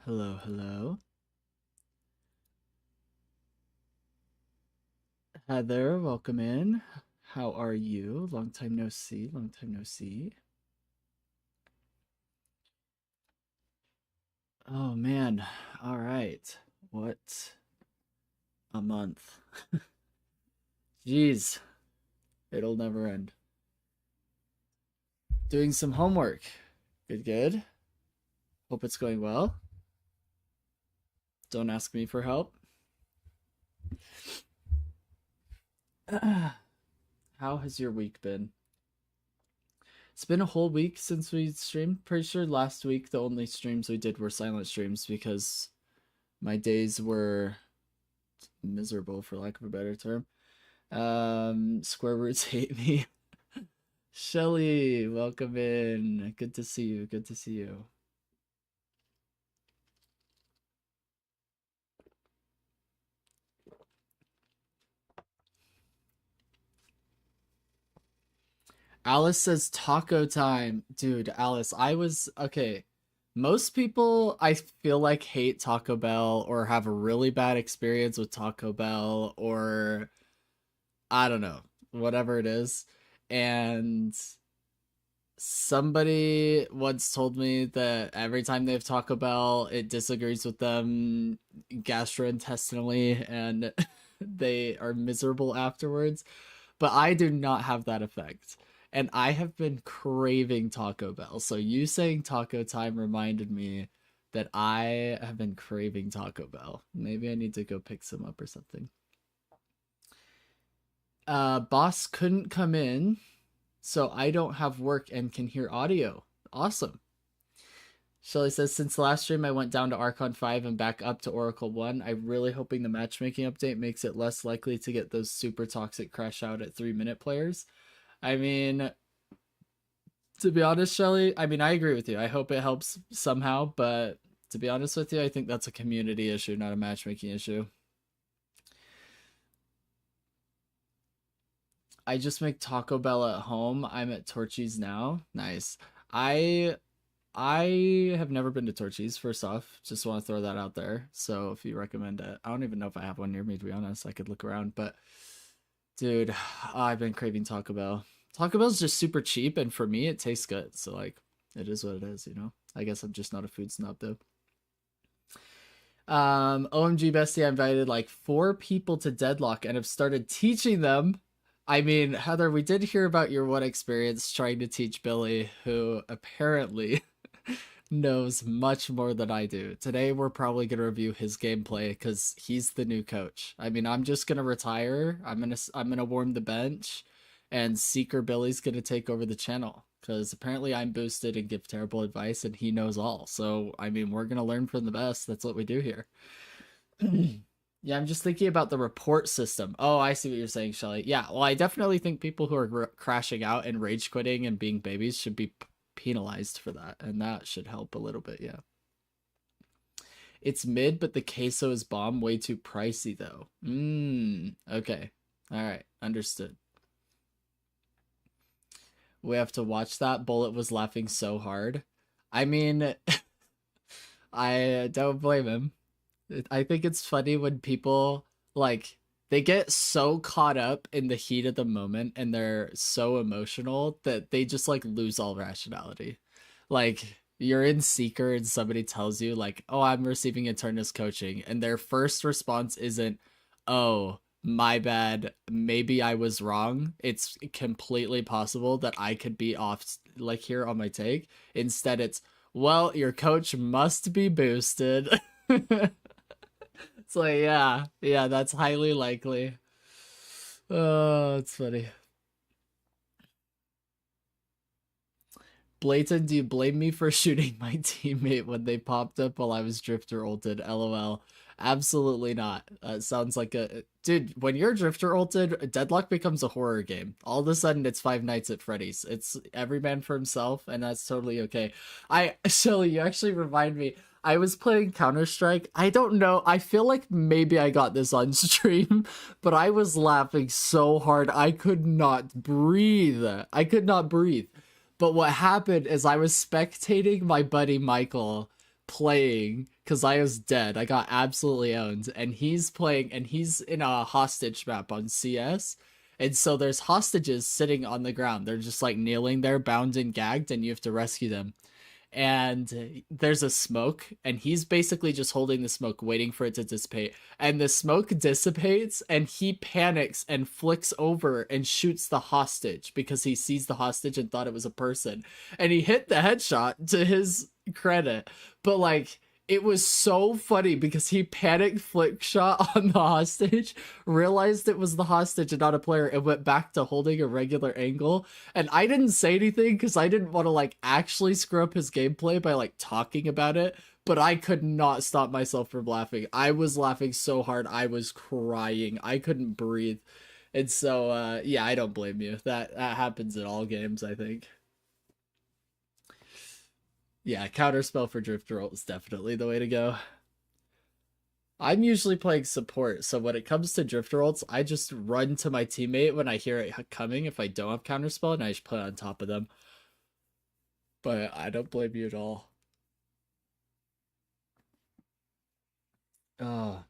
Hello, hello. Heather, welcome in. How are you? Long time no see, long time no see. Oh man. All right. What a month. Jeez, it'll never end. Doing some homework. Good, good. Hope it's going well. Don't ask me for help. How has your week been? It's been a whole week since we streamed. Pretty sure last week the only streams we did were silent streams because my days were miserable, for lack of a better term. Square roots hate me. Shelly, welcome in. Good to see you. Good to see you. Alice says taco time. Dude, Alice, I was okay. Most people I feel like hate Taco Bell or have a really bad experience with Taco Bell or I don't know, whatever it is. And somebody once told me that every time they have Taco Bell, it disagrees with them gastrointestinally and they are miserable afterwards. But I do not have that effect. And I have been craving Taco Bell. So you saying taco time reminded me that I have been craving Taco Bell. Maybe I need to go pick some up or something. Boss couldn't come in, so I don't have work and can hear audio. Awesome. Shelly says, since the last stream I went down to Archon 5 and back up to Oracle 1. I'm really hoping the matchmaking update makes it less likely to get those super toxic crash out at 3-minute players. I mean, to be honest, Shelly, I mean, I agree with you. I hope it helps somehow, but to be honest with you, I think that's a community issue, not a matchmaking issue. I just make Taco Bell at home. I'm at Torchy's now. Nice. I I have never been to Torchy's, first off. Just want to throw that out there. So if you recommend it, I don't even know if I have one near me, to be honest. I could look around, but dude, I've been craving Taco Bell. Taco Bell's just super cheap, and for me, it tastes good. So like, it is what it is, you know. I guess I'm just not a food snob though. OMG Bestie, I invited like 4 people to Deadlock and have started teaching them. I mean, Heather, we did hear about your one experience trying to teach Billy, who apparently knows much more than I do. Today, we're probably going to review his gameplay because he's the new coach. I mean, I'm just going to retire. I'm gonna warm the bench, and Seeker Billy's going to take over the channel because apparently I'm boosted and give terrible advice, and he knows all. So, I mean, we're going to learn from the best. That's what we do here. Yeah, I'm just thinking about the report system. Oh, I see what you're saying, Shelly. Yeah, well, I definitely think people who are crashing out and rage quitting and being babies should be penalized for that, and that should help a little bit, yeah. It's mid, but the queso is bomb. Way too pricey, though. Okay. All right, understood. We have to watch that. Bullet was laughing so hard. I mean, I don't blame him. I think it's funny when people like they get so caught up in the heat of the moment and they're so emotional that they just like lose all rationality. Like you're in Seeker and somebody tells you like, "Oh, I'm receiving Eternus coaching." And their first response isn't, "Oh, my bad. Maybe I was wrong. It's completely possible that I could be off like here on my take." Instead, it's, "Well, your coach must be boosted." It's like, yeah, yeah, that's highly likely. Oh, it's funny. Blatant, do you blame me for shooting my teammate when they popped up while I was drifter ulted? LOL. Absolutely not. Sounds like a dude. When you're drifter ulted, Deadlock becomes a horror game. All of a sudden, it's Five Nights at Freddy's. It's every man for himself, and that's totally okay. Shelly, you actually remind me. I was playing Counter Strike. I don't know. I feel like maybe I got this on stream, but I was laughing so hard I could not breathe. I could not breathe. But what happened is I was spectating my buddy Michael playing because I was dead. I got absolutely owned, and he's playing, and he's in a hostage map on CS. And so there's hostages sitting on the ground. They're just like kneeling there, bound and gagged, and you have to rescue them. And there's a smoke, and he's basically just holding the smoke, waiting for it to dissipate. And the smoke dissipates, and he panics and flicks over and shoots the hostage because he sees the hostage and thought it was a person. And he hit the headshot, to his credit. But like, it was so funny because he panicked flick shot on the hostage, realized it was the hostage and not a player, and went back to holding a regular angle. And I didn't say anything because I didn't want to like actually screw up his gameplay by like talking about it. But I could not stop myself from laughing. I was laughing so hard, I was crying. I couldn't breathe. And so, yeah, I don't blame you. That happens in all games, I think. Yeah, counterspell for drift roll is definitely the way to go. I'm usually playing support, so when it comes to drift rolls, I just run to my teammate when I hear it coming if I don't have counterspell, and I just put it on top of them. But I don't blame you at all. Oh.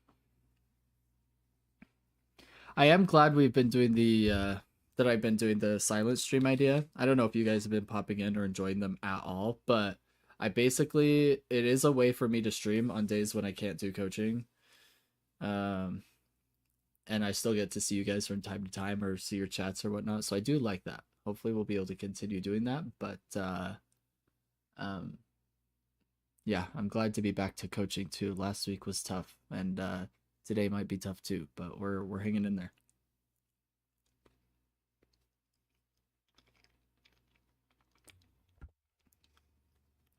I am glad we've been doing that I've been doing the silent stream idea. I don't know if you guys have been popping in or enjoying them at all, but I basically, it is a way for me to stream on days when I can't do coaching. Um, and I still get to see you guys from time to time or see your chats or whatnot. So I do like that. Hopefully we'll be able to continue doing that. But um, yeah, I'm glad to be back to coaching too. Last week was tough, and today might be tough too, but we're hanging in there.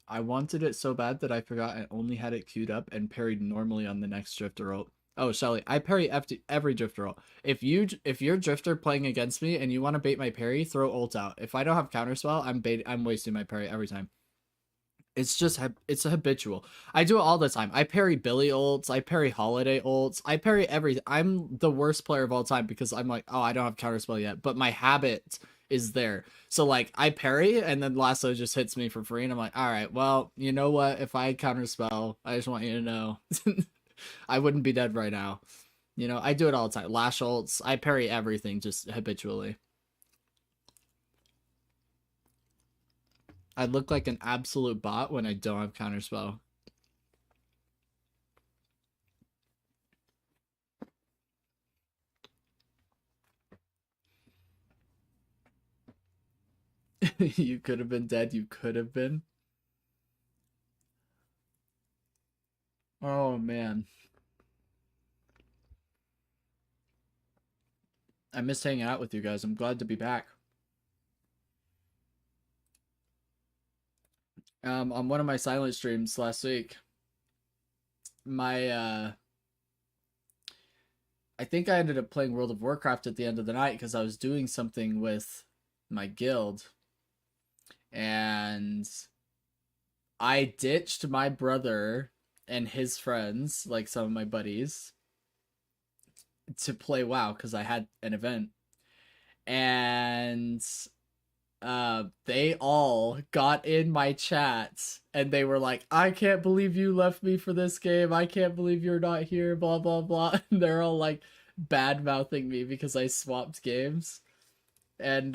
I wanted it so bad that I forgot I only had it queued up and parried normally on the next drifter roll. Oh, Shelly, I parry every drifter roll. If you're drifter playing against me and you want to bait my parry, throw ult out. If I don't have counterspell, I'm wasting my parry every time. It's just it's a habitual. I do it all the time. I parry Billy ults, I parry Holiday ults, I parry everything. I'm the worst player of all time because I'm like, oh, I don't have counterspell yet, but my habit is there. So like I parry and then Lasso just hits me for free, and I'm like, all right, well, you know what? If I had counterspell, I just want you to know, I wouldn't be dead right now. You know, I do it all the time. Lash ults, I parry everything just habitually. I look like an absolute bot when I don't have counterspell. You could have been dead. You could have been. Oh man, I miss hanging out with you guys. I'm glad to be back. On one of my silent streams last week, my I think I ended up playing World of Warcraft at the end of the night because I was doing something with my guild, and I ditched my brother and his friends, like some of my buddies, to play WoW because I had an event. And they all got in my chat and they were like, I can't believe you left me for this game. I can't believe you're not here, blah blah blah. And they're all like bad mouthing me because I swapped games. And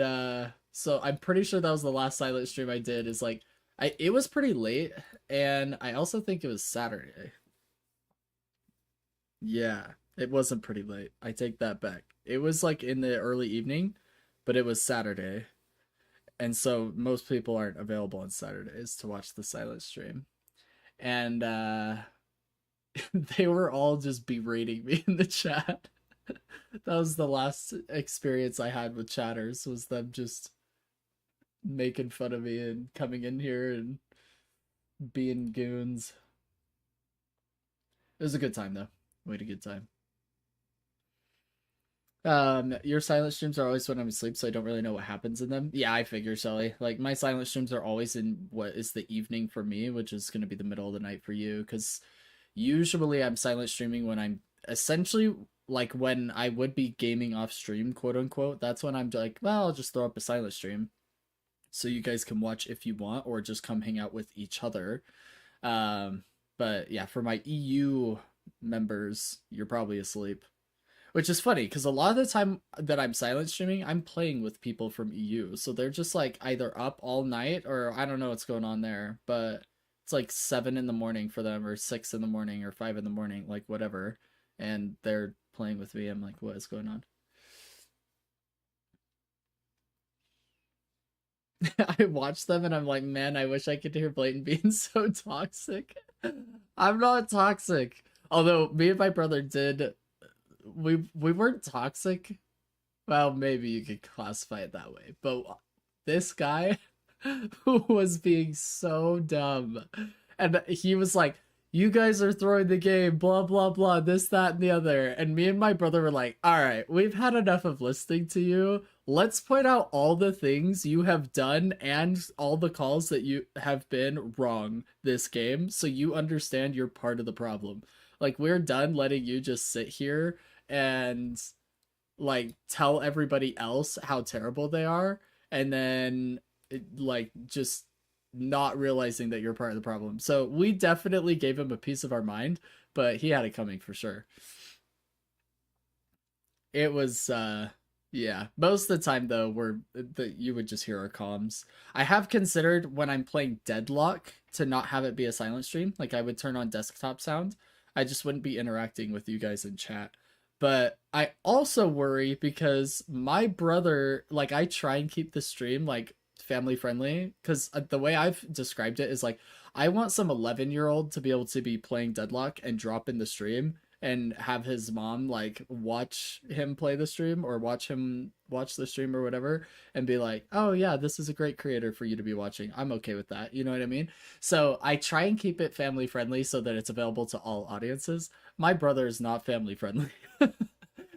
so I'm pretty sure that was the last silent stream I did. Is like it was pretty late, and I also think it was Saturday. Yeah, it wasn't pretty late. I take that back. It was like in the early evening, but it was Saturday. And so most people aren't available on Saturdays to watch the silent stream. And they were all just berating me in the chat. That was the last experience I had with chatters, was them just making fun of me and coming in here and being goons. It was a good time though. We had a good time. Your silent streams are always when I'm asleep, so I don't really know what happens in them. Yeah, I figure, Shelly. Like my silent streams are always in what is the evening for me, which is gonna be the middle of the night for you, because usually I'm silent streaming when I'm essentially like when I would be gaming off stream, quote unquote. That's when I'm like, well, I'll just throw up a silent stream so you guys can watch if you want, or just come hang out with each other. But yeah, for my EU members, you're probably asleep. Which is funny because a lot of the time that I'm silent streaming, I'm playing with people from EU. So they're just like either up all night or I don't know what's going on there, but it's like 7 in the morning for them or 6 in the morning or 5 in the morning, like whatever. And they're playing with me. I'm like, what is going on? I watch them and I'm like, man, I wish I could hear Blatant being so toxic. I'm not toxic. Although me and my brother did, we weren't toxic. Well, maybe you could classify it that way. But this guy who was being so dumb, and he was like, "You guys are throwing the game, blah blah blah, this, that, and the other." And me and my brother were like, "All right, we've had enough of listening to you. Let's point out all the things you have done and all the calls that you have been wrong this game, so you understand you're part of the problem. Like, we're done letting you just sit here and like tell everybody else how terrible they are, and then like just not realizing that you're part of the problem." So we definitely gave him a piece of our mind, but he had it coming for sure. It was yeah, most of the time though we're that you would just hear our comms. I have considered when I'm playing Deadlock to not have it be a silent stream. Like I would turn on desktop sound. I just wouldn't be interacting with you guys in chat. But I also worry because my brother, like I try and keep the stream like family friendly because the way I've described it is like I want some 11-year-old to be able to be playing Deadlock and drop in the stream and have his mom like watch him play the stream or watch him watch the stream or whatever and be like, "Oh yeah, this is a great creator for you to be watching. I'm okay with that." You know what I mean? So I try and keep it family friendly so that it's available to all audiences. My brother is not family friendly.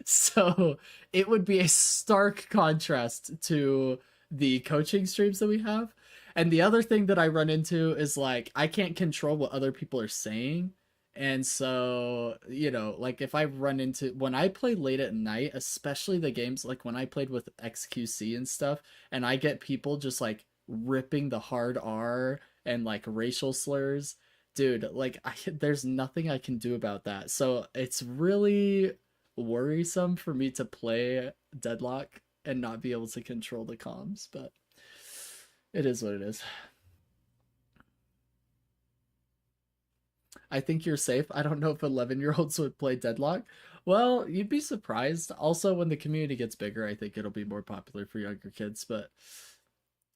So it would be a stark contrast to the coaching streams that we have. And the other thing that I run into is like I can't control what other people are saying. And so, you know, like if I run into when I play late at night, especially the games like when I played with XQC and stuff, and I get people just like ripping the hard R and like racial slurs, dude, like there's nothing I can do about that. So it's really worrisome for me to play Deadlock and not be able to control the comms, but it is what it is. I think you're safe. I don't know if 11-year-olds would play Deadlock. Well, you'd be surprised. Also, when the community gets bigger, I think it'll be more popular for younger kids. But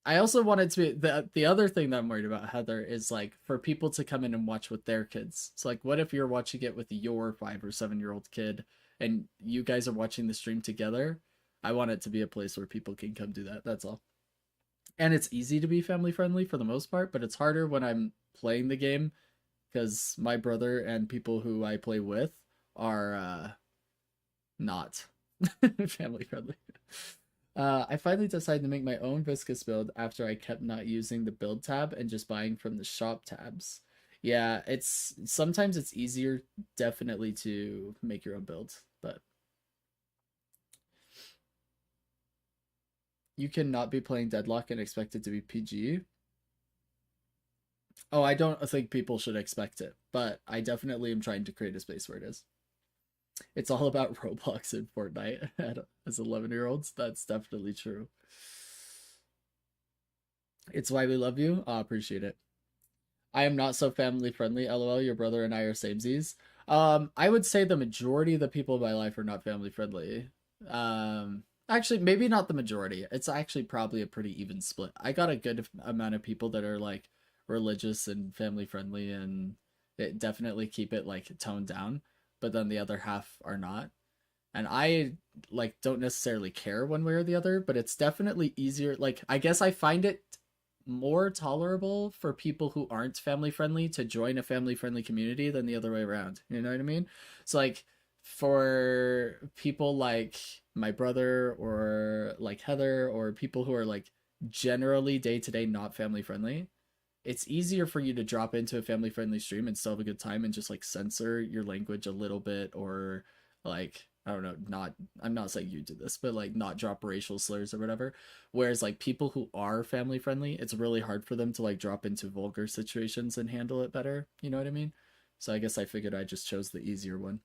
I also wanted to be the other thing that I'm worried about, Heather, is like for people to come in and watch with their kids. So like, what if you're watching it with your 5 or 7-year-old kid, and you guys are watching the stream together? I want it to be a place where people can come do that. That's all. And it's easy to be family friendly for the most part, but it's harder when I'm playing the game because my brother and people who I play with are not family friendly. I finally decided to make my own viscous build after I kept not using the build tab and just buying from the shop tabs. Yeah, it's sometimes it's easier definitely to make your own build, but you cannot be playing Deadlock and expect it to be PG. Oh, I don't think people should expect it, but I definitely am trying to create a space where it is. It's all about Roblox and Fortnite as 11-year-olds. That's definitely true. It's why we love you. I appreciate it. I am not so family friendly. LOL, your brother and I are samesies. I would say the majority of the people in my life are not family friendly. Actually, maybe not the majority. It's actually probably a pretty even split. I got a good amount of people that are like religious and family friendly and it definitely keep it like toned down, but then the other half are not. And I like don't necessarily care one way or the other, but it's definitely easier. Like I guess I find it more tolerable for people who aren't family friendly to join a family friendly community than the other way around. You know what I mean? So like for people like my brother or like Heather or people who are like generally day to day not family friendly, it's easier for you to drop into a family friendly stream and still have a good time and just like censor your language a little bit or like I don't know, not I'm not saying you do this, but like not drop racial slurs or whatever. Whereas like people who are family friendly, it's really hard for them to like drop into vulgar situations and handle it better. You know what I mean? So I guess I figured I just chose the easier one.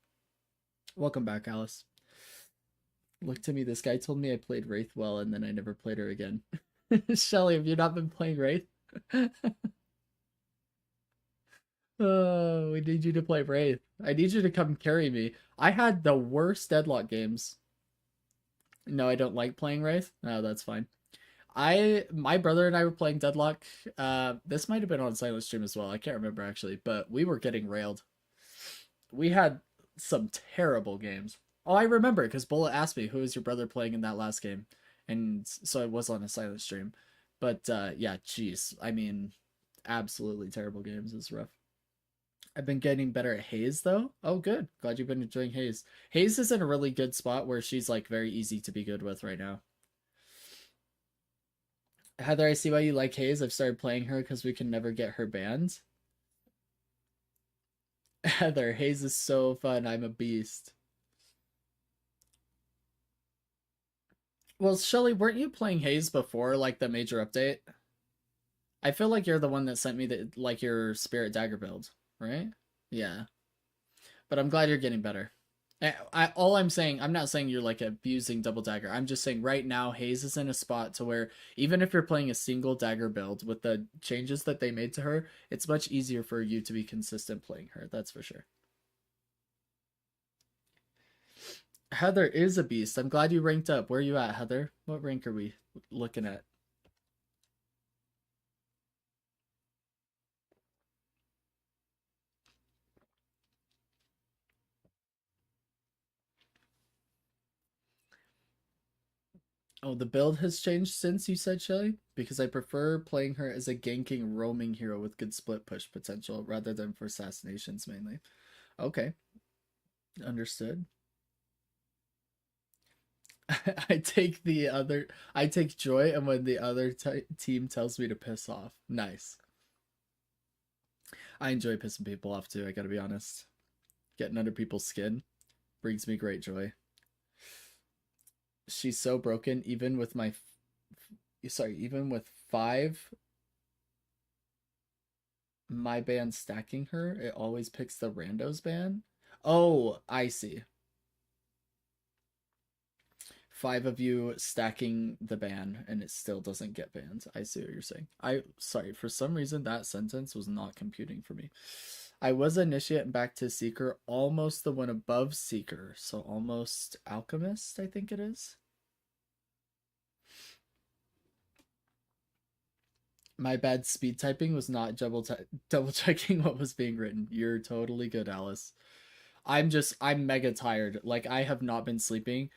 Welcome back, Alice. Look to me, this guy told me I played Wraith well and then I never played her again. Shelly, have you not been playing Wraith? Oh, we need you to play Wraith. I need you to come carry me. I had the worst deadlock games. No, I don't like playing Wraith. No, that's fine. My brother and I were playing Deadlock. This might have been on SilentStream as well. I can't remember actually, but we were getting railed. We had some terrible games. Oh, I remember because Bullet asked me who was your brother playing in that last game, and so it was on a SilentStream. But yeah, jeez, I mean, absolutely terrible games. It's rough. I've been getting better at Haze though. Oh, good. Glad you've been enjoying Haze. Haze is in a really good spot where she's like very easy to be good with right now. Heather, I see why you like Haze. I've started playing her because we can never get her banned. Heather, Haze is so fun. I'm a beast. Well, Shelly, weren't you playing Haze before like the major update? I feel like you're the one that sent me the like your Spirit Dagger build, right? Yeah. But I'm glad you're getting better. All I'm saying, I'm not saying you're like abusing double dagger. I'm just saying right now Haze is in a spot to where even if you're playing a single dagger build with the changes that they made to her, it's much easier for you to be consistent playing her. That's for sure. Heather is a beast. I'm glad you ranked up. Where are you at, Heather? What rank are we looking at? Oh, the build has changed since you said, Shelly? Because I prefer playing her as a ganking roaming hero with good split push potential rather than for assassinations mainly. Okay, understood. I take joy and when the other team tells me to piss off. Nice. I enjoy pissing people off too, I gotta be honest. Getting under people's skin brings me great joy. She's so broken, even with even with five my band stacking her, it always picks the randos ban. Oh, I see. Five of you stacking the ban and it still doesn't get banned. I see what you're saying. Sorry, for some reason that sentence was not computing for me. I was initiate and back to seeker, almost the one above seeker, so almost alchemist, I think it is. My bad speed typing was not double checking what was being written. You're totally good, Alice. I'm mega tired. Like I have not been sleeping.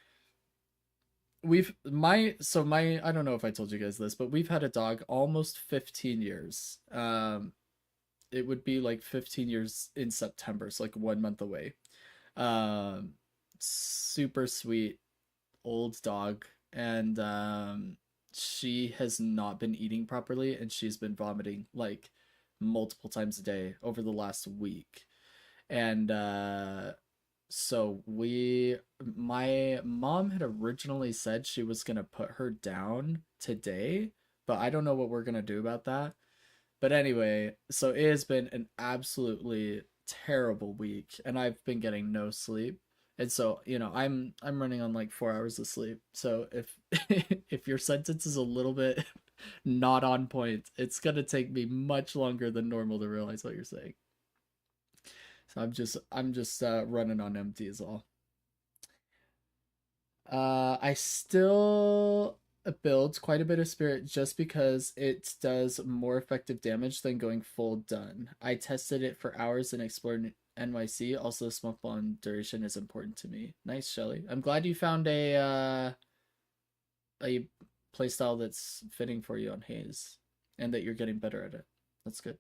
My I don't know if I told you guys this, but we've had a dog almost 15 years. It would be like 15 years in September, so like 1 month away. Um Super sweet old dog, and she has not been eating properly and she's been vomiting like multiple times a day over the last week. And so my mom had originally said she was going to put her down today, but I don't know what we're going to do about that. But anyway, so it has been an absolutely terrible week and I've been getting no sleep. And so, I'm running on like 4 hours of sleep. So if if your sentence is a little bit not on point, it's going to take me much longer than normal to realize what you're saying. So I'm just running on empty is all. I still build quite a bit of spirit just because it does more effective damage than going full done. I tested it for hours and explored NYC. Also, smoke bomb duration is important to me. Nice, Shelly. I'm glad you found a playstyle that's fitting for you on Haze, and that you're getting better at it. That's good.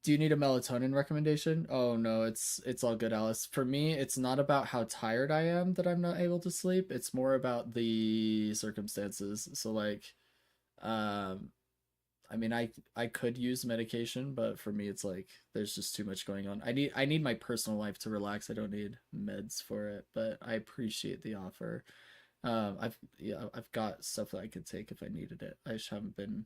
Do you need a melatonin recommendation? Oh no, it's all good, Alice. For me, it's not about how tired I am that I'm not able to sleep. It's more about the circumstances. So like, um, I mean, I could use medication, but for me, it's like there's just too much going on. I need my personal life to relax. I don't need meds for it, but I appreciate the offer. I've got stuff that I could take if I needed it. I just haven't been.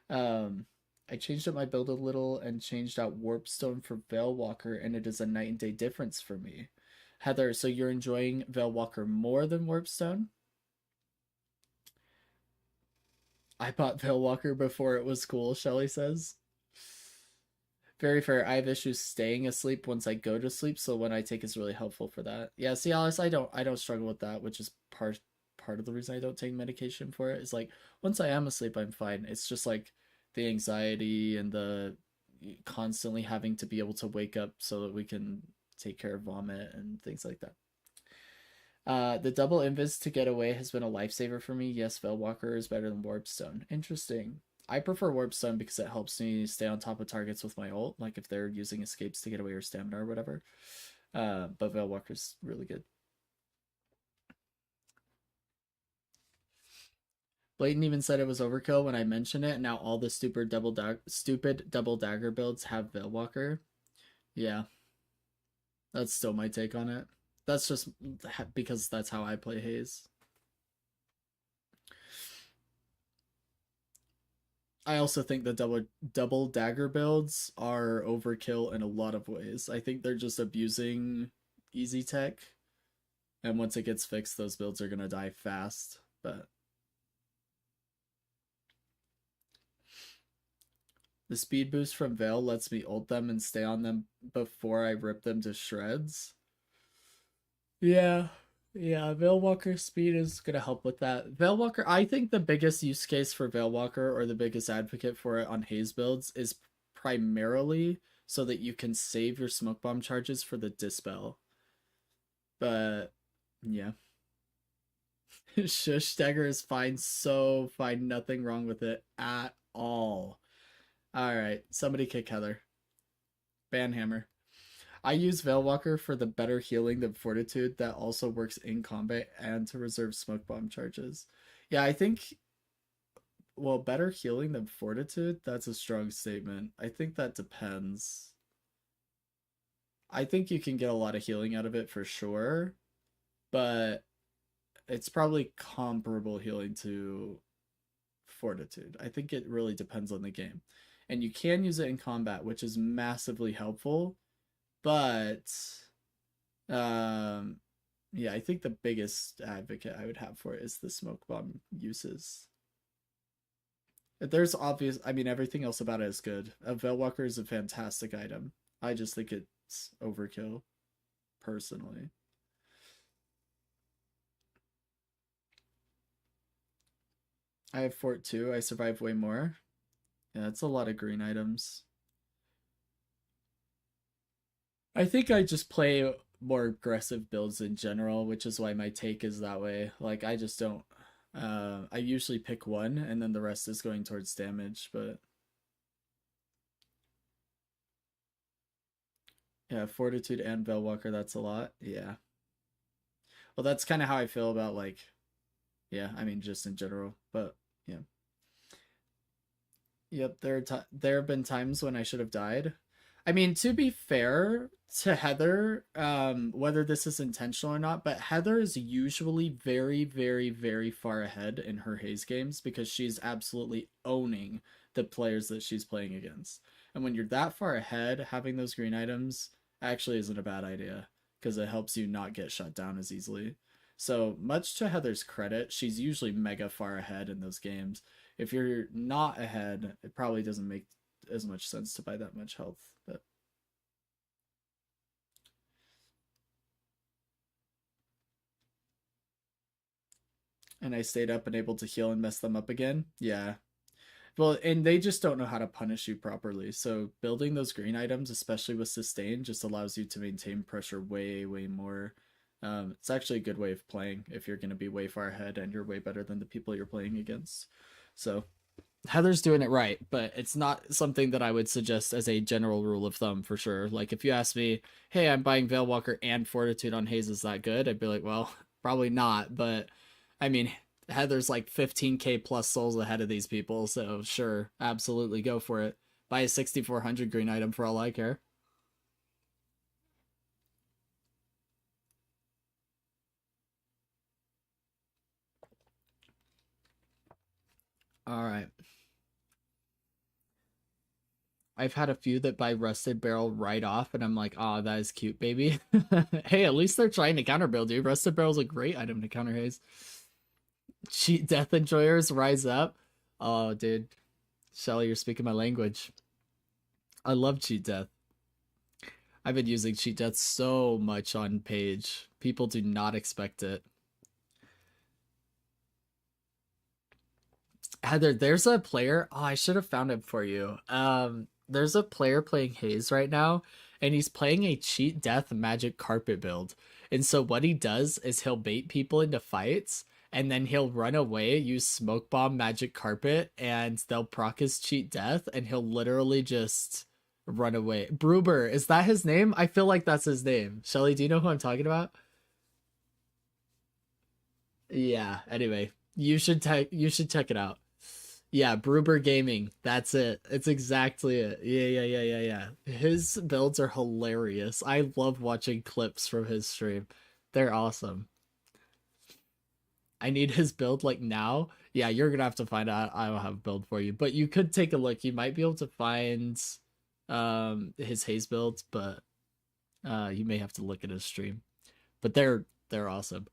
Um, I changed up my build a little and changed out Warpstone for Veilwalker, and it is a night and day difference for me. Heather, so you're enjoying Veilwalker more than Warpstone? I bought Veilwalker before it was cool, Shelly says. Very fair. I have issues staying asleep once I go to sleep, so when I take is really helpful for that. Yeah, see, Alice, I don't struggle with that, which is part of the reason I don't take medication for it. Is like once I am asleep, I'm fine. It's just like the anxiety and the constantly having to be able to wake up so that we can take care of vomit and things like that. The double invis to get away has been a lifesaver for me. Yes, Veilwalker is better than Warpstone. Interesting. I prefer Warpstone because it helps me stay on top of targets with my ult, like if they're using escapes to get away or stamina or whatever. But Veilwalker's really good. Bladen even said it was overkill when I mentioned it. Now all the stupid double dagger builds have Veilwalker. Yeah, that's still my take on it. That's just because that's how I play Haze. I also think the double dagger builds are overkill in a lot of ways. I think they're just abusing easy tech, and once it gets fixed, those builds are gonna die fast. But the speed boost from Veil lets me ult them and stay on them before I rip them to shreds. Yeah. Yeah, Veilwalker speed is gonna help with that. Veilwalker, I think the biggest use case for Veilwalker or the biggest advocate for it on Haze builds is primarily so that you can save your smoke bomb charges for the dispel. But yeah. Shush dagger is fine, so fine, nothing wrong with it at all. Alright, somebody kick Heather. Banhammer. I use Veilwalker for the better healing than Fortitude that also works in combat and to reserve smoke bomb charges. Yeah, I think, well, better healing than Fortitude? That's a strong statement. I think that depends. I think you can get a lot of healing out of it for sure, but it's probably comparable healing to Fortitude. I think it really depends on the game. And you can use it in combat, which is massively helpful, but yeah, I think the biggest advocate I would have for it is the smoke bomb uses. There's obvious, I mean, everything else about it is good. A Veilwalker is a fantastic item. I just think it's overkill, personally. I have Fort 2. I survive way more. Yeah, it's a lot of green items. I think I just play more aggressive builds in general, which is why my take is that way. Like, I just don't. I usually pick one, and then the rest is going towards damage, but. Yeah, Fortitude and Veilwalker, that's a lot. Yeah. Well, that's kind of how I feel about, like, yeah, I mean, just in general, but yeah. Yep, there have been times when I should have died. I mean, to be fair to Heather, whether this is intentional or not, but Heather is usually very, very, very far ahead in her Haze games because she's absolutely owning the players that she's playing against. And when you're that far ahead, having those green items actually isn't a bad idea because it helps you not get shut down as easily. So, much to Heather's credit, she's usually mega far ahead in those games. If you're not ahead, it probably doesn't make as much sense to buy that much health. But and I stayed up and able to heal and mess them up again. Yeah. Well, and they just don't know how to punish you properly. So building those green items, especially with sustain, just allows you to maintain pressure way, way more. It's actually a good way of playing if you're going to be way far ahead and you're way better than the people you're playing against. So Heather's doing it right, but it's not something that I would suggest as a general rule of thumb for sure. Like if you ask me, hey, I'm buying Veilwalker and Fortitude on Haze, is that good? I'd be like, well, probably not. But I mean, Heather's like 15k plus souls ahead of these people, so sure, absolutely go for it. Buy a 6400 green item for all I care. All right. I've had a few that buy Rusted Barrel right off, and I'm like, oh, that is cute, baby. Hey, at least they're trying to counter build, dude. Rusted Barrel's a great item to counter haze. Cheat death enjoyers rise up. Oh, dude. Shelly, you're speaking my language. I love cheat death. I've been using cheat death so much on page. People do not expect it. Heather, there's a player. Oh, I should have found him for you. There's a player playing Haze right now, and he's playing a cheat death magic carpet build. And so what he does is he'll bait people into fights, and then he'll run away, use smoke bomb magic carpet, and they'll proc his cheat death, and he'll literally just run away. Bruber, is that his name? I feel like that's his name. Shelly, do you know who I'm talking about? Yeah. Anyway, you should check it out. Yeah, Bruber Gaming. That's it. It's exactly it. Yeah. His builds are hilarious. I love watching clips from his stream. They're awesome. I need his build like now. Yeah, you're gonna have to find out. I don't have a build for you, but you could take a look. You might be able to find his haze builds, but you may have to look at his stream. But they're awesome.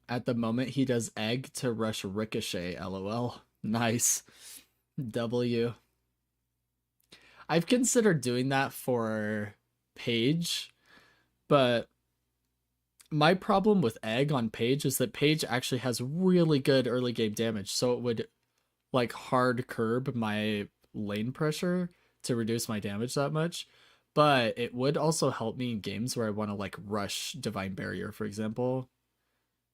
At the moment, he does egg to rush ricochet. LOL. Nice. W. I've considered doing that for Paige, but my problem with egg on Paige is that Paige actually has really good early game damage, so it would like hard curb my lane pressure to reduce my damage that much. But it would also help me in games where I want to like rush Divine Barrier, for example.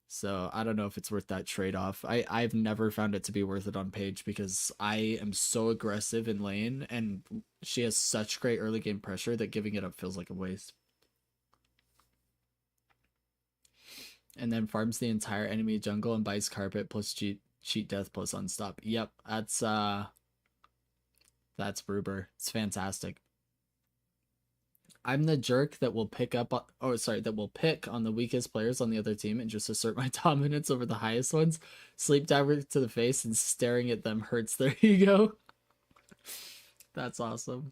So I don't know if it's worth that trade-off. I've never found it to be worth it on Paige because I am so aggressive in lane and she has such great early game pressure that giving it up feels like a waste. And then farms the entire enemy jungle and buys carpet plus cheat death plus unstop. Yep, that's Bruber. It's fantastic. I'm the jerk that will pick on the weakest players on the other team and just assert my dominance over the highest ones. Sleep diver to the face and staring at them hurts their ego. That's awesome.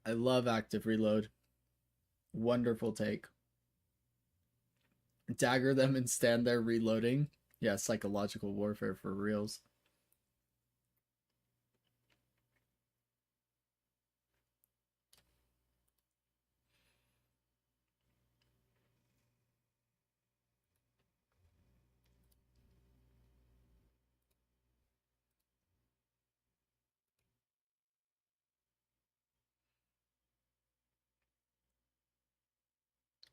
I love active reload. Wonderful take. Dagger them and stand there reloading. Yeah, psychological warfare for reals.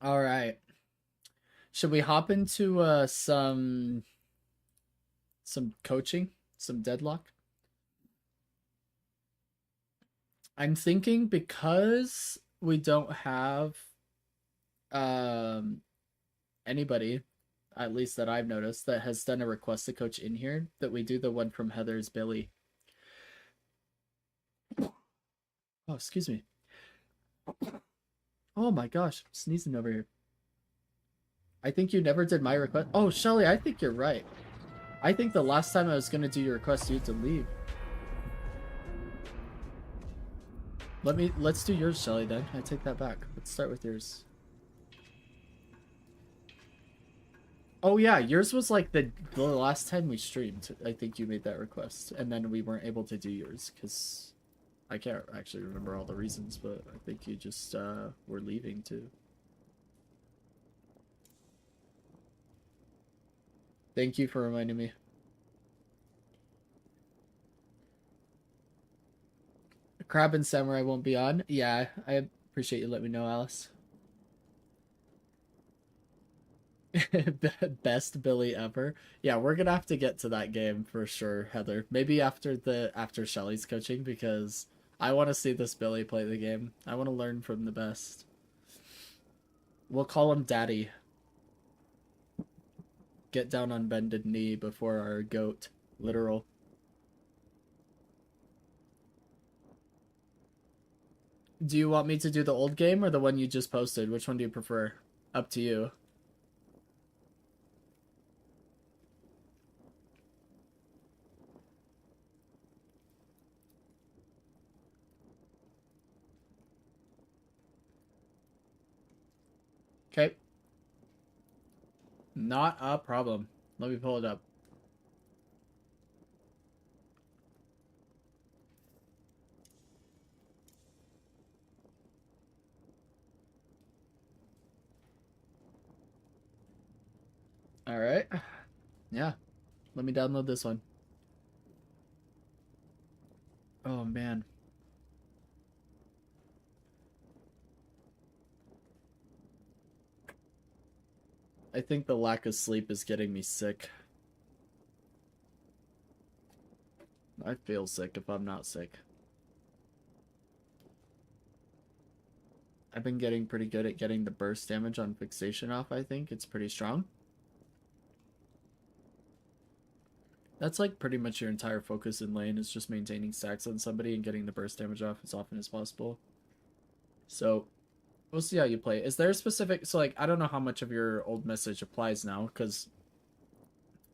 All right. Should we hop into some coaching, some deadlock? I'm thinking because we don't have um anybody, at least that I've noticed, that has done a request to coach in here, that we do the one from Heather's Billy. Oh, excuse me. Oh my gosh, I'm sneezing over here. I think you never did my request. Oh, Shelly, I think you're right. I think the last time I was gonna do your request, you had to leave. Let's do yours, Shelly, then. I take that back. Let's start with yours. Oh yeah, yours was like the last time we streamed. I think you made that request, and then we weren't able to do yours because I can't actually remember all the reasons, but I think you just were leaving too. Thank you for reminding me. Crab and Samurai won't be on. Yeah, I appreciate you letting me know, Alice. Best Billy ever. Yeah, we're gonna have to get to that game for sure, Heather. Maybe after Shelly's coaching, because I want to see this Billy play the game. I want to learn from the best. We'll call him Daddy. Get down on bended knee before our goat. Literal. Do you want me to do the old game or the one you just posted? Which one do you prefer? Up to you. Okay. Not a problem. Let me pull it up. All right. Yeah. Let me download this one. Oh, man. I think the lack of sleep is getting me sick. I feel sick if I'm not sick. I've been getting pretty good at getting the burst damage on fixation off, I think. It's pretty strong. That's like pretty much your entire focus in lane is just maintaining stacks on somebody and getting the burst damage off as often as possible. So we'll see how you play. Is there a specific... So like, I don't know how much of your old message applies now, because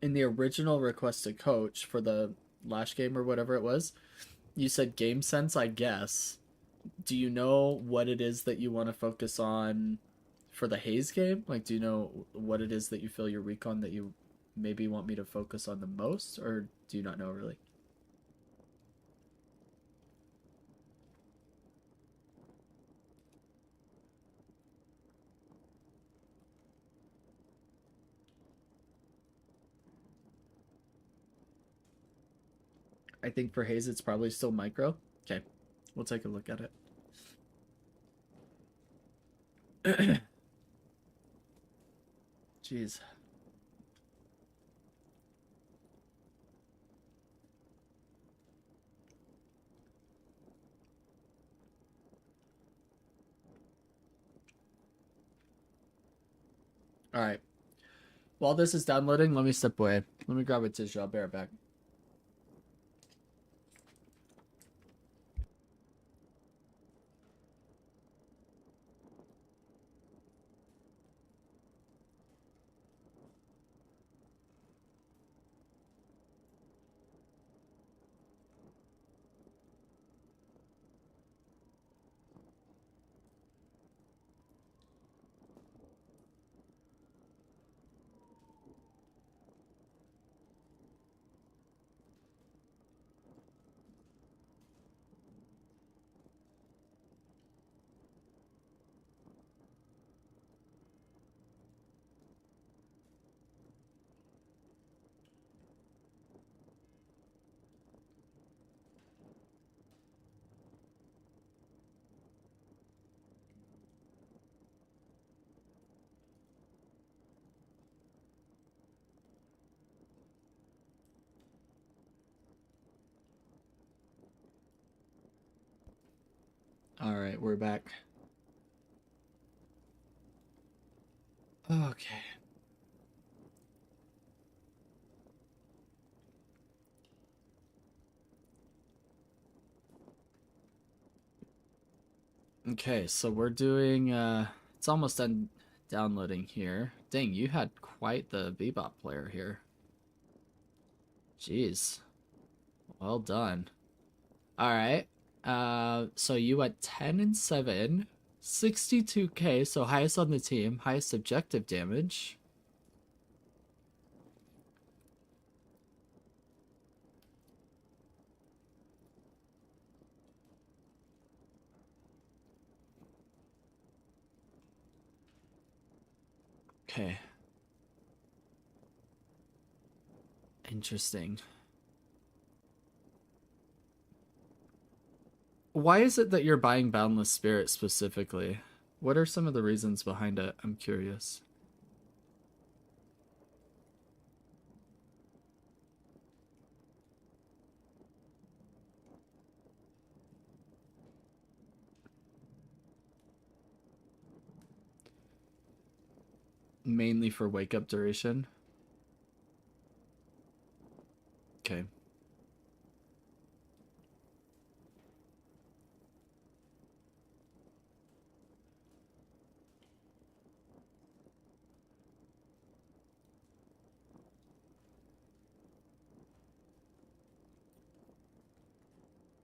in the original request to coach for the last game or whatever it was, you said game sense, I guess. Do you know what it is that you want to focus on for the Haze game? Like, do you know what it is that you feel you're weak on that you maybe want me to focus on the most, or do you not know really? I think for Haze it's probably still micro. Okay, we'll take a look at it. Jeez. All right. While this is downloading, let me step away. Let me grab a tissue. I'll be right back. All right, we're back. Okay. Okay, so we're doing it's almost done downloading here. Dang, you had quite the Bebop player here. Jeez. Well done. All right. So you went 10 and 7, 62k, so highest on the team, highest objective damage. Okay. Interesting. Why is it that you're buying Boundless Spirit specifically? What are some of the reasons behind it? I'm curious. Mainly for wake up duration. Okay.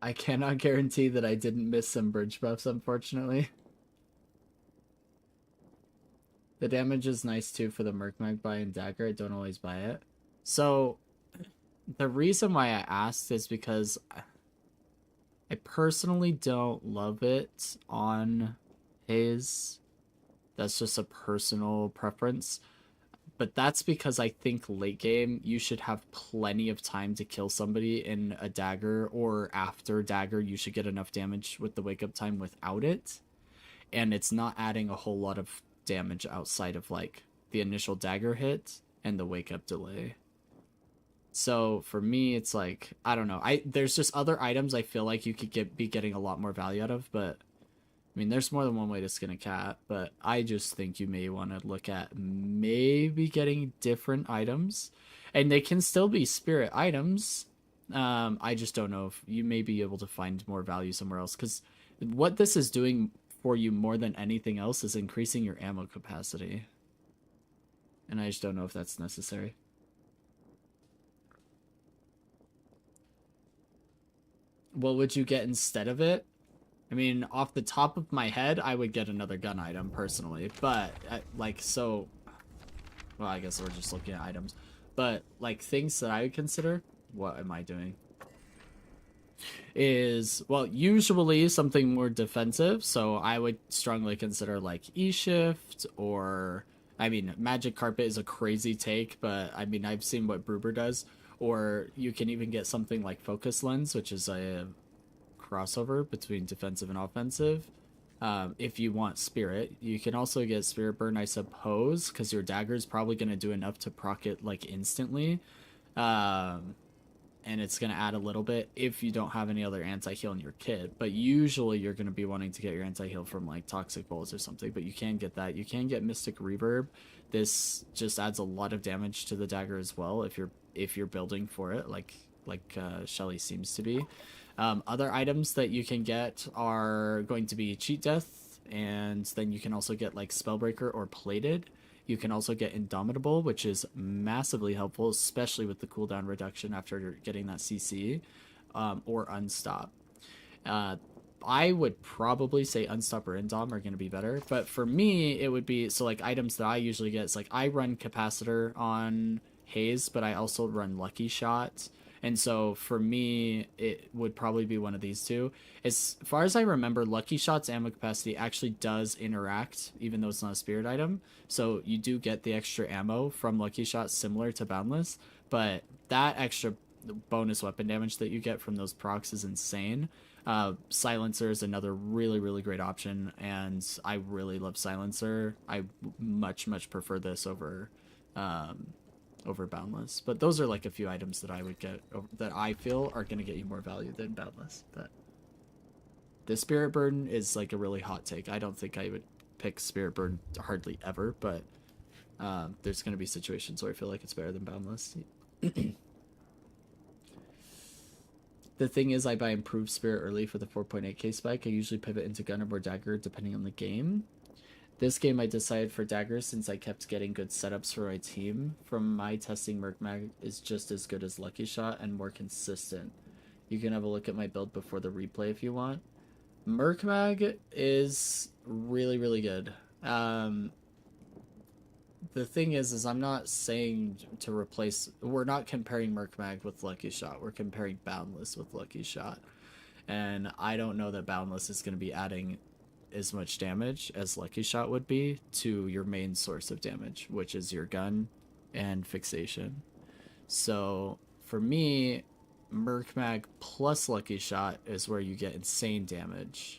I cannot guarantee that I didn't miss some bridge buffs, unfortunately. The damage is nice too for the Merkmag buy and dagger. I don't always buy it. So the reason why I asked is because I personally don't love it on Haze. That's just a personal preference. But that's because I think late game you should have plenty of time to kill somebody in a dagger, or after dagger you should get enough damage with the wake up time without it. And it's not adding a whole lot of damage outside of like the initial dagger hit and the wake up delay. So for me it's like, I don't know. There's just other items I feel like you could be getting a lot more value out of, but I mean, there's more than one way to skin a cat, but I just think you may want to look at maybe getting different items, and they can still be spirit items. I just don't know if you may be able to find more value somewhere else, because what this is doing for you more than anything else is increasing your ammo capacity, and I just don't know if that's necessary. What would you get instead of it? I mean, off the top of my head, I would get another gun item personally, but well, I guess we're just looking at items, but like things that I would consider, what am I doing? Is, well, usually something more defensive, so I would strongly consider like E-Shift, or, I mean, Magic Carpet is a crazy take, but I mean, I've seen what Bruber does, or you can even get something like Focus Lens, which is a crossover between defensive and offensive. If you want Spirit, you can also get Spirit Burn, I suppose, because your dagger is probably going to do enough to proc it like instantly. And it's going to add a little bit if you don't have any other anti-heal in your kit. But usually you're going to be wanting to get your anti-heal from like Toxic Bowls or something, but you can get that. You can get Mystic Reverb. This just adds a lot of damage to the dagger as well if you're building for it, like Shelly seems to be. Other items that you can get are going to be Cheat Death, and then you can also get like Spellbreaker or Plated. You can also get Indomitable, which is massively helpful, especially with the cooldown reduction after getting that CC, or Unstop. I would probably say Unstop or Indom are going to be better, but for me, it would be, so like items that I usually get, it's like I run Capacitor on Haze, but I also run Lucky Shot. And so for me, it would probably be one of these two. As far as I remember, Lucky Shot's ammo capacity actually does interact, even though it's not a spirit item. So you do get the extra ammo from Lucky Shot, similar to Boundless. But that extra bonus weapon damage that you get from those procs is insane. Silencer is another really, really great option, and I really love Silencer. I much prefer this over Boundless. But those are like a few items that I would get that I feel are going to get you more value than Boundless. But the Spirit Burden is like a really hot take. I don't think I would pick Spirit Burden hardly ever, but there's going to be situations where I feel like it's better than Boundless. The thing is, I buy improved Spirit early for the 4.8k spike. I usually pivot into Gunner or Dagger depending on the game. This game I decided for Dagger since I kept getting good setups for my team. From my testing, Merkmag is just as good as Lucky Shot and more consistent. You can have a look at my build before the replay if you want. Merkmag is really, really good. The thing is I'm not saying to replace, we're not comparing Merkmag with Lucky Shot. We're comparing Boundless with Lucky Shot. And I don't know that Boundless is going to be adding as much damage as Lucky Shot would be to your main source of damage, which is your gun and fixation. So for me, Merkmag plus Lucky Shot is where you get insane damage.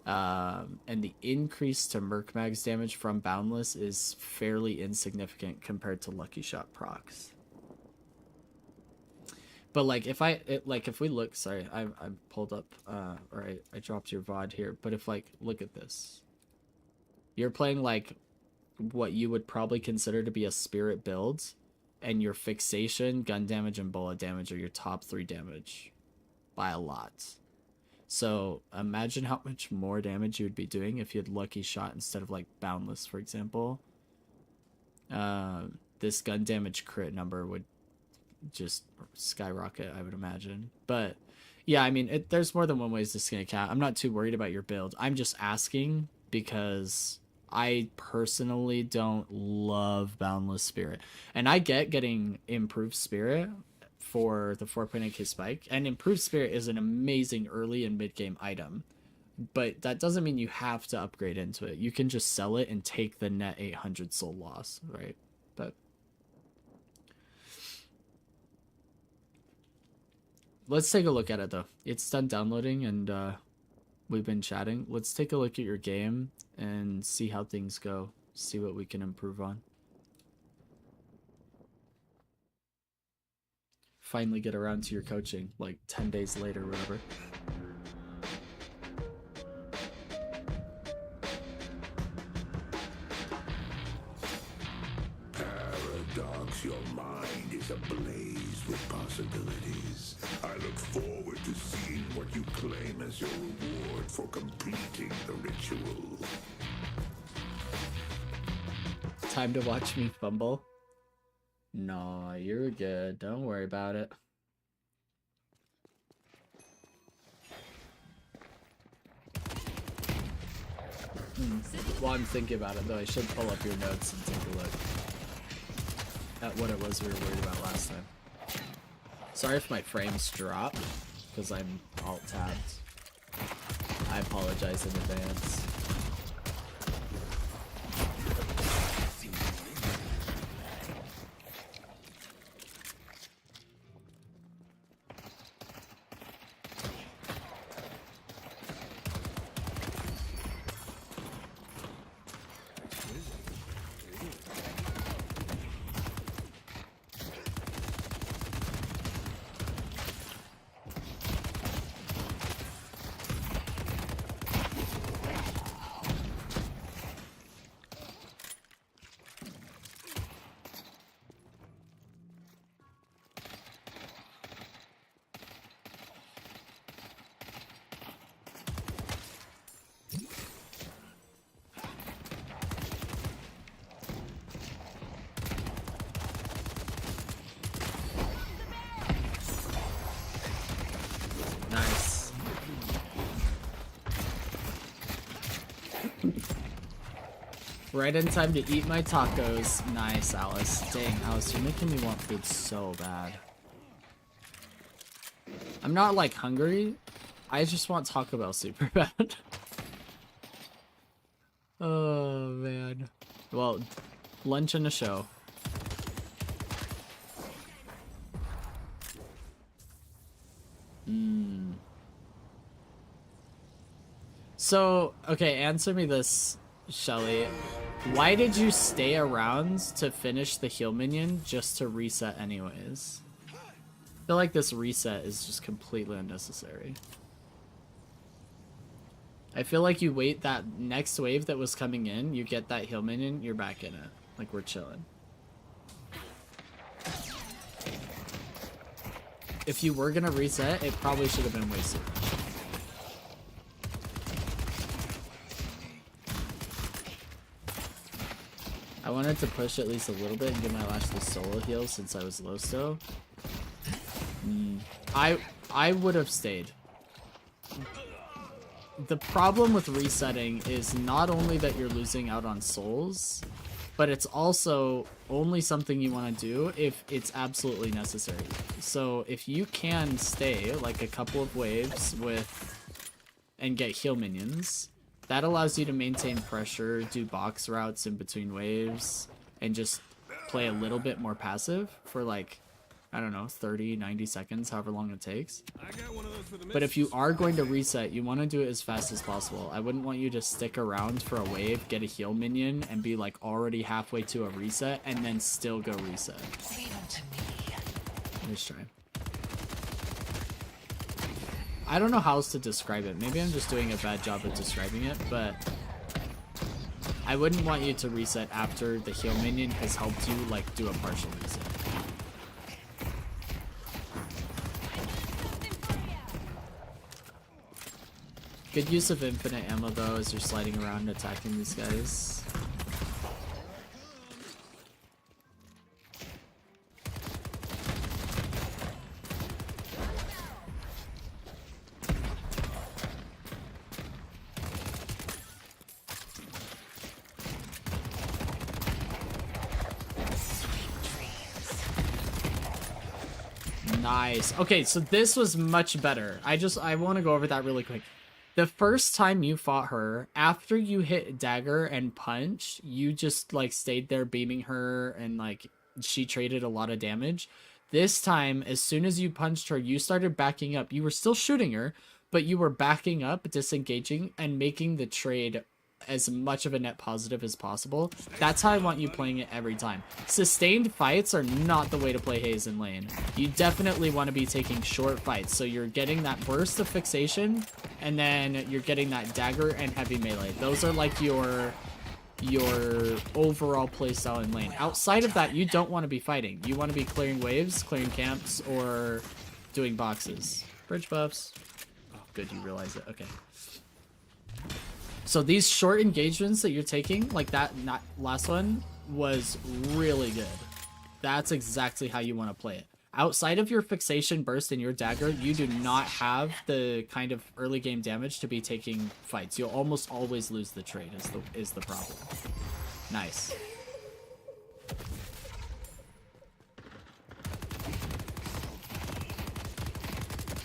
And the increase to Merkmag's damage from Boundless is fairly insignificant compared to Lucky Shot procs. But like if we look, sorry, I pulled up or I dropped your VOD here, but if like look at this. You're playing like what you would probably consider to be a spirit build, and your fixation, gun damage, and bullet damage are your top 3 damage by a lot. So imagine how much more damage you would be doing if you had Lucky Shot instead of like Boundless, for example. This gun damage crit number would just skyrocket, I would imagine. But Yeah, I mean, there's more than one way to skin a cat. I'm not too worried about your build. I'm just asking because I personally don't love Boundless Spirit. And I get getting Improved Spirit for the 4.8k spike. And Improved Spirit is an amazing early and mid-game item. But that doesn't mean you have to upgrade into it. You can just sell it and take the net 800 soul loss, right? But let's take a look at it, though. It's done downloading, and we've been chatting. Let's take a look at your game and see how things go. See what we can improve on. Finally get around to your coaching, like 10 days later or whatever. Paradox, your mind is ablaze with possibilities. I look forward to seeing what you claim as your reward for completing the ritual. Time to watch me fumble? No, you're good. Don't worry about it. While I'm thinking about it, though, I should pull up your notes and take a look at what it was we were worried about last time. Sorry if my frames drop, because I'm alt-tabbed. I apologize in advance. Nice. Right in time to eat my tacos. Nice, Alice. Dang, Alice, you're making me want food so bad. I'm not, like, hungry. I just want Taco Bell super bad. Oh, man. Well, lunch and a show. So, okay, answer me this, Shelly. Why did you stay around to finish the heal minion just to reset anyways? I feel like this reset is just completely unnecessary. I feel like you wait that next wave that was coming in, you get that heal minion, you're back in it. Like, we're chilling. If you were gonna reset, it probably should have been way sooner. I wanted to push at least a little bit and get my last solo heal since I was low still. I would have stayed. The problem with resetting is not only that you're losing out on souls, but it's also only something you want to do if it's absolutely necessary. So if you can stay like a couple of waves and get heal minions, that allows you to maintain pressure, do box routes in between waves, and just play a little bit more passive for like, I don't know, 30, 90 seconds, however long it takes. But if you are going to reset, you want to do it as fast as possible. I wouldn't want you to stick around for a wave, get a heal minion, and be like already halfway to a reset, and then still go reset. Let's try. I don't know how else to describe it. Maybe I'm just doing a bad job of describing it, but I wouldn't want you to reset after the heal minion has helped you like do a partial reset. Good use of infinite ammo though as you're sliding around attacking these guys. Nice. Okay, so this was much better. I want to go over that really quick. The first time you fought her, after you hit dagger and punch, you just like stayed there beaming her and like she traded a lot of damage. This time, as soon as you punched her, you started backing up. You were still shooting her, but you were backing up, disengaging, and making the trade as much of a net positive as possible. That's how I want you playing it every time. Sustained fights are not the way to play Haze in lane. You definitely want to be taking short fights, so you're getting that burst of fixation, and then you're getting that dagger and heavy melee. Those are like your overall playstyle in lane. Outside of that, you don't want to be fighting. You want to be clearing waves, clearing camps, or doing boxes. Bridge buffs. Oh, good, you realize it. Okay. So these short engagements that you're taking, like that last one, was really good. That's exactly how you want to play it. Outside of your fixation burst and your dagger, you do not have the kind of early game damage to be taking fights. You'll almost always lose the trade is the problem. Nice.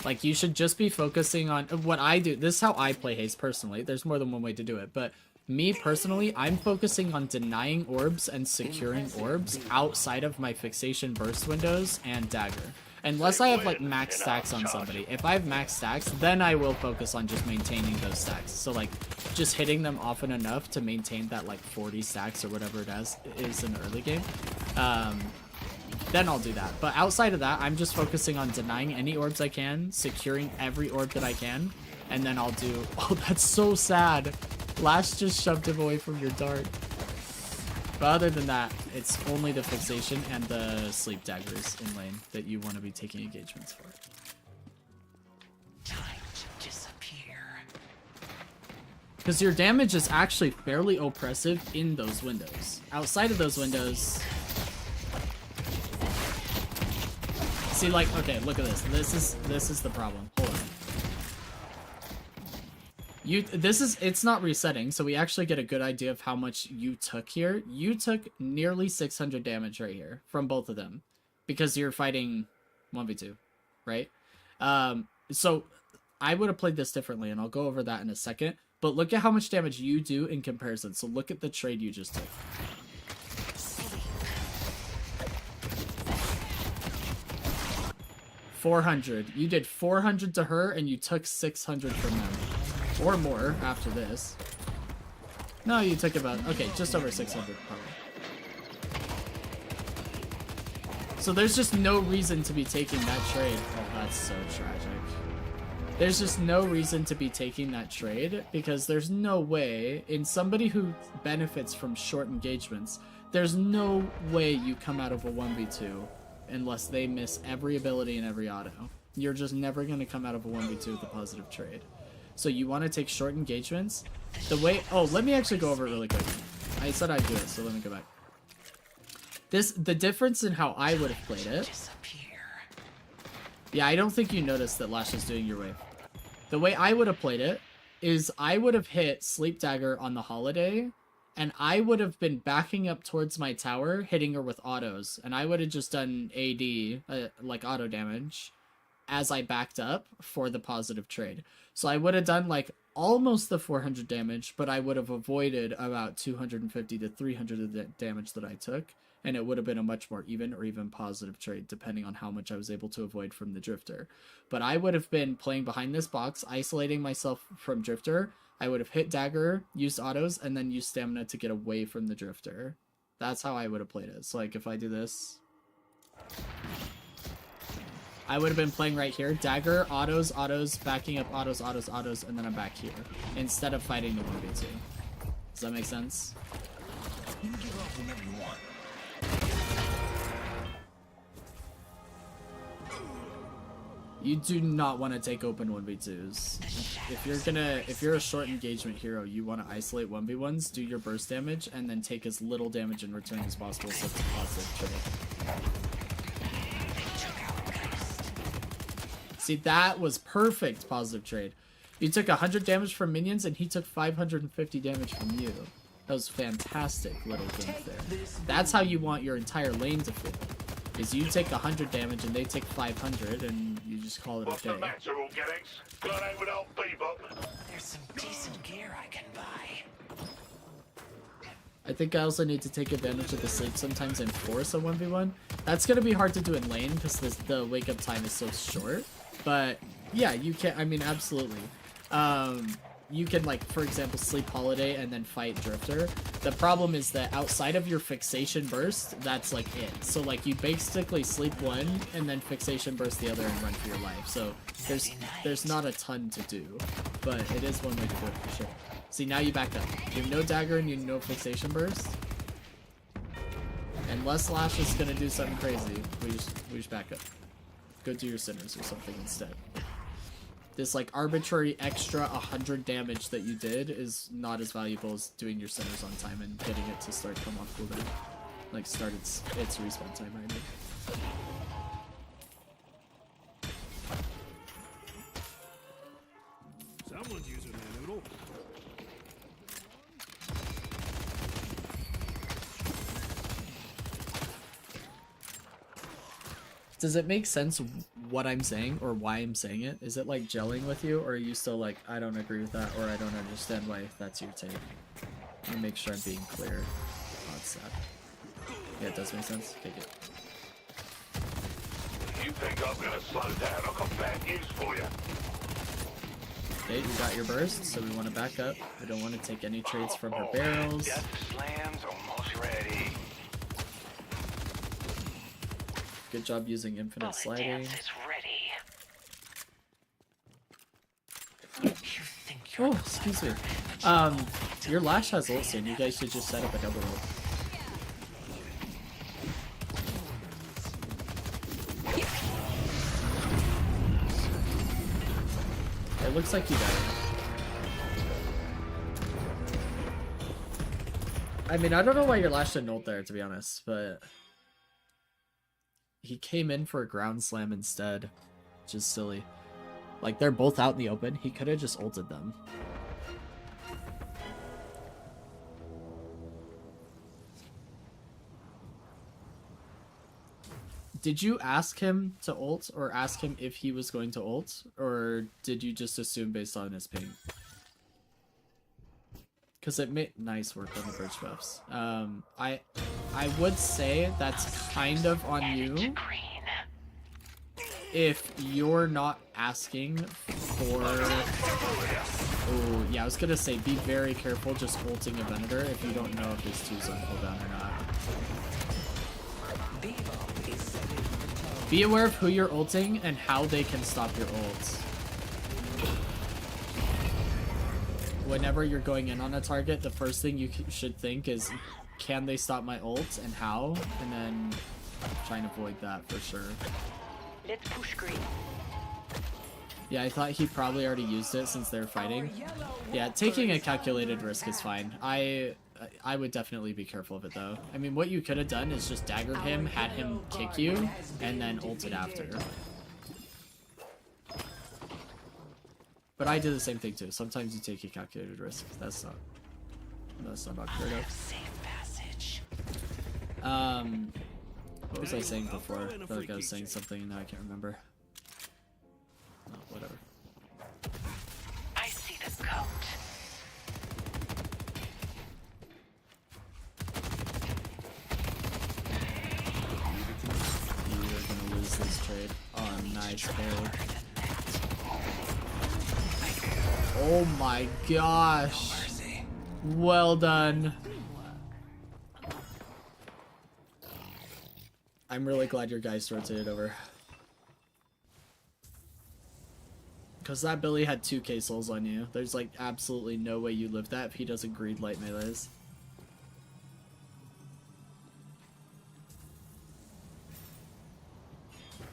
Like, you should just be focusing on what I do. This is how I play Haze personally. There's more than one way to do it, but me personally, I'm focusing on denying orbs and securing orbs outside of my fixation burst windows and dagger. Unless I have like max stacks on somebody. If I have max stacks, then I will focus on just maintaining those stacks. So like just hitting them often enough to maintain that like 40 stacks or whatever it is in the early game. Then I'll do that. But outside of that, I'm just focusing on denying any orbs I can, securing every orb that I can, and then I'll do... Oh, that's so sad. Lash just shoved him away from your dart. But other than that, it's only the fixation and the sleep daggers in lane that you want to be taking engagements for. Time to disappear. Because your damage is actually fairly oppressive in those windows. Outside of those windows... See, like, okay, look at this. This is the problem. Hold on. It's not resetting, so we actually get a good idea of how much you took here. You took nearly 600 damage right here from both of them because you're fighting 1v2, right? So I would have played this differently, and I'll go over that in a second. But look at how much damage you do in comparison. So look at the trade you just took. 400. You did 400 to her, and you took 600 from them. Or more after this. No, you took about... Okay, just over 600 probably. So there's just no reason to be taking that trade. Oh, that's so tragic. There's just no reason to be taking that trade, because there's no way, in somebody who benefits from short engagements, there's no way you come out of a 1v2 unless they miss every ability and every auto. You're just never going to come out of a 1v2 with a positive trade. So you want to take short engagements. The way... Oh, let me actually go over it really quick. I said I'd do it, so let me go back. The difference in how I would have played it... Yeah, I don't think you noticed that Lash is doing your wave. The way I would have played it is I would have hit Sleep Dagger on the Holiday, and I would have been backing up towards my tower, hitting her with autos, and I would have just done AD, like auto damage, as I backed up for the positive trade. So I would have done like almost the 400 damage, but I would have avoided about 250 to 300 of the damage that I took, and it would have been a much more even or even positive trade depending on how much I was able to avoid from the Drifter. But I would have been playing behind this box, isolating myself from Drifter. I would have hit Dagger, used autos, and then used stamina to get away from the Drifter. That's how I would have played it. So like if I do this, I would have been playing right here. Dagger, autos, autos, backing up, autos, autos, autos, and then I'm back here. Instead of fighting the 1v2. Does that make sense? You can give up whenever you want. You do not want to take open 1v2s. If you're a short engagement hero, you want to isolate 1v1s, do your burst damage, and then take as little damage in return as possible so it's a positive trade. See, that was perfect positive trade. You took 100 damage from minions, and he took 550 damage from you. That was fantastic little game there. That's how you want your entire lane to feel. is you take 100 damage and they take 500, and you just call it a What's the day. matter, all gettings? Got out with old Bebop? There's some decent gear I can buy. I think I also need to take advantage of the sleep sometimes and force a 1v1. That's going to be hard to do in lane because the wake up time is so short. But yeah, you can, I mean, absolutely. You can, like, for example, sleep Holiday and then fight Drifter. The problem is that outside of your fixation burst, that's like it. So like you basically sleep one and then fixation burst the other and run for your life. So there's not a ton to do, but it is one way to do it for sure. See, now you back up. You have no dagger and you have no fixation burst. Unless Lash is gonna do something crazy, we just back up. Go do your sinners or something instead. This like arbitrary extra 100 damage that you did is not as valuable as doing your sinners on time and getting it to start come off cooldown. Like start its respawn time right now. Someone's using their noodle. Does it make sense what I'm saying or why I'm saying it? Is it like gelling with you, or are you still like, I don't agree with that, or I don't understand why that's your take? Let me make sure I'm being clear. Oh, it's sad. Yeah, it does make sense. Okay, good. You think I'm gonna slow down? I've got bad news for you. Okay, you got your burst, so we want to back up. We don't want to take any trades from her barrels. Death slam's almost ready. Good job using infinite sliding. Dance is ready. You think you're Oh, excuse me. Your Lash has ult soon. You guys should just set up a double ult. It looks like you died. I mean, I don't know why your Lash didn't ult there, to be honest, but he came in for a ground slam instead, which is silly. Like, they're both out in the open. He could have just ulted them. Did you ask him to ult, or ask him if he was going to ult, or did you just assume based on his ping? Because it made nice work on the bridge buffs. I would say that's kind of on you if you're not asking for. Oh yeah, I was gonna say be very careful just ulting a Venator if you don't know if his 2's on cooldown or not. Be aware of who you're ulting and how they can stop your ults. Whenever you're going in on a target, the first thing you should think is, can they stop my ult and how? And then try and avoid that for sure. Let's push green. Yeah, I thought he probably already used it since they're fighting. Yeah, taking a calculated risk is fine. I would definitely be careful of it though. I mean, what you could have done is just daggered him, had him kick you, and then ulted after. But I do the same thing too. Sometimes you take a calculated risk. That's not unheard of. Safe passage. What was I saying before? I feel like I was saying something and now I can't remember. Oh, whatever. I see the coat. You are gonna lose this trade. Oh, nice parry. Oh my gosh. Well done. I'm really glad your guys rotated over. Because that Billy had 2k souls on you. There's like absolutely no way you live that if he doesn't greed light melees.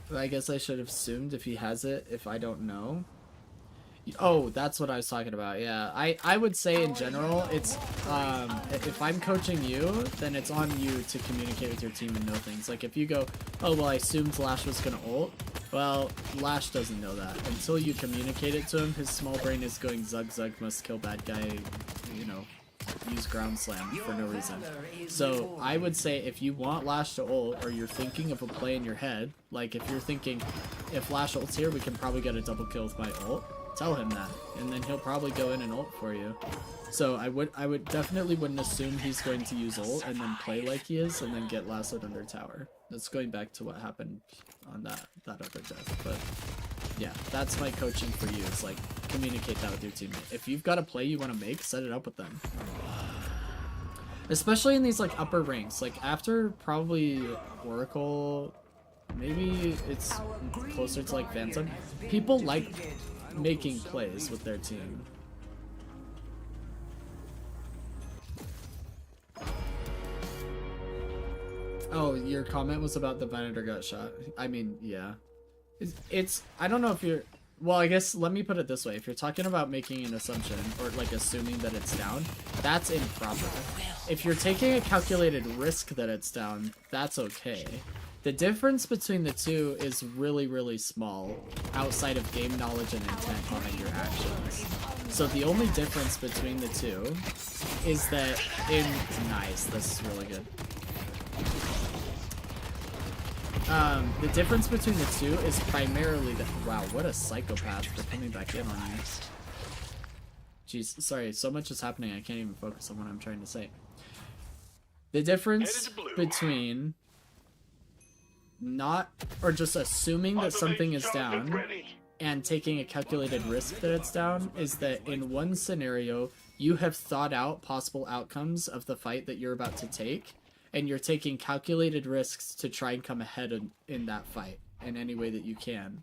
But I guess I should have assumed if he has it, if I don't know. Oh, that's what I was talking about. Yeah, I would say in general, it's if I'm coaching you, then it's on you to communicate with your team and know things. Like if you go, oh well, I assumed Lash was gonna ult. Well, Lash doesn't know that until you communicate it to him. His small brain is going zug zug must kill bad guy, you know, use ground slam for no reason. So I would say if you want Lash to ult, or you're thinking of a play in your head, like if you're thinking, if Lash ults here, we can probably get a double kill with my ult, tell him that, and then he'll probably go in and ult for you. So I would definitely wouldn't assume he's going to use ult and then play like he is and then get lassoed under tower. That's going back to what happened on that other death. But yeah, that's my coaching for you, is like communicate that with your teammate. If you've got a play you want to make, set it up with them. Especially in these like upper ranks, like after probably Oracle, maybe it's closer to like Phantom. People like making plays with their team. Oh, your comment was about the Venator got shot. I mean, yeah. It's I don't know if you're... Well, I guess, let me put it this way. If you're talking about making an assumption, or like assuming that it's down, that's improper. If you're taking a calculated risk that it's down, that's okay. The difference between the two is really, really small, outside of game knowledge and intent behind your actions. So the only difference between the two is that in... Nice, this is really good. The difference between the two is primarily that... Wow, what a psychopath for coming back in on you. Jeez, sorry, so much is happening I can't even focus on what I'm trying to say. The difference between not... or just assuming that something is down and taking a calculated risk that it's down is that in one scenario, you have thought out possible outcomes of the fight that you're about to take, and you're taking calculated risks to try and come ahead in that fight in any way that you can.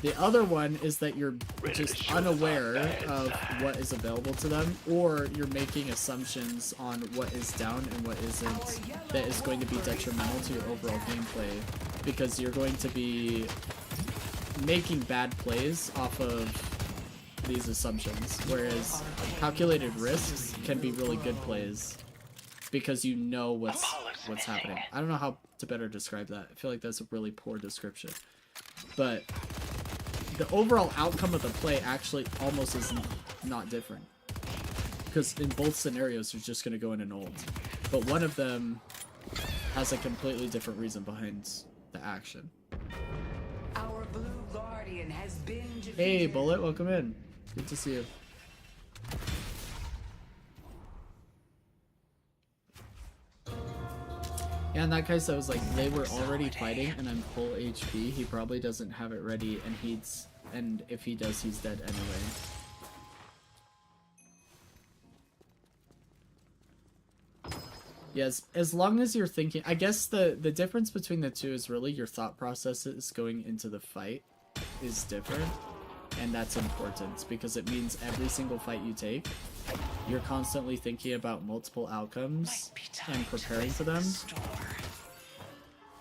The other one is that you're just unaware of what is available to them, or you're making assumptions on what is down and what isn't that is going to be detrimental to your overall gameplay, because you're going to be making bad plays off of these assumptions, whereas calculated risks can be really good plays because you know what's happening. I don't know how to better describe that. I feel like that's a really poor description. But the overall outcome of the play actually almost is not different. Because in both scenarios, you're just going to go in and ult. But one of them has a completely different reason behind the action. Our blue guardian has been defeated. Hey, Bullet, welcome in. Good to see you. Yeah, and that guy said was like, they were already fighting and I'm full HP. He probably doesn't have it ready, and if he does, he's dead anyway. Yes, as long as you're thinking, I guess the difference between the two is really your thought processes going into the fight is different, and that's important because it means every single fight you take, you're constantly thinking about multiple outcomes and preparing for them.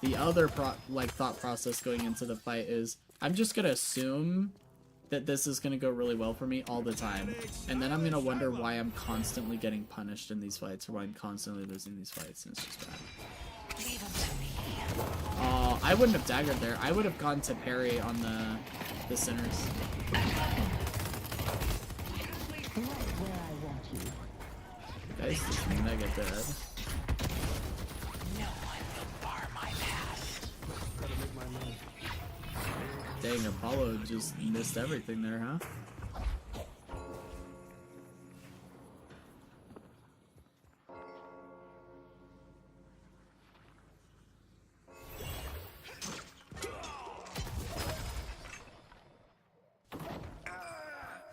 The other thought process going into the fight is, I'm just gonna assume that this is gonna go really well for me all the time, and then I'm gonna wonder why I'm constantly getting punished in these fights, or why I'm constantly losing these fights, and it's just bad. I wouldn't have daggered there. I would have gone to parry on the sinners. Guys, this mega dead. No one will bar my path. Dang, Apollo just missed everything there, huh?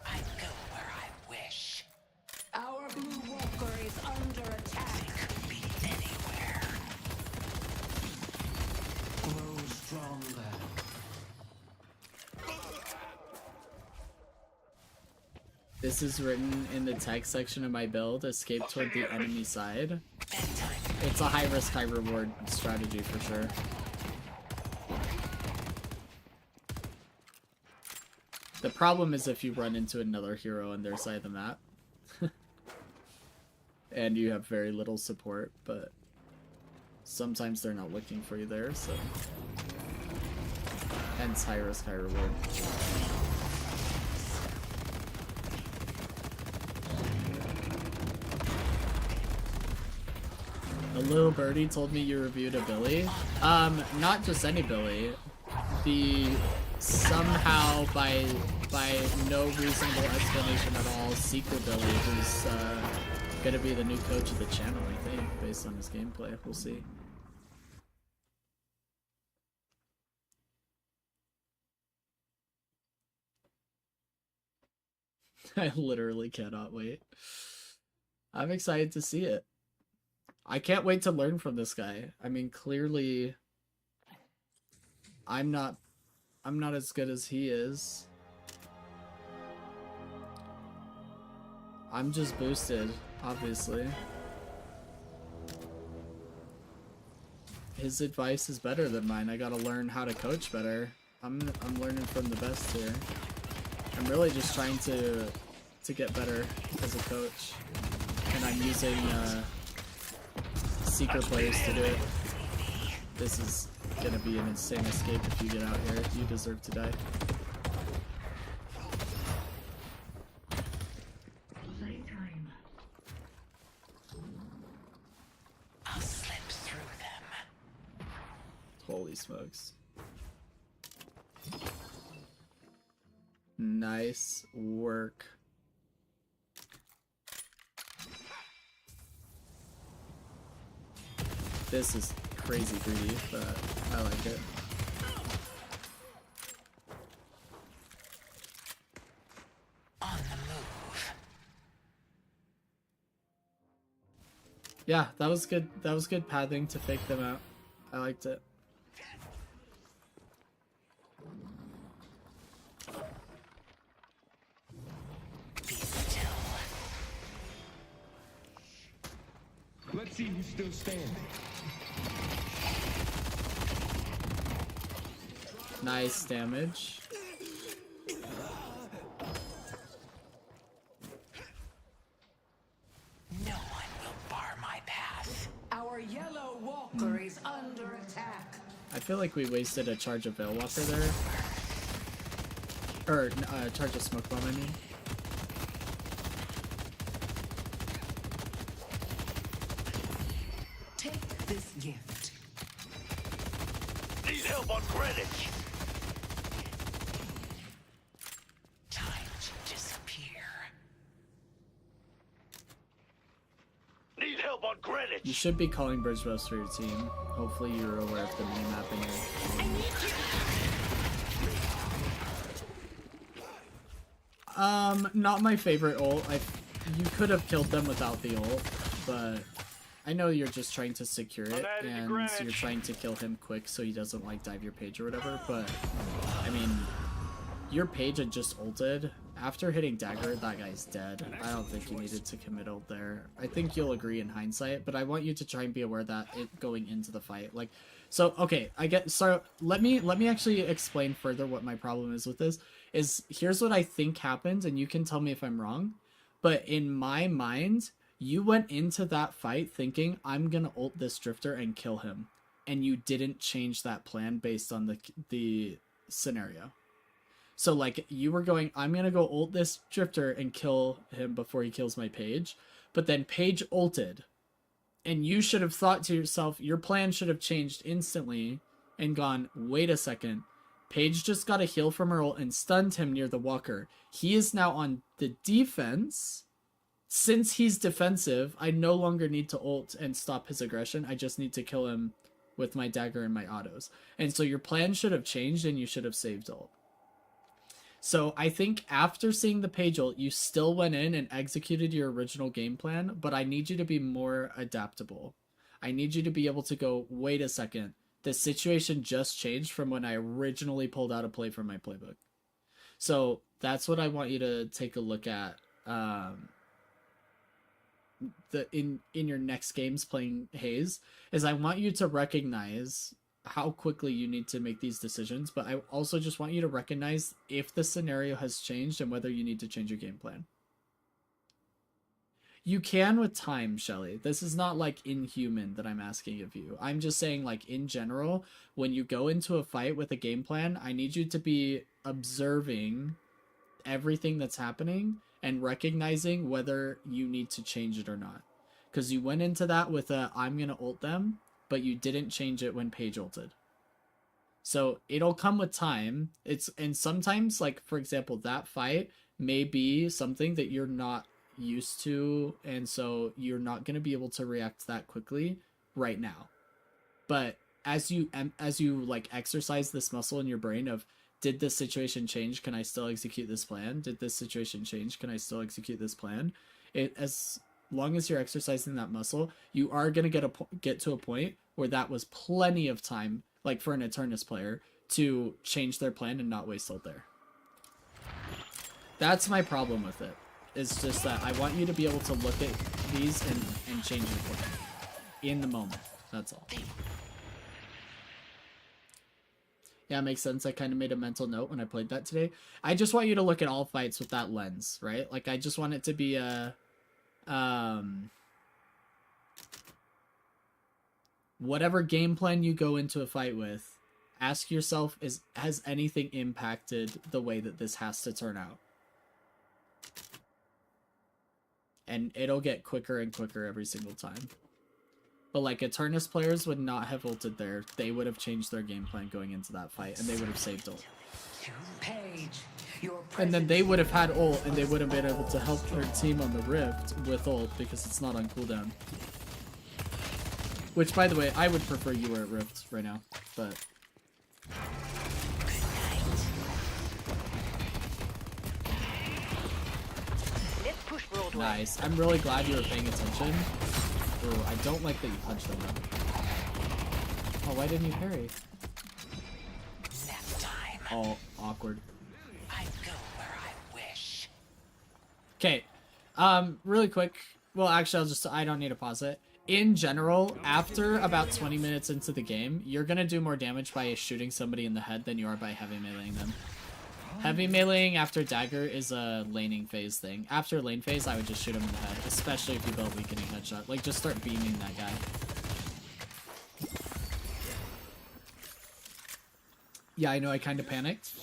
I go where I wish. Our blue walker is under attack. Could be anywhere. Grow stronger. This is written in the text section of my build, escape toward the enemy side. Bedtime. It's a high risk, high reward strategy for sure. The problem is if you run into another hero on their side of the map. And you have very little support, but sometimes they're not looking for you there, so... Hence high risk, high reward. A little birdie told me you reviewed a Billy. Not just any Billy. The somehow by no reasonable explanation at all, Seeker Billy, who's gonna be the new coach of the channel, I think, based on his gameplay. We'll see. I literally cannot wait. I'm excited to see it. I can't wait to learn from this guy. I mean, clearly I'm not as good as he is. I'm just boosted, obviously. His advice is better than mine. I gotta learn how to coach better. I'm learning from the best here. I'm really just trying to get better as a coach, and I'm using Seeker players to do it. This is gonna be an insane escape if you get out here. You deserve to die. Playtime. I'll slip through them. Holy smokes. Nice work. This is crazy greedy, but I like it. On the move. Yeah, that was good. That was good pathing to fake them out. I liked it. Be still. Let's see who's still standing. Nice damage. No one will bar my path. Our yellow walker is under attack. I feel like we wasted a charge of Veilwalker there. Or, charge of Smoke Bomb, I mean. Take this gift. Need help on Greenwich. Time to disappear. Need help on Greenwich. You should be calling Bridge Buffs for your team. Hopefully you're aware of the minimap in your not my favorite ult. You could have killed them without the ult, but I know you're just trying to secure it, and you're trying to kill him quick so he doesn't like dive your page or whatever, but I mean, your page had just ulted. After hitting dagger, that guy's dead. I don't think you needed to commit ult there. I think you'll agree in hindsight, but I want you to try and be aware that it going into the fight, like, so okay, so let me actually explain further what my problem is with this. Here's what I think happened, and you can tell me if I'm wrong, but in my mind, you went into that fight thinking, I'm gonna ult this drifter and kill him, and you didn't change that plan based on the scenario. So like, you were going, I'm gonna go ult this drifter and kill him before he kills my page, but then page ulted, and you should have thought to yourself, your plan should have changed instantly and gone, wait a second, Paige just got a heal from her ult and stunned him near the walker. He is now on the defense. Since he's defensive, I no longer need to ult and stop his aggression. I just need to kill him with my dagger and my autos. And so your plan should have changed and you should have saved ult. So I think after seeing the page ult, you still went in and executed your original game plan, but I need you to be more adaptable. I need you to be able to go, wait a second, the situation just changed from when I originally pulled out a play from my playbook. So that's what I want you to take a look at in your next games playing Haze, is I want you to recognize how quickly you need to make these decisions, but I also just want you to recognize if the scenario has changed and whether you need to change your game plan. You can with time, Shelly. This is not like inhuman that I'm asking of you. I'm just saying, like, in general, when you go into a fight with a game plan, I need you to be observing everything that's happening and recognizing whether you need to change it or not. because you went into that with a I'm gonna ult them, but you didn't change it when Paige ulted. So it'll come with time. And sometimes, like for example, that fight may be something that you're not used to, and so you're not gonna be able to react that quickly right now. But as you like exercise this muscle in your brain of, did this situation change? Can I still execute this plan? Did this situation change? Can I still execute this plan? As long as you're exercising that muscle, you are going to get to a point where that was plenty of time, like for an Eternus player, to change their plan and not waste ult there. That's my problem with it. It's just that I want you to be able to look at these and change your plan in the moment. That's all. Yeah, it makes sense. I kind of made a mental note when I played that today. I just want you to look at all fights with that lens, right? Like, I just want it to be a... whatever game plan you go into a fight with, ask yourself, has anything impacted the way that this has to turn out? And it'll get quicker and quicker every single time. But like Eternus players would not have ulted there. They would have changed their game plan going into that fight, and they would have saved ult. Paige, your And then they would have had ult, and they would have been able to help their team on the Rift with ult because it's not on cooldown. Which, by the way, I would prefer you were at Rift right now, but... Let's push Broadway. Nice. I'm really glad you were paying attention. Ooh, I don't like that you punched them though. Oh, why didn't you parry? Next time, Oh, awkward. I go where I wish. Okay, really quick. Well, actually, I don't need to pause it. In general, after about 20 minutes into the game, you're gonna do more damage by shooting somebody in the head than you are by heavy meleeing them. Heavy meleeing after dagger is a laning phase thing. After lane phase, I would just shoot him in the head, especially if you build weakening headshot. Like, just start beaming that guy. Yeah, I know I kind of panicked.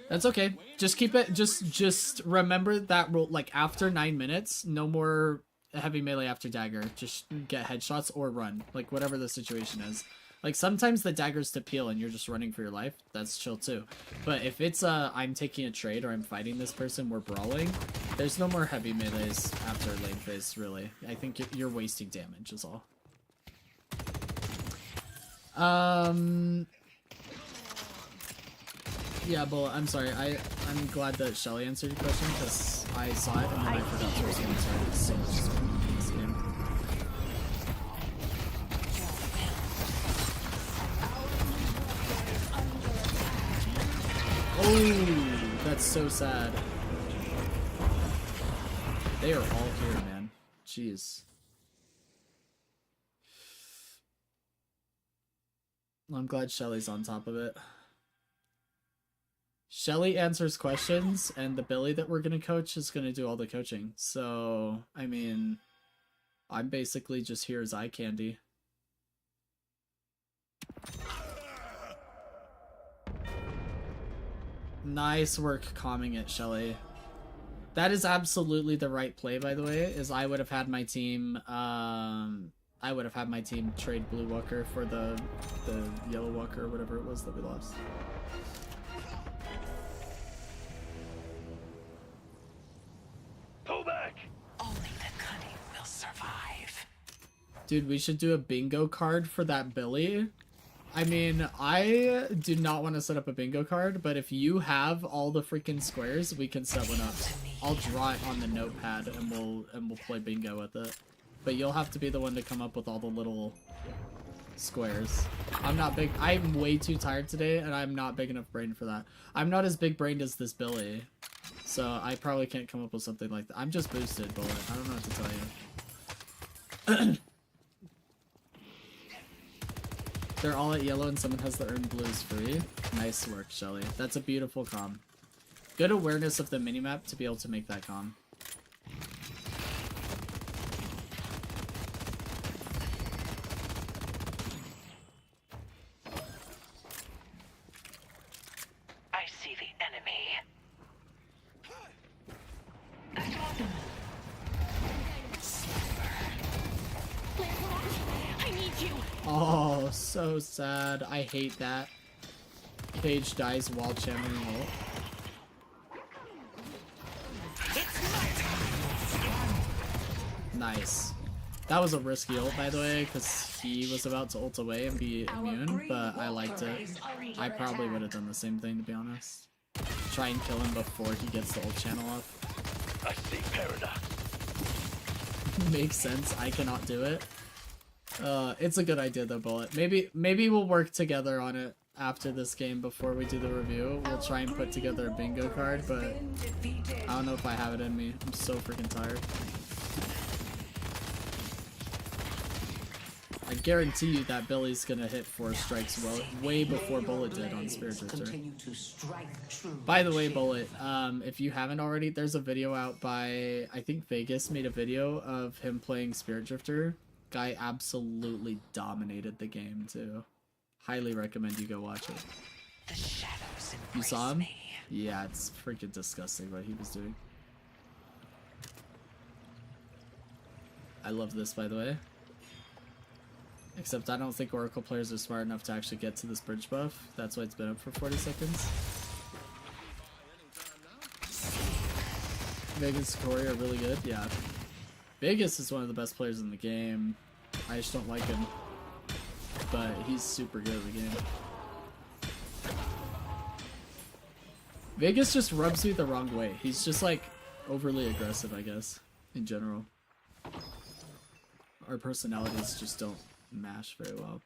That's okay. Just keep it, just remember that rule, like, after 9 minutes, no more heavy melee after dagger. Just get headshots or run, like, whatever the situation is. Like, sometimes the dagger's to peel and you're just running for your life. That's chill too. But if it's I'm taking a trade or I'm fighting this person, we're brawling, there's no more heavy melees after lane phase, really. I think you're wasting damage is all. Yeah, but I'm sorry. I'm glad that Shelly answered your question because I saw it and then I forgot to respond. Sorry, it's so much spam in this game. Oh, that's so sad. They are all here, man. Jeez. I'm glad Shelly's on top of it. Shelly answers questions, and the Billy that we're gonna coach is gonna do all the coaching. So, I mean, I'm basically just here as eye candy. Nice work calming it, Shelly. That is absolutely the right play, by the way, is I would have had my team, trade Blue Walker for the Yellow Walker or whatever it was that we lost. Pull back! Only the cunning will survive. Dude, we should do a bingo card for that Billy. I mean, I do not want to set up a bingo card, but if you have all the freaking squares, we can set one up. I'll draw it on the notepad and we'll play bingo with it. But you'll have to be the one to come up with all the little squares. I'm way too tired today, and I'm not big enough brain for that. I'm not as big brained as this Billy, so I probably can't come up with something like that. I'm just boosted, Bullet. I don't know what to tell you. They're all at yellow and someone has the earned blues free. Nice work, Shelly. That's a beautiful comm. Good awareness of the minimap to be able to make that comm. I see the enemy. Oh, so sad. I hate that. Paige dies while channeling ult. Nice. That was a risky ult, by the way, because he was about to ult away and be immune, but I liked it. I probably would have done the same thing, to be honest. Try and kill him before he gets the ult channel up. I see paradox. Makes sense. I cannot do it. It's a good idea though, Bullet. Maybe we'll work together on it after this game before we do the review. We'll try and put together a bingo card, but I don't know if I have it in me. I'm so freaking tired. I guarantee you that Billy's gonna hit 4 strikes way before Bullet did on Spirit Drifter. By the way, Bullet, if you haven't already, there's a video out by, I think Vegas made a video of him playing Spirit Drifter. Guy absolutely dominated the game too. Highly recommend you go watch it. The shadows You saw him? me. Yeah, it's freaking disgusting what he was doing. I love this, by the way. Except I don't think Oracle players are smart enough to actually get to this bridge buff. That's why it's been up for 40 seconds. Vegas and Corey are really good, yeah. Vegas is one of the best players in the game. I just don't like him. But he's super good at the game. Vegas just rubs me the wrong way. He's just like overly aggressive, I guess, in general. Our personalities just don't mash very well.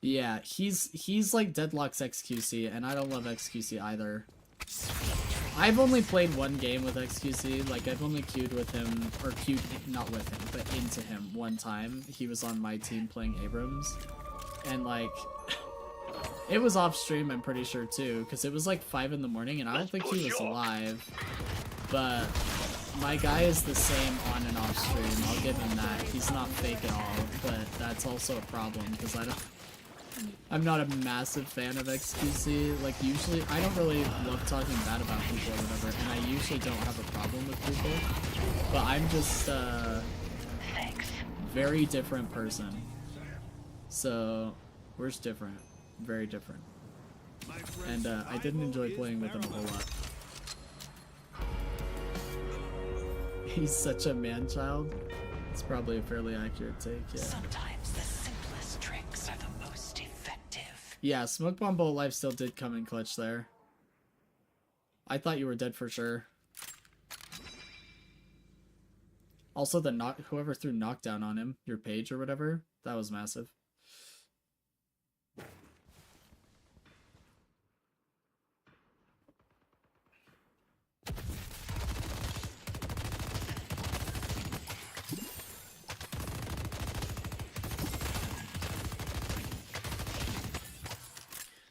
Yeah, he's like Deadlock's XQC, and I don't love XQC either. I've only played one game with XQC, like I've only queued with him, or queued, not with him, but into him one time. He was on my team playing Abrams, and like, it was off stream, I'm pretty sure too, because it was like 5 in the morning, and I don't think he was live, but my guy is the same on and off stream, I'll give him that. He's not fake at all, but that's also a problem, because I'm not a massive fan of XQC. Like, usually, I don't really love talking bad about people or whatever, and I usually don't have a problem with people, but I'm just a very different person. So, we're just different. Very different. And I didn't enjoy playing with him a whole lot. He's such a man-child. It's probably a fairly accurate take, yeah. Sometimes the simplest tricks are the most effective. Yeah, Smoke Bomb Bullet Life still did come in clutch there. I thought you were dead for sure. Also, whoever threw knockdown on him, your page or whatever, that was massive.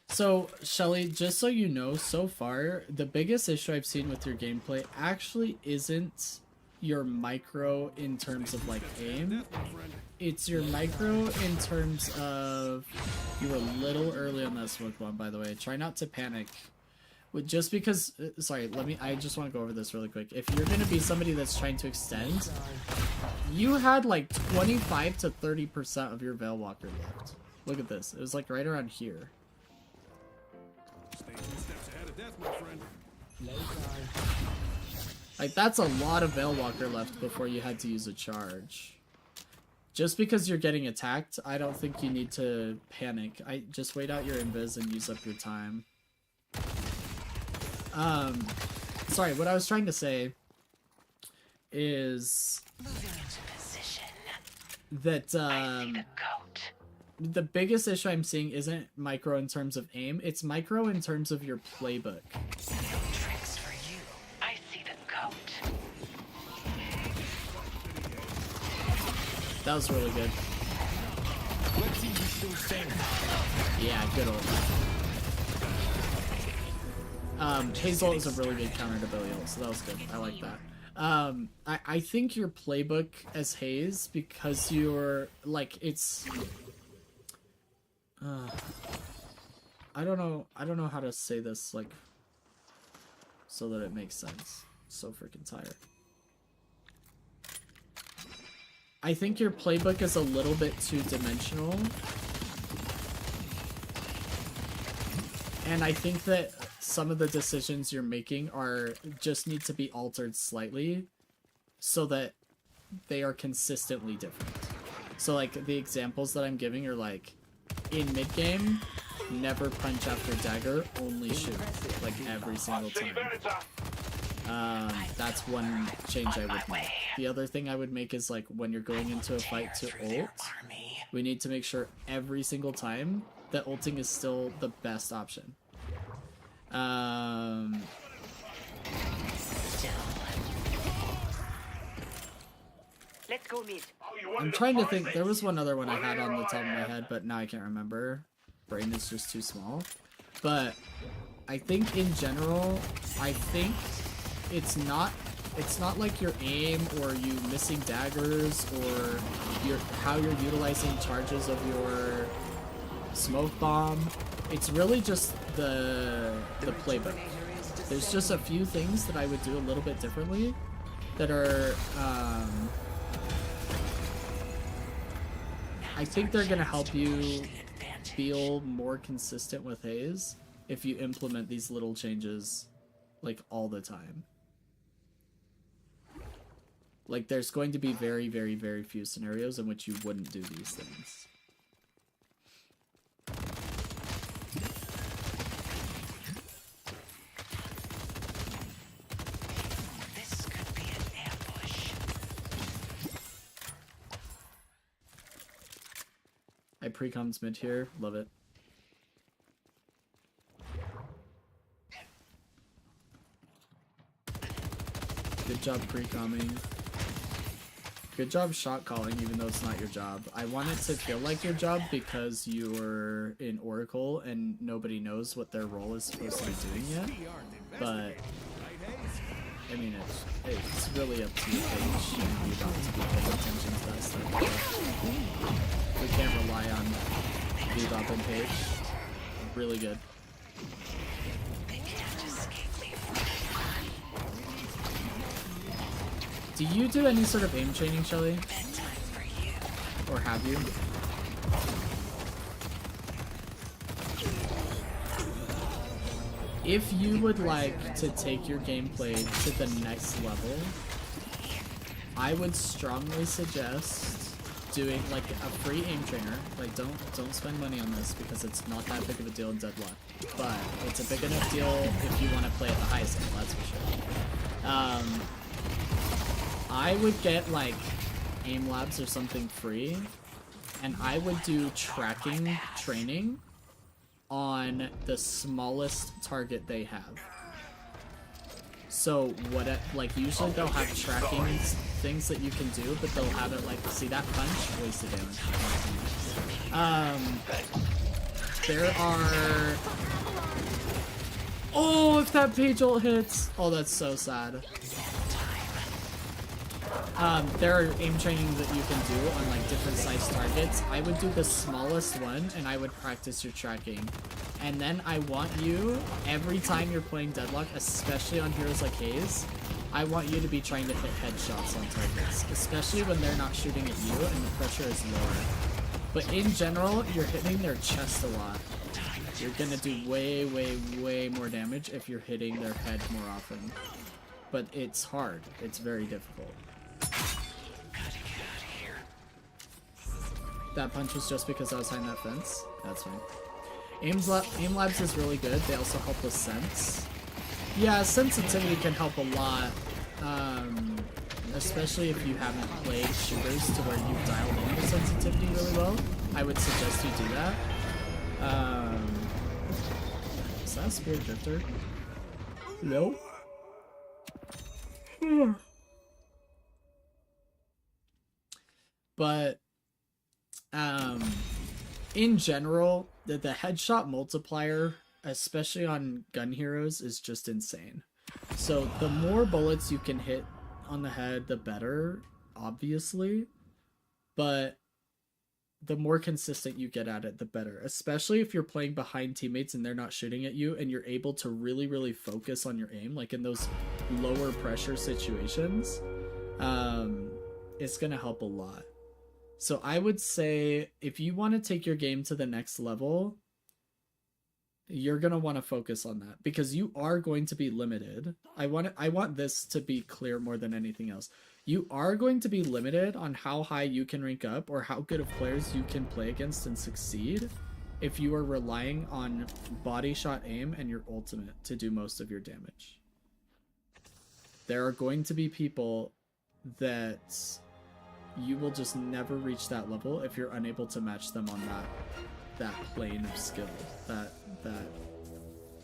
So, Shelly, just so you know, so far, the biggest issue I've seen with your gameplay actually isn't your micro in terms of, like, aim. It's your micro in terms of... You were a little early on that smoke bomb, by the way. Try not to panic. Just because... Sorry, I just want to go over this really quick. If you're going to be somebody that's trying to extend, you had, like, 25 to 30% of your Veil Walker left. Look at this. It was, like, right around here. Like, that's a lot of Veil Walker left before you had to use a charge. Just because you're getting attacked, I don't think you need to panic. Just wait out your invis and use up your time. Sorry, what I was trying to say is Moving into position. that, I see the goat. the biggest issue I'm seeing isn't micro in terms of aim, it's micro in terms of your playbook. No tricks for you. I see the goat. That was really good. Let's see who's still standing. Yeah, good old. Hazel is a really good counter to Billy ult, so that was good. I like that. I think your playbook as Haze, because you're, like, it's... I don't know how to say this, like, so that it makes sense. So freaking tired. I think your playbook is a little bit too dimensional. And I think that some of the decisions you're making just need to be altered slightly so that they are consistently different. So like the examples that I'm giving are like, in mid-game, never punch after dagger, only shoot, like every single time. That's one change I would make. The other thing I would make is like when you're going into a fight to ult, we need to make sure every single time that ulting is still the best option. Let's go meet. I'm trying to think, there was one other one I had on the top of my head, but now I can't remember. Brain is just too small. But I think in general, I think it's not like your aim or you missing daggers or how you're utilizing charges of your smoke bomb. It's really just the playbook. There's just a few things that I would do a little bit differently that are I think they're gonna help you feel more consistent with Haze if you implement these little changes like all the time. Like there's going to be very, very, very few scenarios in which you wouldn't do these things. This could be an ambush. I pre-coms mid here, love it. Good job pre-comming. Good job shot calling, even though it's not your job. I want it to feel like your job because you're in Oracle and nobody knows what their role is supposed to be doing yet. But I mean, it's really up to you, Paige. You don't have to be paying attention to that stuff. We can't rely on Bebop and Paige. Really good. Do you do any sort of aim training, Shelly? Or have you? If you would like to take your gameplay to the next level, I would strongly suggest doing like a free aim trainer. Like don't spend money on this because it's not that big of a deal in Deadlock. But it's a big enough deal if you want to play at the highest level, that's for sure. I would get like aim labs or something free, and I would do tracking training on the smallest target they have. So what like usually they'll have tracking things that you can do, but they'll have it like, see that punch? Wasted damage. There are, oh, if that page ult hits, oh, that's so sad. There are aim training that you can do on like different size targets. I would do the smallest one and I would practice your tracking. And then I want you, every time you're playing Deadlock, especially on heroes like Haze, I want you to be trying to hit headshots on targets, especially when they're not shooting at you and the pressure is lower. But in general, you're hitting their chest a lot. You're gonna do way, way, way more damage if you're hitting their head more often. But it's hard. It's very difficult. That punch was just because I was behind that fence. That's fine. Aim Labs is really good. They also help with sense. Yeah, sensitivity can help a lot. Especially if you haven't played shooters to where you've dialed in the sensitivity really well. I would suggest you do that. Is that a Spirit Drifter? No. But in general, the headshot multiplier, especially on gun heroes, is just insane. So the more bullets you can hit on the head, the better, obviously. But the more consistent you get at it, the better. Especially if you're playing behind teammates and they're not shooting at you and you're able to really, really focus on your aim, like in those lower pressure situations, it's gonna help a lot. So I would say if you want to take your game to the next level, you're going to want to focus on that because you are going to be limited. I want this to be clear more than anything else. You are going to be limited on how high you can rank up or how good of players you can play against and succeed if you are relying on body shot aim and your ultimate to do most of your damage. There are going to be people that you will just never reach that level if you're unable to match them on that plane of skill, that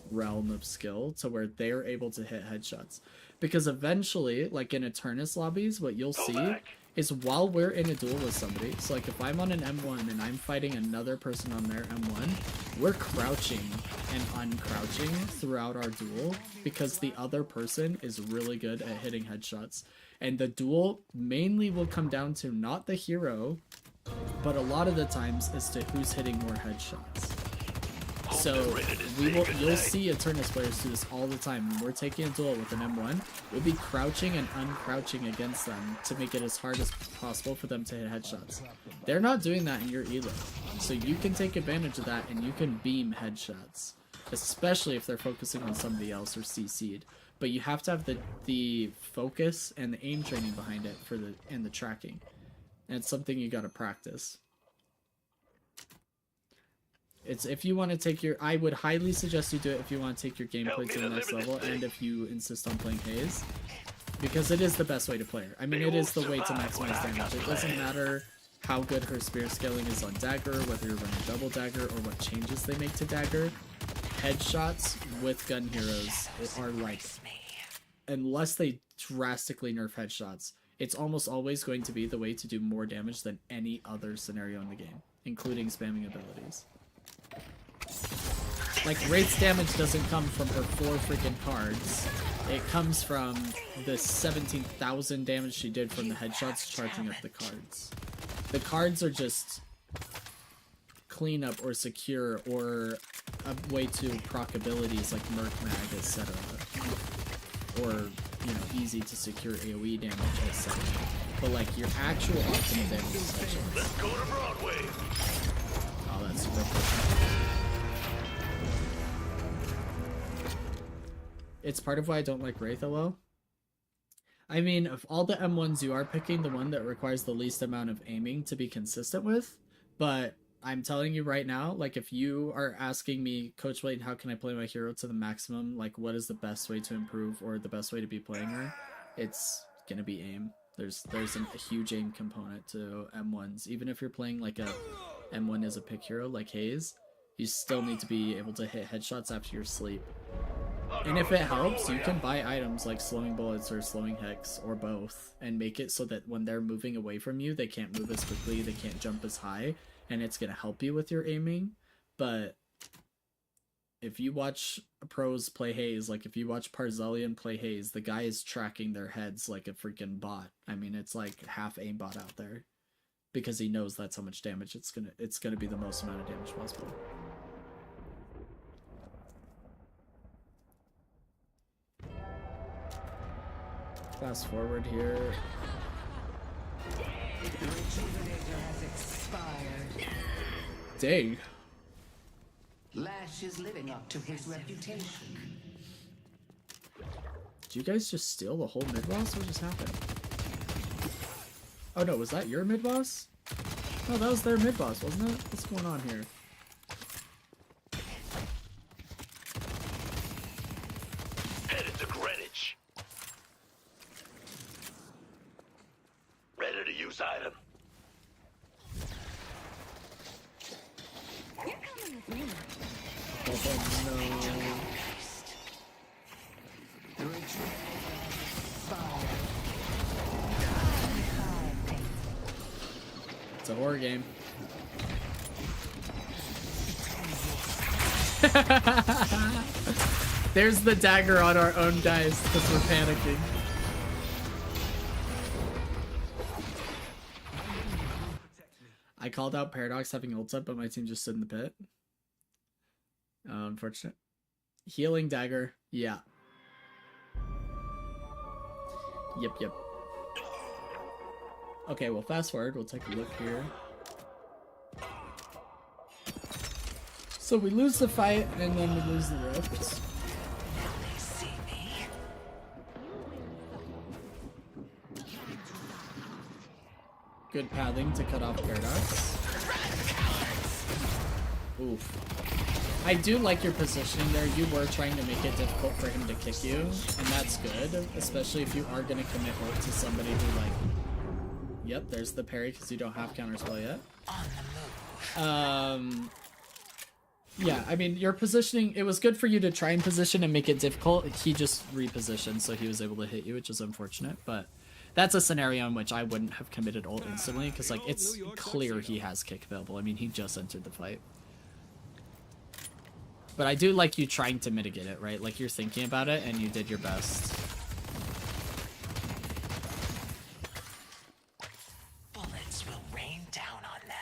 realm of skill to where they're able to hit headshots. Because eventually, like in Eternus lobbies, what you'll see is while we're in a duel with somebody, so like if I'm on an M1 and I'm fighting another person on their M1, we're crouching and uncrouching throughout our duel because the other person is really good at hitting headshots. And the duel mainly will come down to not the hero, but a lot of the times as to who's hitting more headshots. So you'll see Eternus players do this all the time. When we're taking a duel with an M1, we'll be crouching and uncrouching against them to make it as hard as possible for them to hit headshots. They're not doing that in your elo, so you can take advantage of that and you can beam headshots, especially if they're focusing on somebody else or CC'd. But you have to have the focus and the aim training behind it and the tracking. And it's something you gotta practice. It's if you want to take your... I would highly suggest you do it if you want to take your gameplay to the next level and if you insist on playing Haze. Because it is the best way to play her. I mean, it is the way to maximize damage. It doesn't matter how good her spear scaling is on Dagger, whether you're running double Dagger, or what changes they make to Dagger. Headshots with gun heroes are like... Unless they drastically nerf headshots, it's almost always going to be the way to do more damage than any other scenario in the game, including spamming abilities. Like, Wraith's damage doesn't come from her 4 freaking cards. It comes from the 17,000 damage she did from the headshots charging up the cards. The cards are just cleanup or secure or a way to proc abilities like Merc Mag, etc. Or, you know, easy to secure AoE damage, etc. But like your actual optimal damage is headshots. Let's go to Broadway. Oh, that's super important. It's part of why I don't like Wraith LO. I mean, of all the M1s, you are picking the one that requires the least amount of aiming to be consistent with. But I'm telling you right now, like if you are asking me, Coach Wayne, how can I play my hero to the maximum? Like what is the best way to improve or the best way to be playing her? It's gonna be aim. There's a huge aim component to M1s. Even if you're playing like a M1 as a pick hero like Haze, you still need to be able to hit headshots after your sleep. And if it helps, you can buy items like slowing bullets or slowing hex or both and make it so that when they're moving away from you, they can't move as quickly, they can't jump as high, and it's going to help you with your aiming. But if you watch pros play Haze, like if you watch Parzelian play Haze, the guy is tracking their heads like a freaking bot. I mean, it's like half aimbot out there because he knows that's how much damage it's gonna be the most amount of damage possible. Fast forward here. The Rejuvenator has expired. Dang. Lash is living up to his reputation. Did you guys just steal the whole mid-boss? What just happened? Oh no, was that your mid-boss? No, that was their mid-boss, wasn't it? What's going on here? Headed to Greenwich. Ready to use item. You're coming with me. Oh no. The Rejuvenator has expired. It's a horror game. There's the dagger on our own guys because we're panicking. I called out Paradox having ult up, but my team just stood in the pit. Unfortunate. Healing dagger. Yeah. Yep. Okay, well, fast forward. We'll take a look here. So we lose the fight, and then we lose the ropes. Good pathing to cut off Paradox. Oof. I do like your positioning there. You were trying to make it difficult for him to kick you, and that's good, especially if you are going to commit ult to somebody who, like... Yep, there's the parry because you don't have counterspell yet. Yeah, I mean, your positioning, it was good for you to try and position and make it difficult. He just repositioned, so he was able to hit you, which is unfortunate, but that's a scenario in which I wouldn't have committed ult instantly, because, like, it's clear he has kick available. I mean, he just entered the fight. But I do like you trying to mitigate it, right? Like, you're thinking about it, and you did your best. Bullets will rain down on them.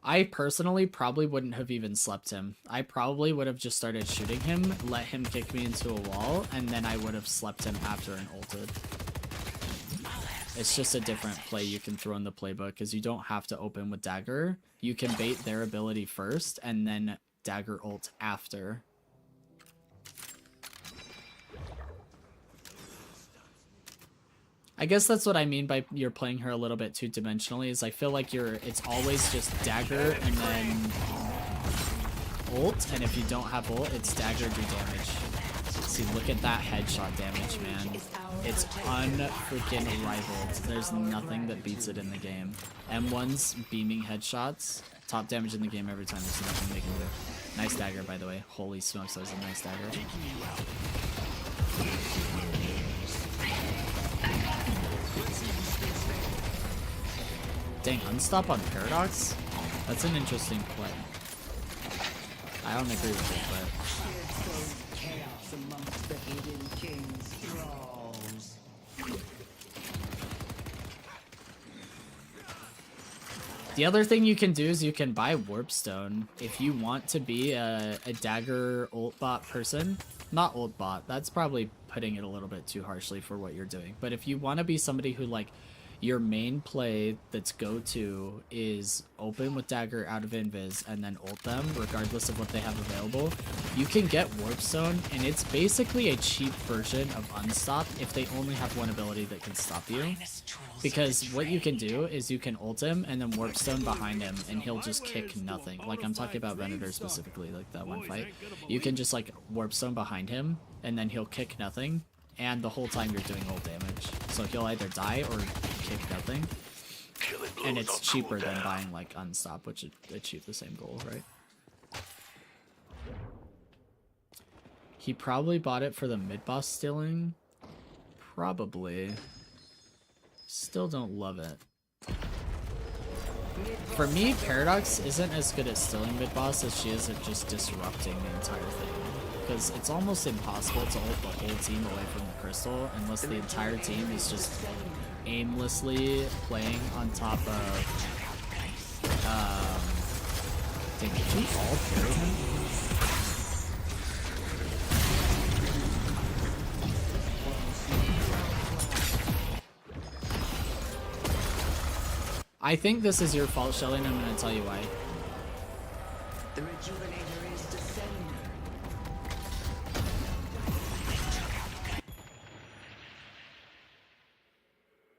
I personally probably wouldn't have even slept him. I probably would have just started shooting him, let him kick me into a wall, and then I would have slept him after and ulted. It's just a different play you can throw in the playbook, because you don't have to open with dagger. You can bait their ability first, and then dagger ult after. I guess that's what I mean by you're playing her a little bit two-dimensionally, is I feel like it's always just dagger and then ult, and if you don't have ult, it's dagger, do damage. See, look at that headshot damage, man. It's unfreaking rivaled. There's nothing that beats it in the game. M1's beaming headshots, top damage in the game every time. There's nothing they can do. Nice dagger, by the way. Holy smokes, that was a nice dagger. Dang, unstop on Paradox? That's an interesting play. I don't agree with it, but... Chaos amongst the hidden king's thralls. The other thing you can do is you can buy Warpstone. If you want to be a dagger ult bot person, not ult bot, that's probably putting it a little bit too harshly for what you're doing. But if you want to be somebody who, like, your main play that's go-to is open with dagger out of invis and then ult them regardless of what they have available, you can get Warpstone, and it's basically a cheap version of unstop if they only have one ability that can stop you. Because what you can do is you can ult him and then Warpstone behind him and he'll just kick nothing. Like, I'm talking about Venator specifically, like that one fight. You can just, like, Warpstone behind him and then he'll kick nothing, and the whole time you're doing ult damage. So he'll either die or kick nothing. And it's cheaper than buying, like, unstop, which would achieve the same goal, right? He probably bought it for the mid-boss stealing. Probably. Still don't love it. For me, Paradox isn't as good at stealing mid-boss as she is at just disrupting the entire thing. Because it's almost impossible to ult the whole team away from the crystal unless the entire team is just aimlessly playing on top of... Dang, did you all parry him? I think this is your fault, Shelly, and I'm going to tell you why. The rejuvenator is descending.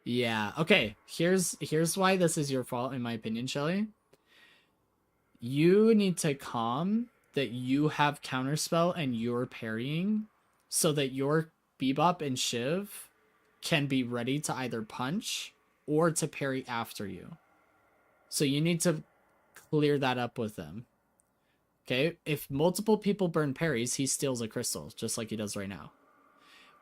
Yeah, okay. Here's why this is your fault, in my opinion, Shelly. You need to calm that you have counterspell and you're parrying so that your Bebop and Shiv can be ready to either punch or to parry after you. So you need to clear that up with them. Okay? If multiple people burn parries, he steals a crystal, just like he does right now.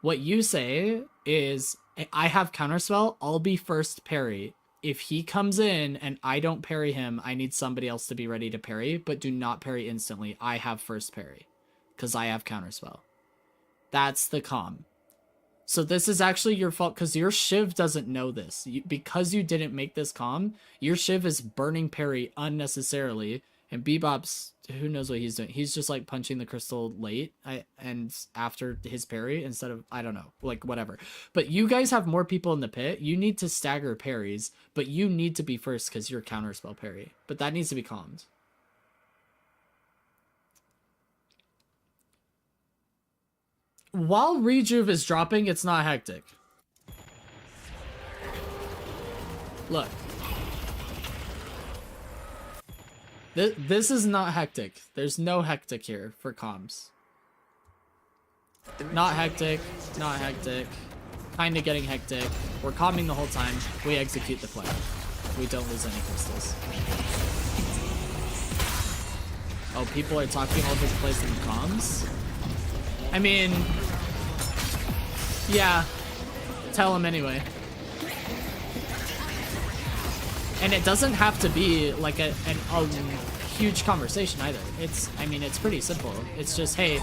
What you say is, I have counterspell, I'll be first parry. If he comes in and I don't parry him, I need somebody else to be ready to parry, but do not parry instantly. I have first parry, because I have counterspell. That's the calm. So this is actually your fault, because your Shiv doesn't know this. Because you didn't make this calm, your Shiv is burning parry unnecessarily, And Bebop's, who knows what he's doing? He's just like punching the crystal late and after his parry instead of, I don't know, like whatever. But you guys have more people in the pit. You need to stagger parries, but you need to be first because you're counterspell parry. But that needs to be calmed. While Rejuve is dropping, it's not hectic. Look. This is not hectic. There's no hectic here for comms. Not hectic. Not hectic. Kinda getting hectic. We're calming the whole time. We execute the plan. We don't lose any crystals. Oh, people are talking all over the place in the comms? I mean... yeah. Tell them anyway. And it doesn't have to be like a huge conversation either. I mean, it's pretty simple. It's just, hey,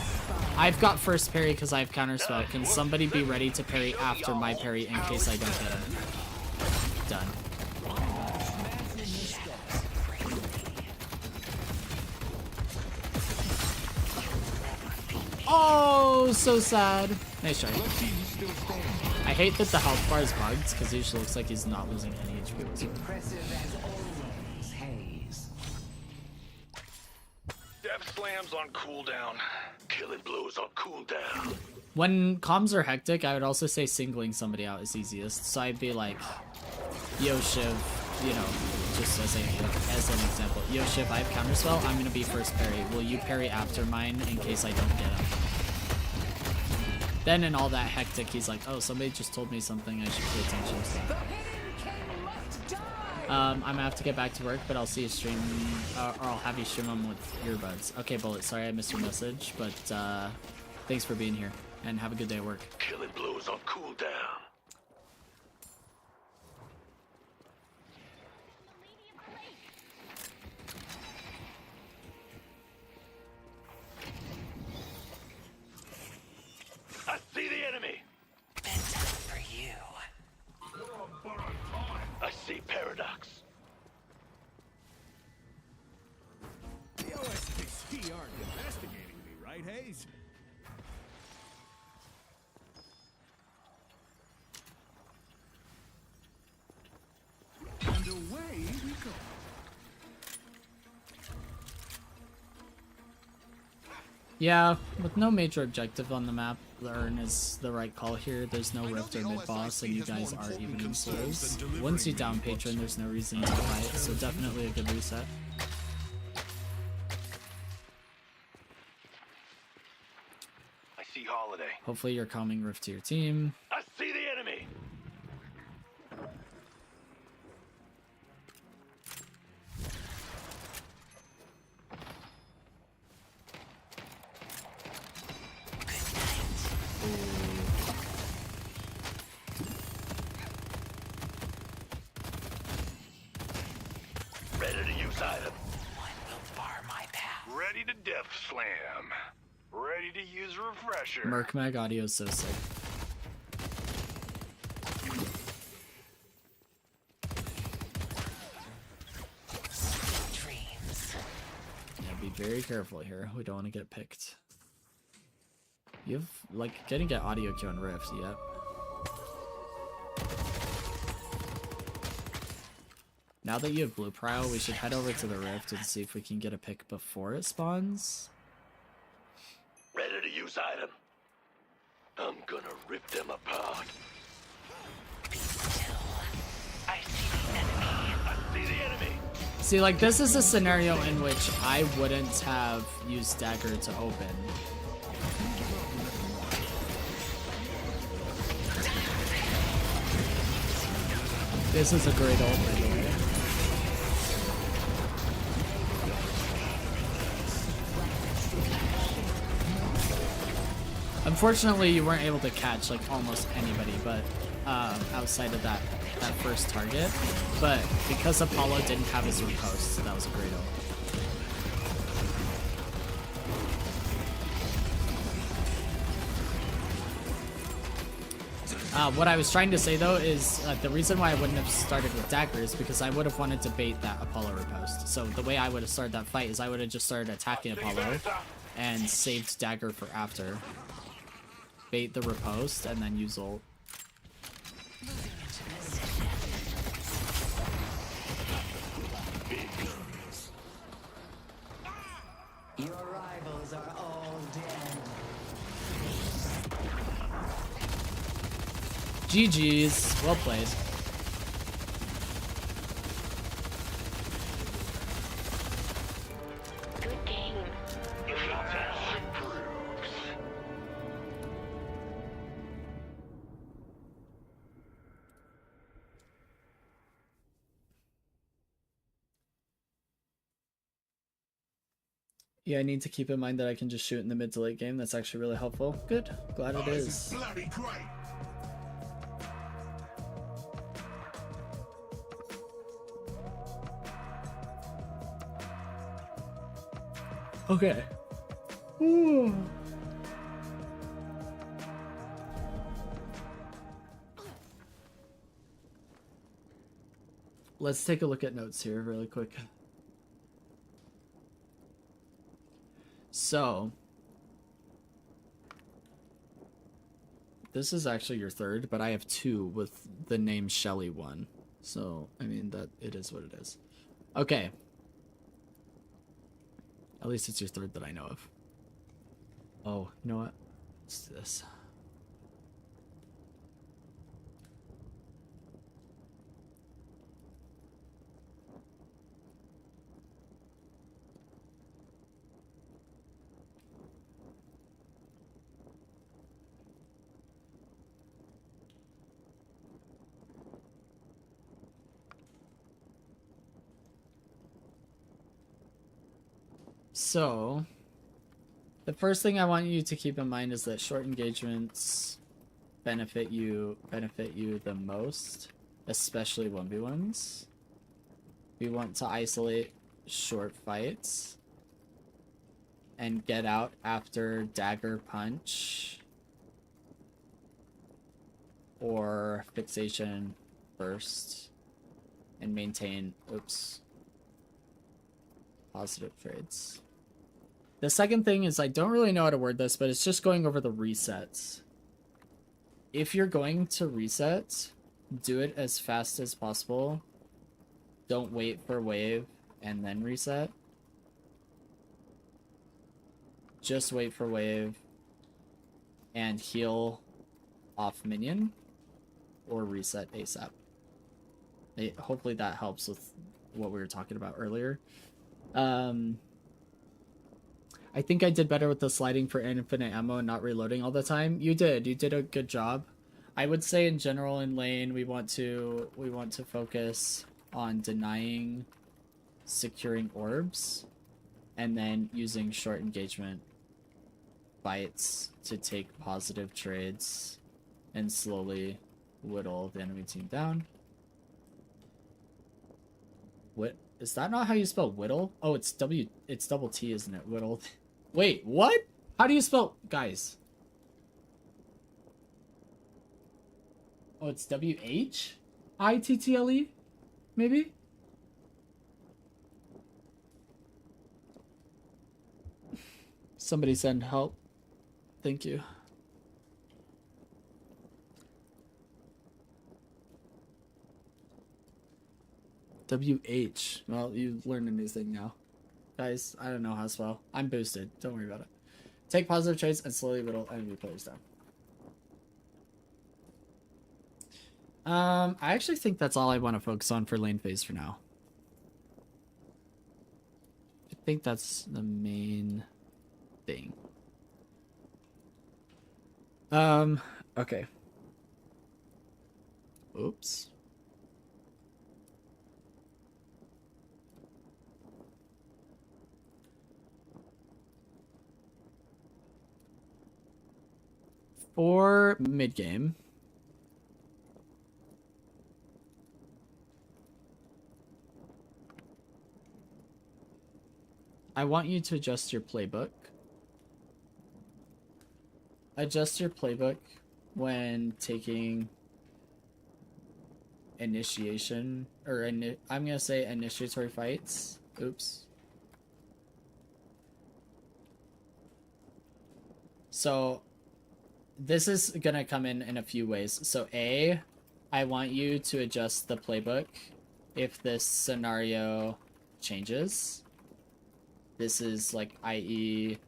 I've got first parry because I have counterspell. Can somebody be ready to parry after my parry in case I don't get him? Done. Oh, so sad. Nice try. I hate that the health bar is bugged because he usually looks like he's not losing any HP whatsoever. Impressive as always, Hayes. Death slams on cooldown. Killing blows on cooldown. When comms are hectic, I would also say singling somebody out is easiest. So I'd be like, yo, Shiv, you know, just as an example. Yo, Shiv, I have counterspell. I'm going to be first parry. Will you parry after mine in case I don't get him? Then in all that hectic, he's like, oh, somebody just told me something. I should pay attention to that. I'm going to have to get back to work, but I'll see you stream, or I'll have you stream them with earbuds. Okay, Bullet, sorry I missed your message, but thanks for being here, and have a good day at work. Killing blows on cooldown. I see the enemy. Bedtime for you. I see Paradox. The OSPC aren't investigating me, right, Hayes? And away we go. Yeah, with no major objective on the map, Learn is the right call here. There's no Rift or mid-boss, and you guys are even in souls. Once you down Patron, there's no reason to fight, so definitely a good reset. I see Holiday. Hopefully you're calming Rift to your team. I see the enemy. Ready to use item. One will bar my path. Ready to death slam. Ready to use refresher. Merkmag audio is so sick. Dreams. Yeah, be very careful here. We don't want to get picked. You have, like, getting get audio queue on Rift, yep. Now that you have Blue Prio, we should head over to the Rift and see if we can get a pick before it spawns. Ready to use item. I'm gonna rip them apart. Be still. I see the enemy. I see the enemy. See, like, this is a scenario in which I wouldn't have used Dagger to open. This is a great ult, by the way. Unfortunately, you weren't able to catch like almost anybody, but outside of that first target. But because Apollo didn't have his riposte, that was a great ult. What I was trying to say though is the reason why I wouldn't have started with dagger is because I would have wanted to bait that Apollo riposte. So the way I would have started that fight is I would have just started attacking Apollo and saved dagger for after. Bait the riposte and then use ult. Your rivals are all dead. GG's. Well played. Good game. Yeah, I need to keep in mind that I can just shoot in the mid to late game. That's actually really helpful. Good. Glad it is. Bloody great. Okay. Ooh. Let's take a look at notes here really quick. So, this is actually your third, but I have two with the name Shelly one. So, I mean, that it is what it is. Okay. At least it's your third that I know of. Oh, you know what? Let's do this. So, the first thing I want you to keep in mind is that short engagements benefit you the most, especially 1v1s. We want to isolate short fights and get out after dagger punch or fixation first and maintain positive trades. The second thing is I don't really know how to word this, but it's just going over the resets. If you're going to reset, do it as fast as possible. Don't wait for wave and then reset. Just wait for wave and heal off minion or reset ASAP. Hopefully that helps with what we were talking about earlier. I think I did better with the sliding for infinite ammo and not reloading all the time. You did a good job. I would say in general in lane we want to focus on denying securing orbs and then using short engagement fights to take positive trades and slowly whittle the enemy team down. What is that not how you spell whittle? Oh, it's double T, isn't it? Whittle. Wait, what? How do you spell, guys? Oh, it's WHITTLE? Maybe? Somebody send help. Thank you. WH. Well, you learned a new thing now. Guys, I don't know how to spell. I'm boosted. Don't worry about it. Take positive trades and slowly whittle enemy players down. I actually think that's all I want to focus on for lane phase for now. I think that's the main thing. Okay. Oops. For mid game, I want you to adjust your playbook. Adjust your playbook when taking initiation, or I'm gonna say initiatory fights. Oops. So this is gonna come in a few ways. So A, I want you to adjust the playbook if this scenario changes. This is like, i.e.,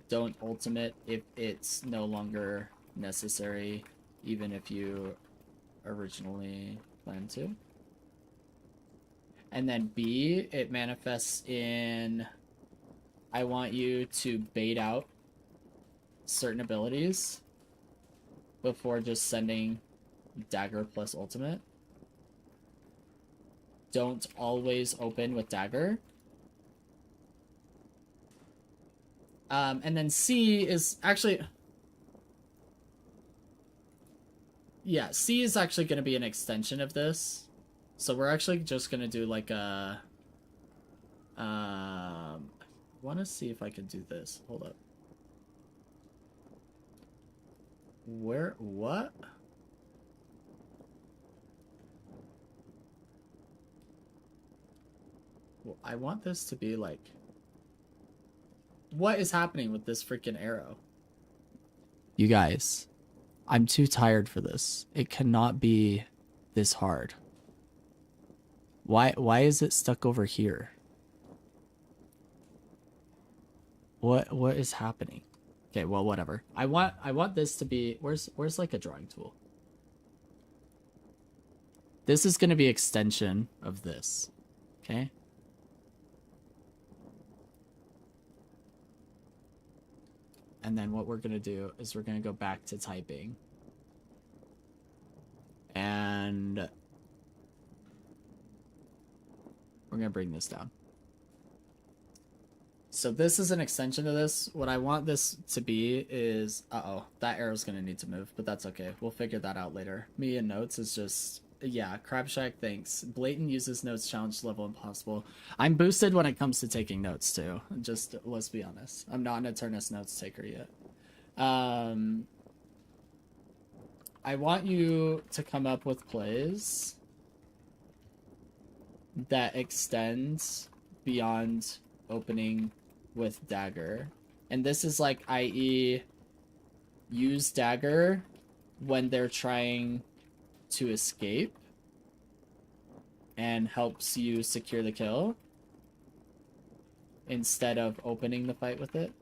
don't ultimate if it's no longer necessary, even if you originally planned to. And then B, it manifests in, I want you to bait out certain abilities before just sending dagger plus ultimate. Don't always open with dagger. And then C is actually... Yeah, C is actually going to be an extension of this. So we're actually just going to do like a... I want to see if I can do this. Hold up. Where? What? Well, I want this to be like... What is happening with this freaking arrow? You guys, I'm too tired for this. It cannot be this hard. Why is it stuck over here? What is happening? Okay, well, whatever. I want this to be... Where's like a drawing tool? This is going to be extension of this. Okay? And then what we're going to do is we're going to go back to typing. And we're going to bring this down. So this is an extension of this. What I want this to be is... Uh-oh, that arrow's going to need to move, but that's okay. We'll figure that out later. Me and notes is just... Yeah, Crabshack, thanks. Blatant uses notes challenge level impossible. I'm boosted when it comes to taking notes, too. Just, let's be honest. I'm not an Eternus notes taker yet. I want you to come up with plays that extend beyond opening with dagger. And this is like, i.e., use dagger when they're trying to escape and helps you secure the kill instead of opening the fight with it.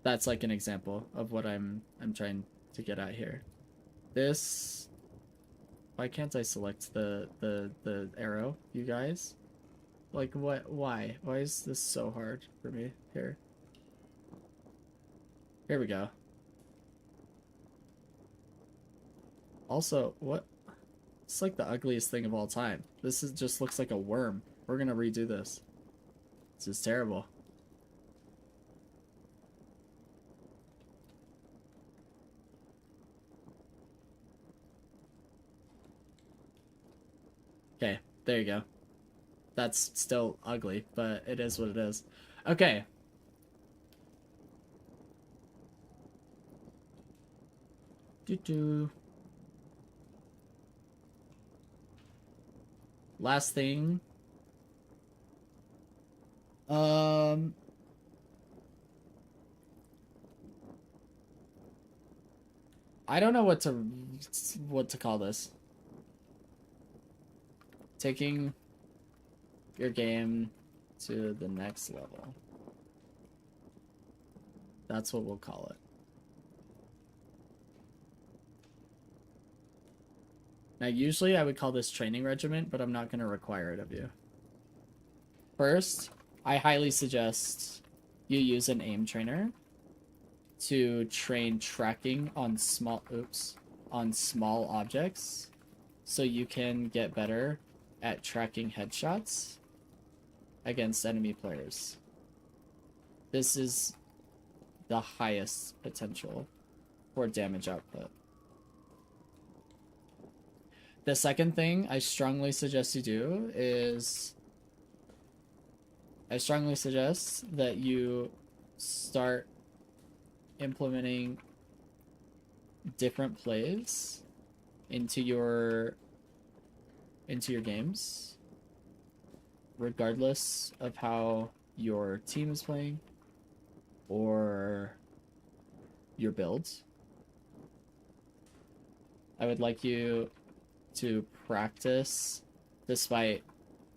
That's like an example of what I'm trying to get at here. This... Why can't I select the arrow, you guys? Like, what? Why? Why is this so hard for me here? Here we go. Also, what? It's like the ugliest thing of all time. This is just looks like a worm. We're gonna redo this. This is terrible. Okay, there you go. That's still ugly, but it is what it is. Okay. Doo-doo. Last thing. I don't know what to call this. Taking your game to the next level. That's what we'll call it. Now, usually I would call this training regiment, but I'm not going to require it of you. First, I highly suggest you use an aim trainer to train tracking on small objects so you can get better at tracking headshots against enemy players. This is the highest potential for damage output. The second thing I strongly suggest you do is I strongly suggest that you start implementing different plays into your games, regardless of how your team is playing or your builds. I would like you to practice despite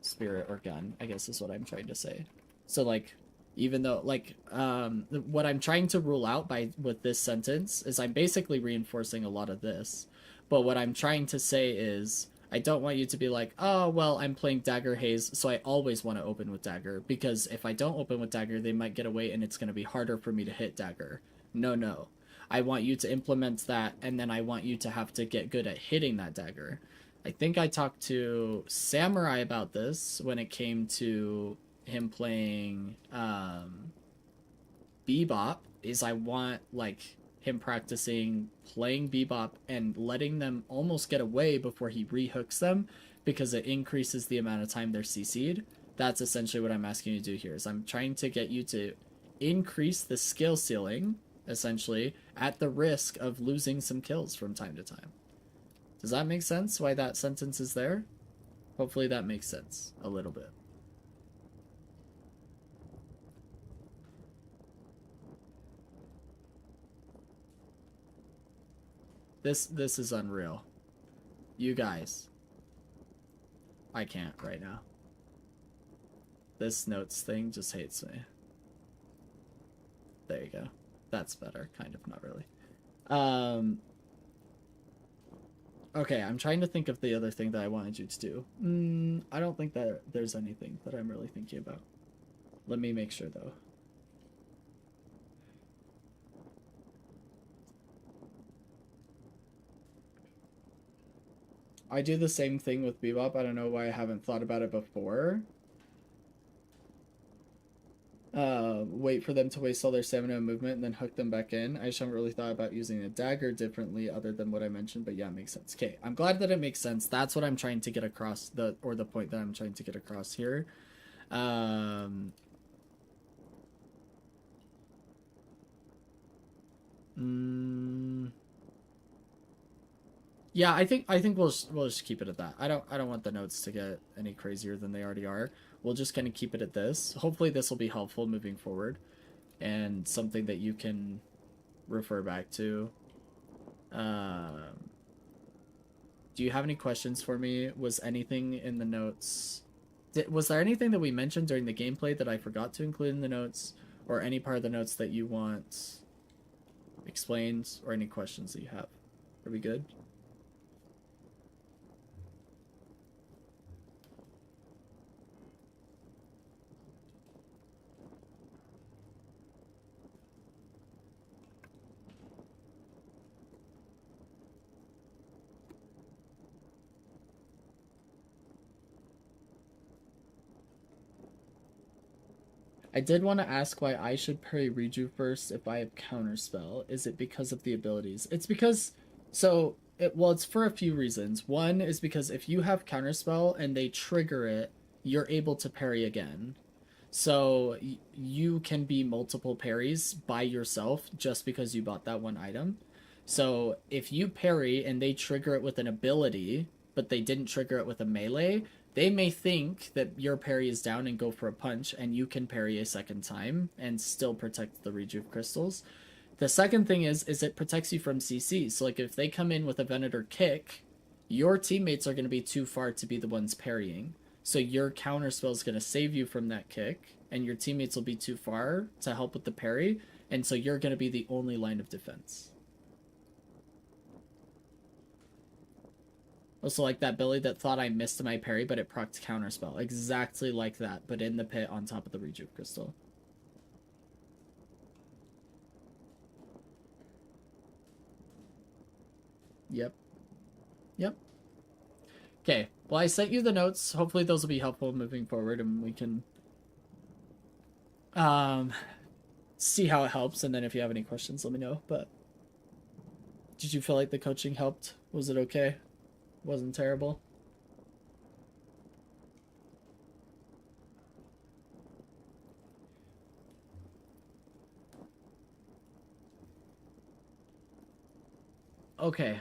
spirit or gun, I guess is what I'm trying to say. So like, even though like what I'm trying to rule out with this sentence is I'm basically reinforcing a lot of this, but what I'm trying to say is I don't want you to be like, oh well, I'm playing Dagger Haze, so I always want to open with Dagger, because if I don't open with Dagger, they might get away and it's going to be harder for me to hit Dagger. No, I want you to implement that, and then I want you to have to get good at hitting that Dagger. I think I talked to Samurai about this when it came to him playing Bebop, is I want like him practicing playing Bebop and letting them almost get away before he rehooks them, because it increases the amount of time they're CC'd. That's essentially what I'm asking you to do here, is I'm trying to get you to increase the skill ceiling, essentially, at the risk of losing some kills from time to time. Does that make sense why that sentence is there? Hopefully that makes sense a little bit. This is unreal. You guys. I can't right now. This notes thing just hates me. There you go. That's better, kind of, not really. Okay, I'm trying to think of the other thing that I wanted you to do. I don't think that there's anything that I'm really thinking about. Let me make sure, though. I do the same thing with Bebop. I don't know why I haven't thought about it before. Wait for them to waste all their stamina and movement and then hook them back in. I just haven't really thought about using a dagger differently other than what I mentioned, but yeah, it makes sense. Okay, I'm glad that it makes sense. That's what I'm trying to get across, the point that I'm trying to get across here. Yeah, I think we'll just keep it at that. I don't want the notes to get any crazier than they already are. We'll just kind of keep it at this. Hopefully this will be helpful moving forward and something that you can refer back to. Do you have any questions for me? Was anything in the notes? Was there anything that we mentioned during the gameplay that I forgot to include in the notes, or any part of the notes that you want explained, or any questions that you have? Are we good? I did want to ask why I should parry Reju first if I have Counterspell. Is it because of the abilities? It's because... well, it's for a few reasons. One is because if you have Counterspell and they trigger it, you're able to parry again. So you can be multiple parries by yourself just because you bought that one item. So if you parry and they trigger it with an ability, but they didn't trigger it with a melee, they may think that your parry is down and go for a punch, and you can parry a second time and still protect the Rejuve crystals. The second thing is it protects you from CC. So like if they come in with a Venator kick, your teammates are going to be too far to be the ones parrying. So your counter spell is going to save you from that kick, and your teammates will be too far to help with the parry, and so you're going to be the only line of defense. Also, like that Billy that thought I missed my parry, but it procced Counterspell. Exactly like that, but in the pit on top of the Rejuve Crystal. Yep. Okay, well, I sent you the notes. Hopefully those will be helpful moving forward, and we can see how it helps, and then if you have any questions, let me know. But did you feel like the coaching helped? Was it okay? Wasn't terrible? Okay.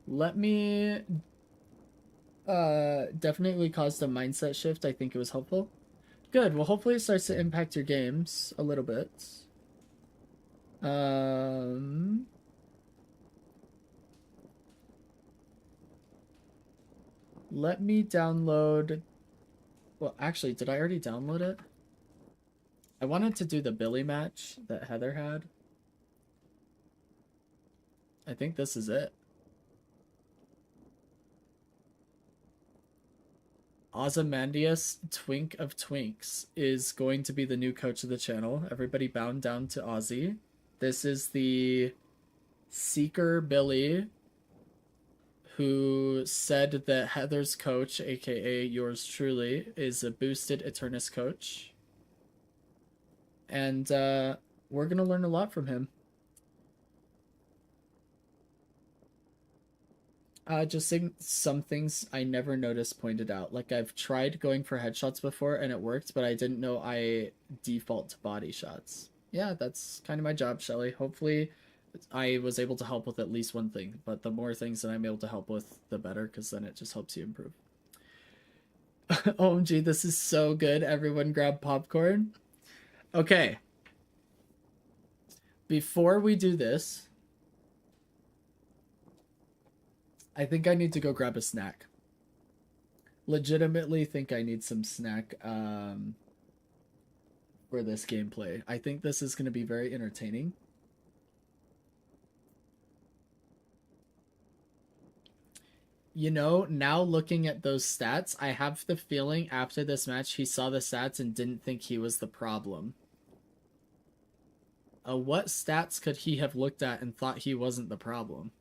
Let me definitely caused a mindset shift. I think it was helpful. Good. Well, hopefully it starts to impact your games a little bit. Um Let me download. Well, actually, did I already download it? I wanted to do the Billy match that Heather had. I think this is it. Ozymandias Twink of Twinks is going to be the new coach of the channel. Everybody bound down to Ozzy. This is the Seeker Billy who said that Heather's coach, aka yours truly, is a boosted Eternus coach. And we're going to learn a lot from him. Just some things I never noticed pointed out. Like I've tried going for headshots before and it worked, but I didn't know I default to body shots. Yeah, that's kind of my job, Shelly. Hopefully I was able to help with at least one thing, but the more things that I'm able to help with, the better, because then it just helps you improve. OMG, this is so good. Everyone grab popcorn. Okay. Before we do this, I think I need to go grab a snack. Legitimately think I need some snack for this gameplay. I think this is going to be very entertaining. You know, now looking at those stats, I have the feeling after this match he saw the stats and didn't think he was the problem. What stats could he have looked at and thought he wasn't the problem?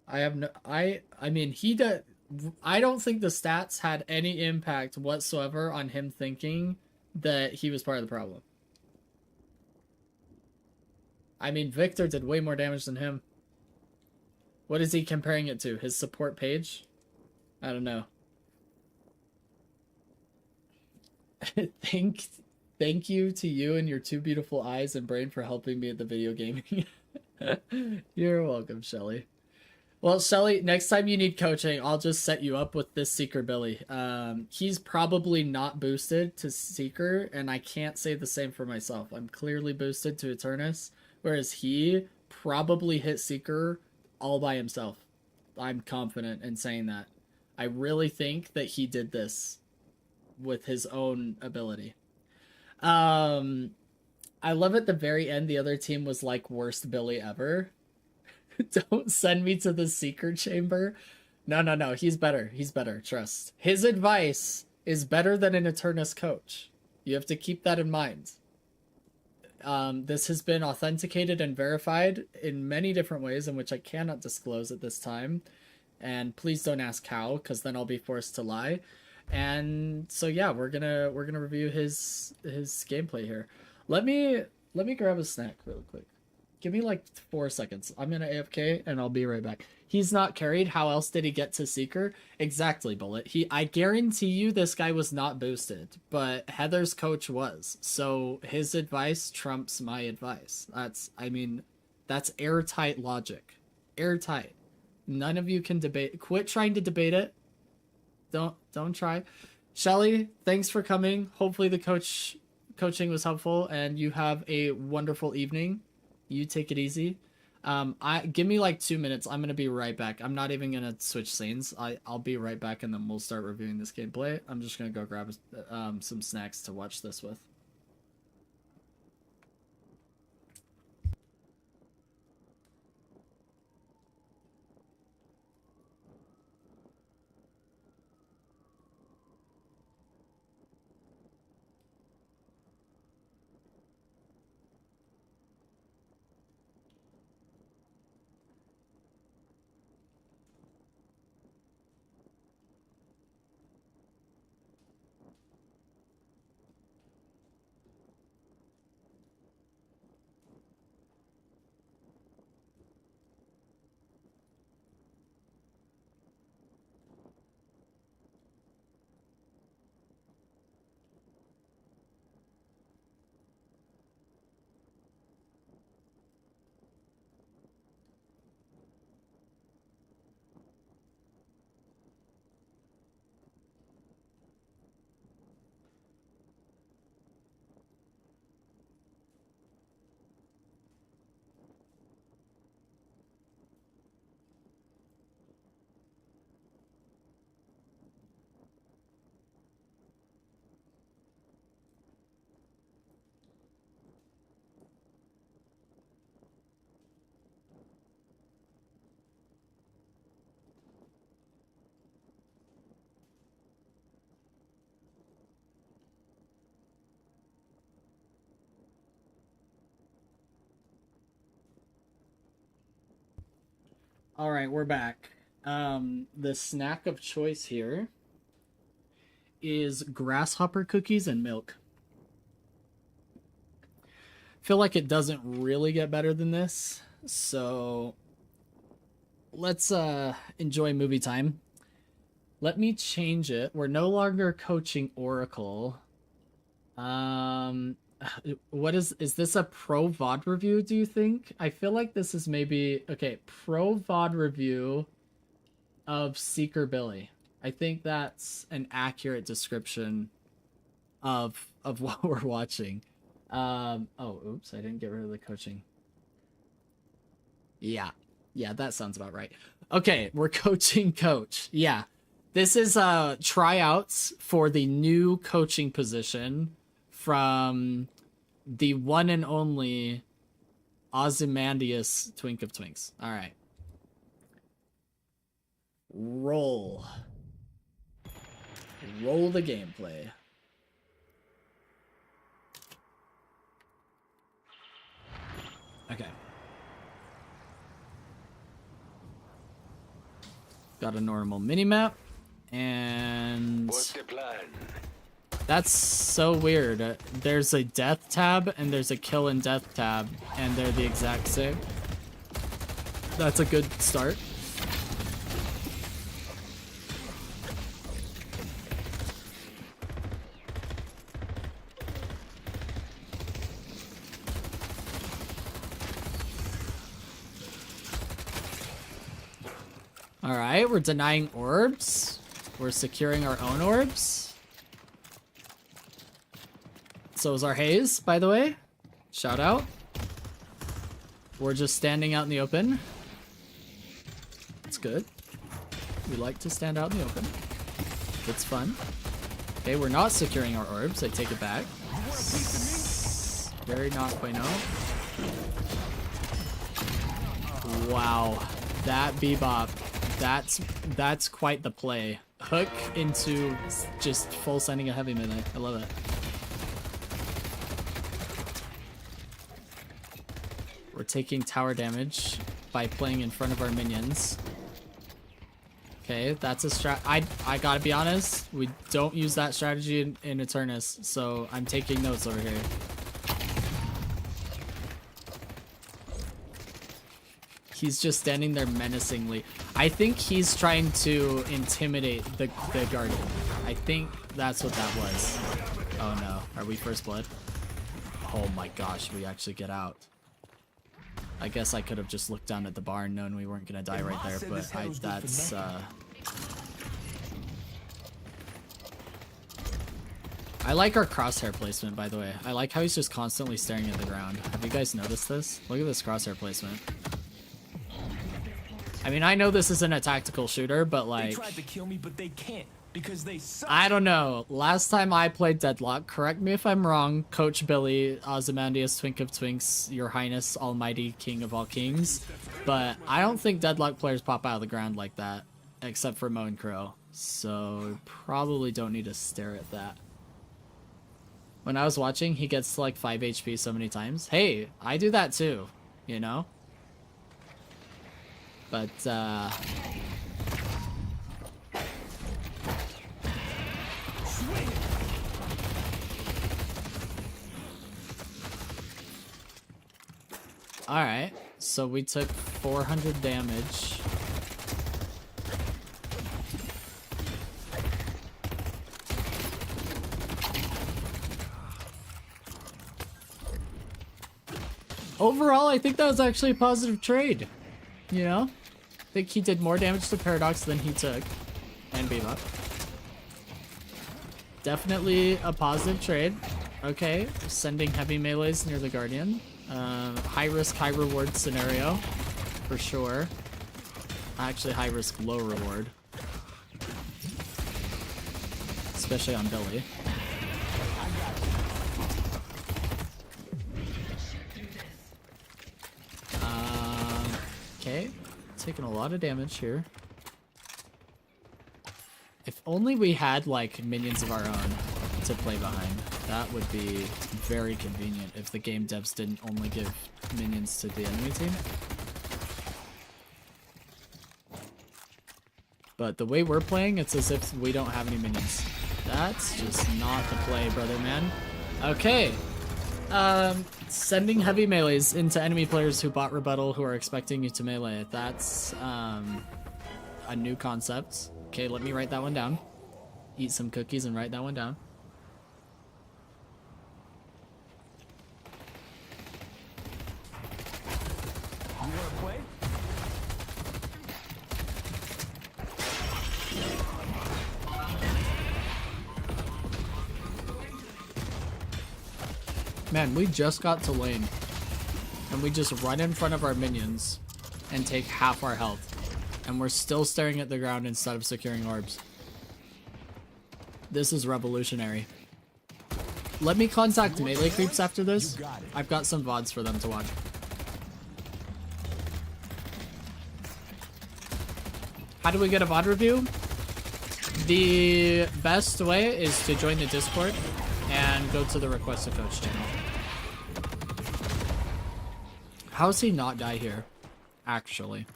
I have no I mean he does. I don't think the stats had any impact whatsoever on him thinking that he was part of the problem. I mean, Victor did way more damage than him. What is he comparing it to? His support page? I don't know. Thank you to you and your two beautiful eyes and brain for helping me at the video gaming. You're welcome, Shelly. Well, Shelly, next time you need coaching, I'll just set you up with this Seeker Billy. He's probably not boosted to Seeker, and I can't say the same for myself. I'm clearly boosted to Eternus, whereas he probably hit Seeker all by himself. I'm confident in saying that. I really think that he did this with his own ability. I love at the very end, the other team was like, worst Billy ever. Don't send me to the Seeker chamber. No. He's better. He's better. Trust. His advice is better than an Eternus coach. You have to keep that in mind. This has been authenticated and verified in many different ways in which I cannot disclose at this time. And please don't ask how, because then I'll be forced to lie. And so yeah, we're gonna review his gameplay here. Let me grab a snack real quick. Give me like 4 seconds. I'm gonna AFK and I'll be right back. He's not carried. How else did he get to Seeker? Exactly, Bullet. I guarantee you this guy was not boosted, but Heather's coach was. So his advice trumps my advice. That's airtight logic. Airtight. None of you can debate. Quit trying to debate it. Don't try. Shelly, thanks for coming. Hopefully the coaching was helpful and you have a wonderful evening. You take it easy. Give me like 2 minutes. I'm gonna be right back. I'm not even gonna switch scenes. I'll be right back and then we'll start reviewing this gameplay. I'm just gonna go grab some snacks to watch this with. All right, we're back. The snack of choice here is grasshopper cookies and milk. Feel like it doesn't really get better than this, so let's enjoy movie time. Let me change it. We're no longer coaching Oracle. What is this a pro VOD review, do you think? I feel like this is maybe okay, pro VOD review of Seeker Billy. I think that's an accurate description of what we're watching. Oh, oops, I didn't get rid of the coaching. Yeah, that sounds about right. Okay, we're coaching Coach. Yeah, this is tryouts for the new coaching position from the one and only Ozymandias Twink of Twinks. All right. Roll the gameplay. Okay. Got a normal minimap, and What's the plan? that's so weird. There's a death tab and there's a kill and death tab, and they're the exact same. That's a good start. All right, we're denying orbs. We're securing our own orbs. So is our haze, by the way. Shout out. We're just standing out in the open. It's good. We like to stand out in the open. It's fun. Okay, we're not securing our orbs. I take it back. Very not bueno. Wow. That bebop. That's quite the play. Hook into just full sending a heavy melee. I love it. We're taking tower damage by playing in front of our minions. Okay, that's a strat. I gotta be honest, we don't use that strategy in Eternus, so I'm taking notes over here. He's just standing there menacingly. I think he's trying to intimidate the Guardian. I think that's what that was. Oh no, are we first blood? Oh my gosh, we actually get out. I guess I could have just looked down at the bar and known we weren't gonna die right there, but that's I like our crosshair placement, by the way. I like how he's just constantly staring at the ground. Have you guys noticed this? Look at this crosshair placement. I mean, I know this isn't a tactical shooter, but like, They tried to kill me, but they can't because they suck. I don't know. Last time I played Deadlock, correct me if I'm wrong, Coach Billy, Ozymandias, Twink of Twinks, Your Highness, Almighty King of all Kings, but I don't think Deadlock players pop out of the ground like that, except for Mo and Crow. So probably don't need to stare at that. When I was watching, he gets to like 5 HP so many times. Hey, I do that too, you know? But, alright, so we took 400 damage. Overall, I think that was actually a positive trade. You know? I think he did more damage to Paradox than he took. And Bebop. Definitely a positive trade. Okay, sending heavy melees near the Guardian. High risk, high reward scenario. For sure. Actually, high risk, low reward. Especially on Billy. Okay, taking a lot of damage here. If only we had, like, minions of our own to play behind. That would be very convenient if the game devs didn't only give minions to the enemy team. But the way we're playing, it's as if we don't have any minions. That's just not the play, brother man. Okay. Sending heavy melees into enemy players who bought rebuttal who are expecting you to melee. That's a new concept. Okay, let me write that one down. Eat some cookies and write that one down. You wanna play? Man, we just got to lane. And we just run in front of our minions and take half our health. And we're still staring at the ground instead of securing orbs. This is revolutionary. Let me contact melee creeps after this. I've got some VODs for them to watch. How do we get a VOD review? The best way is to join the Discord and go to the Request a Coach channel. How does he not die here? Actually.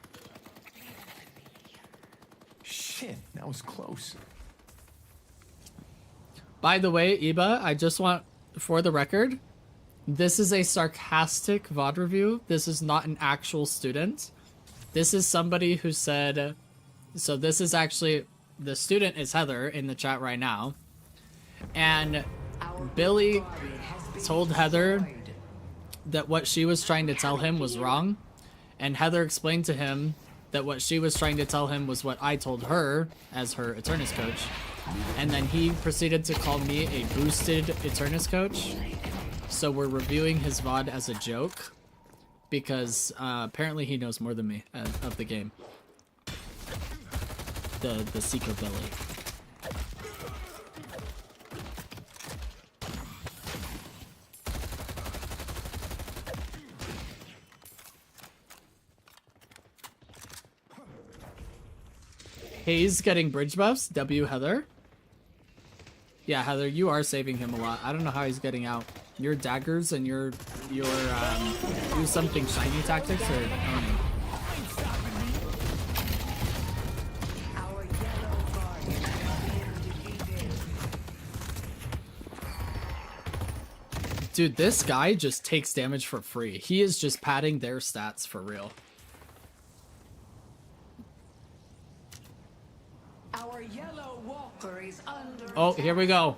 Shit, that was close. By the way, Iba, I just want, for the record, this is a sarcastic VOD review. This is not an actual student. This is somebody who said, so this is actually, the student is Heather in the chat right now. And Billy told Heather that what she was trying to tell him was wrong. And Heather explained to him that what she was trying to tell him was what I told her as her Eternus coach. And then he proceeded to call me a boosted Eternus coach. So we're reviewing his VOD as a joke. Because apparently he knows more than me of the game. The Seeker Billy. Hayes getting bridge buffs. W Heather. Yeah, Heather, you are saving him a lot. I don't know how he's getting out. Your daggers and your do something shiny tactics or owning. Our yellow guardian has been defeated. Dude, this guy just takes damage for free. He is just padding their stats for real. Our yellow walker is under Oh, attack. here we go.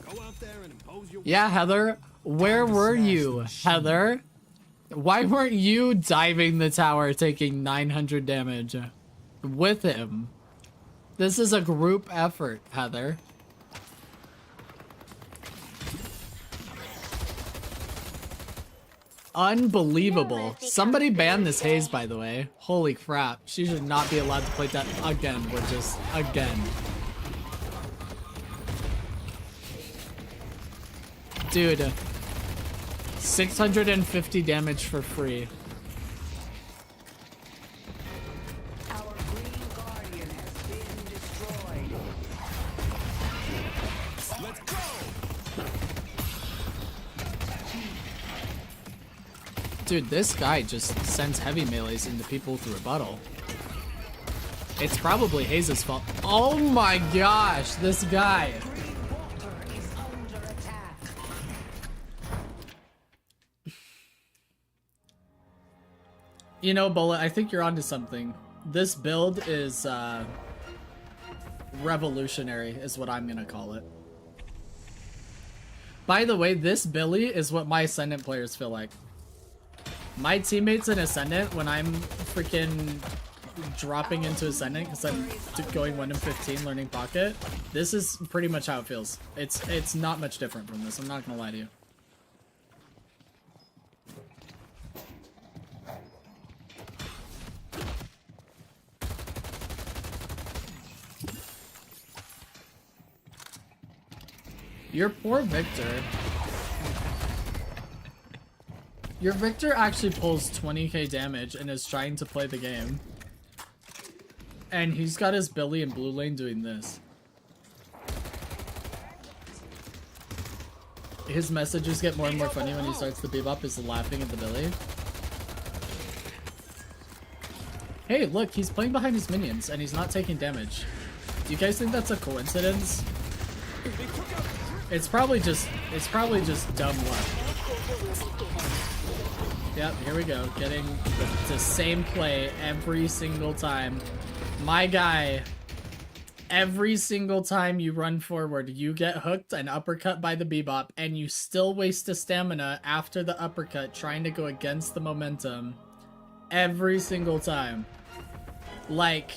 Go out there and impose your Yeah, Heather. Where were you, Heather? Why weren't you diving the tower taking 900 damage with him? This is a group effort, Heather. Unbelievable. Somebody ban this Haze, by the way. Holy crap. She should not be allowed to play that again. We're just, again. Dude. 650 damage for free. Our green guardian has been destroyed. Let's go! Dude, this guy just sends heavy melees into people with rebuttal. It's probably Haze's fault. Oh my gosh, this guy. Green walker is under attack. You know, Bullet, I think you're onto something. This build is revolutionary, is what I'm gonna call it. By the way, this Billy is what my Ascendant players feel like. My teammates in Ascendant, when I'm freaking dropping into Ascendant because I'm going 1 in 15 learning Pocket, this is pretty much how it feels. It's not much different from this, I'm not gonna lie to you. Your poor Victor. Your Victor actually pulls 20k damage and is trying to play the game. And he's got his Billy in blue lane doing this. His messages get more and more funny when he starts to bebop is laughing at the Billy. Hey, look, he's playing behind his minions and he's not taking damage. Do you guys think that's a coincidence? It's probably just dumb luck. Yep, here we go. Getting the same play every single time. My guy, every single time you run forward, you get hooked and uppercut by the Bebop, and you still waste a stamina after the uppercut trying to go against the momentum. Every single time. Like,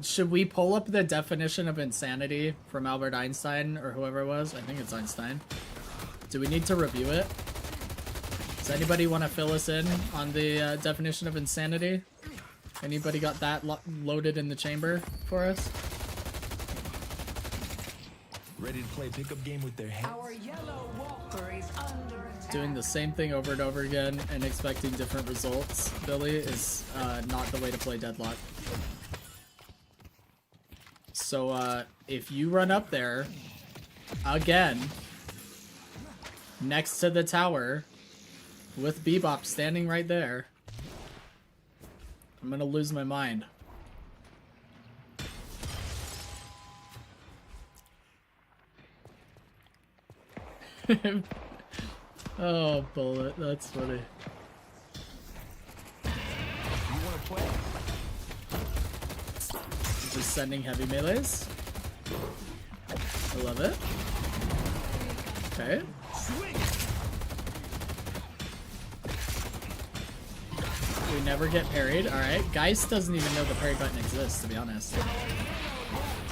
should we pull up the definition of insanity from Albert Einstein or whoever it was? I think it's Einstein. Do we need to review it? Does anybody want to fill us in on the definition of insanity? Anybody got that loaded in the chamber for us? Ready to play pickup game with their heads? Our yellow walker is under attack. Doing the same thing over and over again and expecting different results, Billy, is not the way to play Deadlock. So, if you run up there, again, next to the tower, with Bebop standing right there, I'm gonna lose my mind. Oh, Bullet, that's funny. You wanna play? Just sending heavy melees. I love it. Okay. We never get parried. Alright. Geist doesn't even know the parry button exists, to be honest.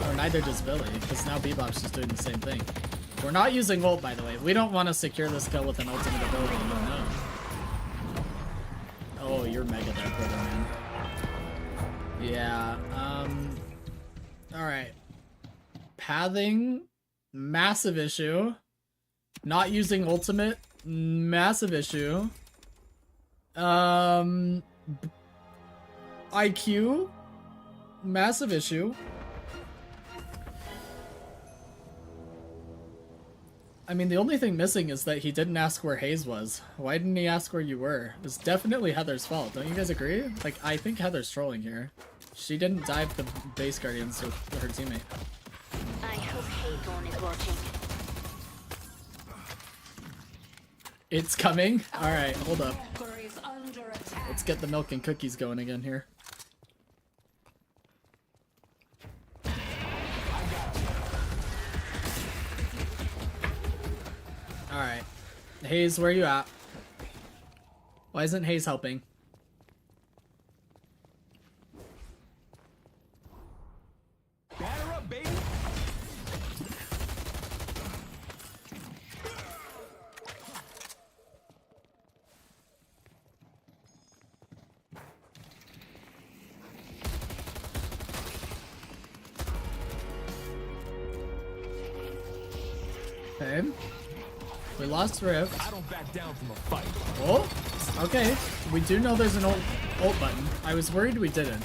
Or neither does Billy, because now Bebop's just doing the same thing. We're not using ult, by the way. We don't want to secure this kill with an ultimate ability. No. Oh, you're mega there, brother, man. Yeah, alright. Pathing, massive issue. Not using ultimate, massive issue. IQ, massive issue. I mean, the only thing missing is that he didn't ask where Hayes was. Why didn't he ask where you were? It's definitely Heather's fault. Don't you guys agree? Like, I think Heather's trolling here. She didn't dive the base guardians with her teammate. I hope Hayborn is watching. It's coming? Alright, hold up. Walker is under attack. Let's get the milk and cookies going again here. Alright. Hayes, where you at? Why isn't Hayes helping? Batter up, baby! Okay. We lost Rift. I don't back down from a fight. Oh, okay. We do know there's an ult button. I was worried we didn't.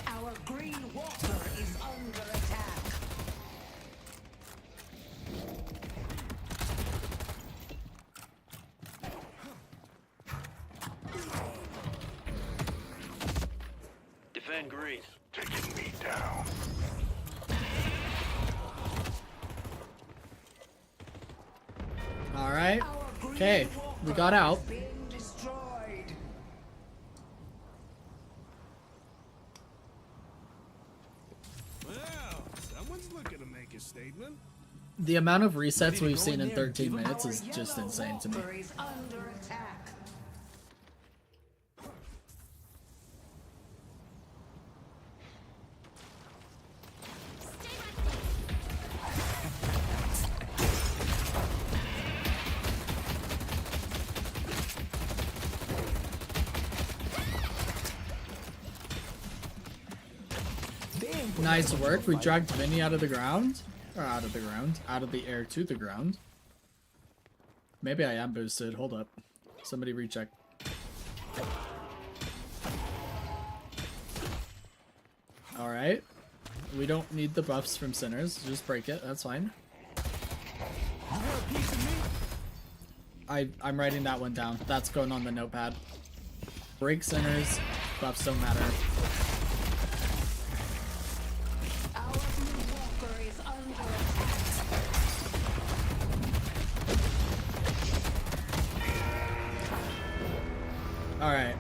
Our green walker is under attack. Defend green. Taking me down. Alright. Our green Okay, we got walker out. has been destroyed. Well, someone's looking to make a statement. The amount of resets we've go seen in in there and 13 give 'em minutes Our is just yellow insane to me. walker is under attack. Nice work. We dragged Vinny out of the ground. Or out of the ground. Out of the air to the ground. Maybe I am boosted. Hold up. Somebody recheck. Alright. We don't need the buffs from Sinners. Just break it. That's fine. piece of me? I'm writing that one down. That's going on the notepad. Break centers. Buffs don't matter. Our blue walker is under attack. Alright.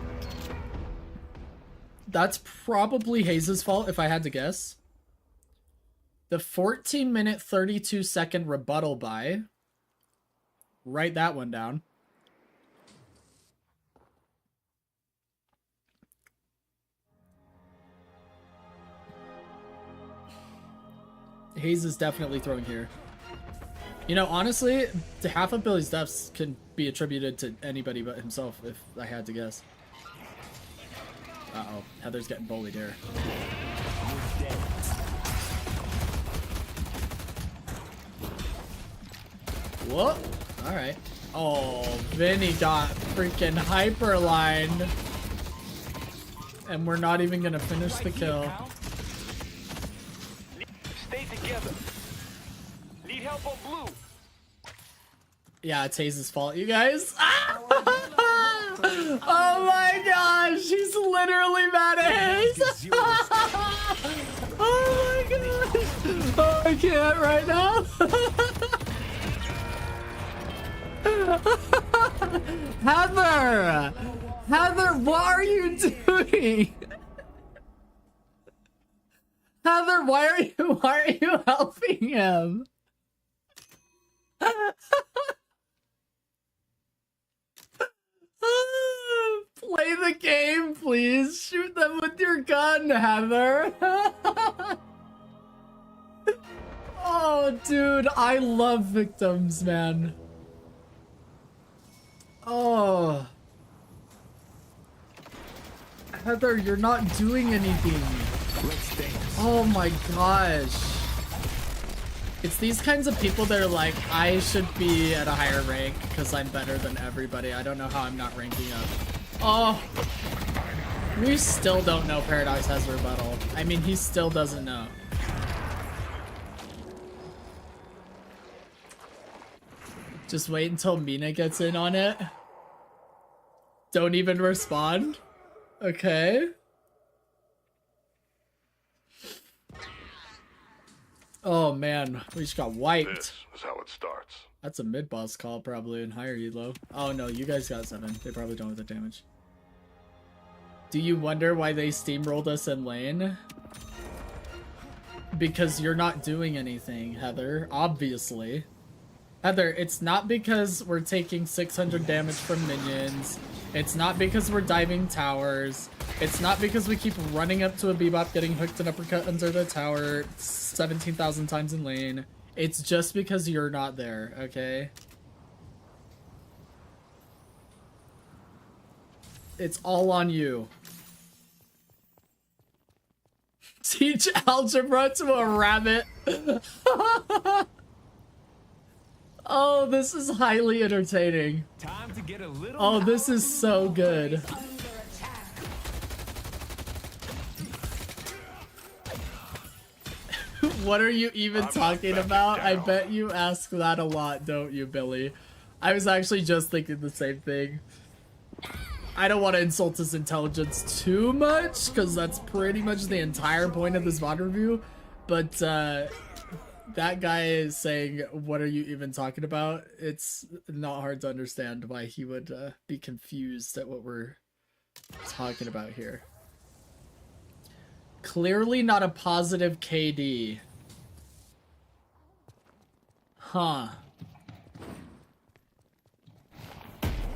That's probably Hayes' fault if I had to guess. The 14-minute 32-second rebuttal buy. Write that one down. Hayes is definitely throwing here. You know, honestly, half of Billy's deaths can be attributed to anybody but himself, if I had to guess. Uh-oh, Heather's getting bullied here. Whoop! Alright. Oh, Vinny got freaking hyperlined. And we're not even gonna finish the kill. Stay together. Need help on blue. Yeah, it's Hayes' fault, you guys. Oh my gosh, he's literally mad at Hayes. Oh my gosh. Oh, I can't right now. Heather! Heather, what are you doing? Heather, why are you helping him? Play the game, please. Shoot them with your gun, Heather. Oh, dude, I love victims, man. Oh. Heather, you're not doing anything. Let's dance. Oh my gosh. It's these kinds of people that are like, I should be at a higher rank because I'm better than everybody. I don't know how I'm not ranking up. Oh. We still don't know Paradox has rebuttal. I mean, he still doesn't know. Just wait until Mina gets in on it. Don't even respond. Okay. Oh man, we just got wiped. This is how it starts. That's a mid-boss call probably and higher elo. Oh no, you guys got 7. They probably don't have the damage. Do you wonder why they steamrolled us in lane? Because you're not doing anything, Heather. Obviously. Heather, it's not because we're taking 600 damage from minions. It's not because we're diving towers. It's not because we keep running up to a Bebop, getting hooked and uppercut under the tower 17,000 times in lane. It's just because you're not there, okay? It's all on you. Teach algebra to a rabbit. Oh, this is highly entertaining. Time to get a little. Oh, this is so good. What are you even talking about? I bet you ask that a lot, don't you, Billy? I was actually just thinking the same thing. I don't want to insult his intelligence too much, because that's pretty much the entire point of this VOD review. But, that guy is saying, what are you even talking about? It's not hard to understand why he would be confused at what we're talking about here. Clearly not a positive KD. Huh.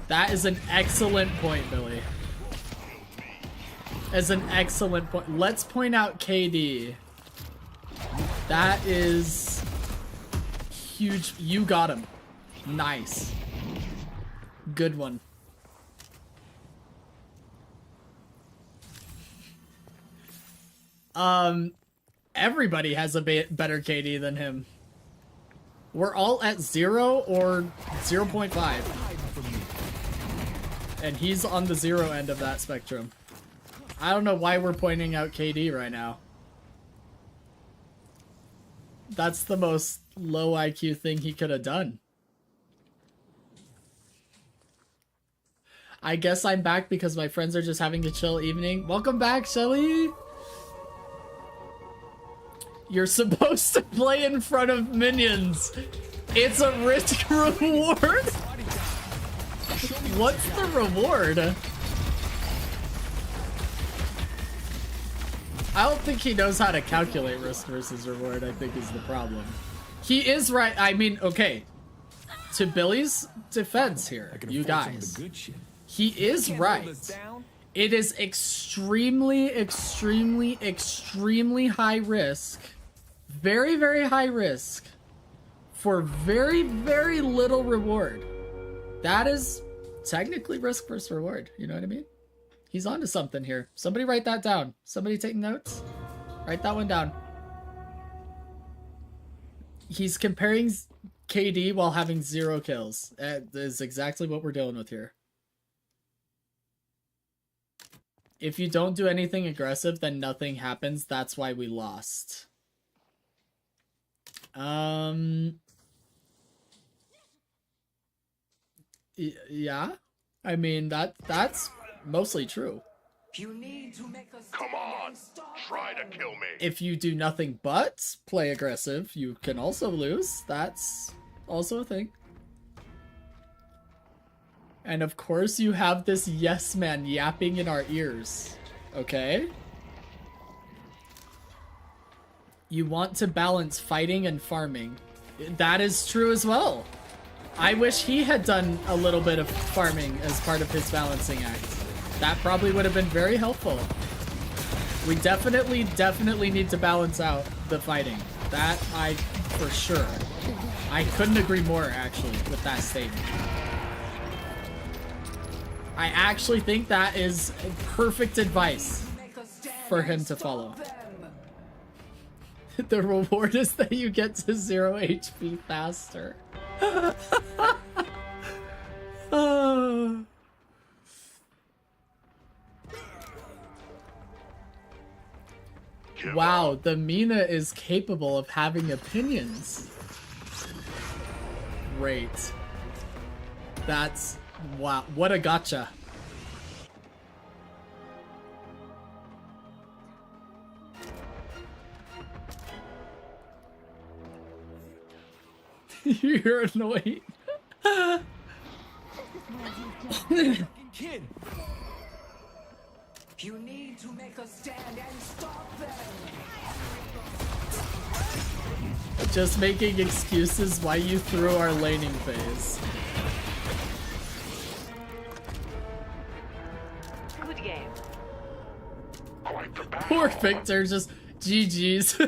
That is an excellent point, Billy. As an excellent point. Let's point out KD. That is huge. You got him. Nice. Good one. Everybody has a better KD than him. We're all at 0 or 0.5. And he's on the 0 end of that spectrum. I don't know why we're pointing out KD right now. That's the most low IQ thing he could have done. I guess I'm back because my friends are just having a chill evening. Welcome back, Shelly. You're supposed to play in front of minions. It's a risk reward. What's the reward? I don't think he knows how to calculate risk versus reward, I think is the problem. He is right. I mean, okay. To Billy's defense here, you guys. He is right. It is extremely, extremely, extremely high risk. Very, very high risk. For very, very little reward. That is technically risk versus reward. You know what I mean? He's onto something here. Somebody write that down. Somebody take notes. Write that one down. He's comparing KD while having 0 kills. That is exactly what we're dealing with here. If you don't do anything aggressive, then nothing happens. That's why we lost. Yeah. I mean, that's mostly true. You need to make a Come on, try to kill me. If you do nothing but play aggressive, you can also lose. That's also a thing. And of course you have this yes man yapping in our ears. Okay? You want to balance fighting and farming. That is true as well. I wish he had done a little bit of farming as part of his balancing act. That probably would have been very helpful. We definitely need to balance out the fighting. That for sure. I couldn't agree more, actually, with that statement. I actually think that is perfect advice for him to follow. The reward is that you get to 0 HP faster. Wow, the Mina is capable of having opinions. Great. That's... wow, what a gotcha. You're annoying. Kid. You need to make a stand and stop them. Just making excuses why you threw our laning phase. Good game. Poor Victor, just GG's.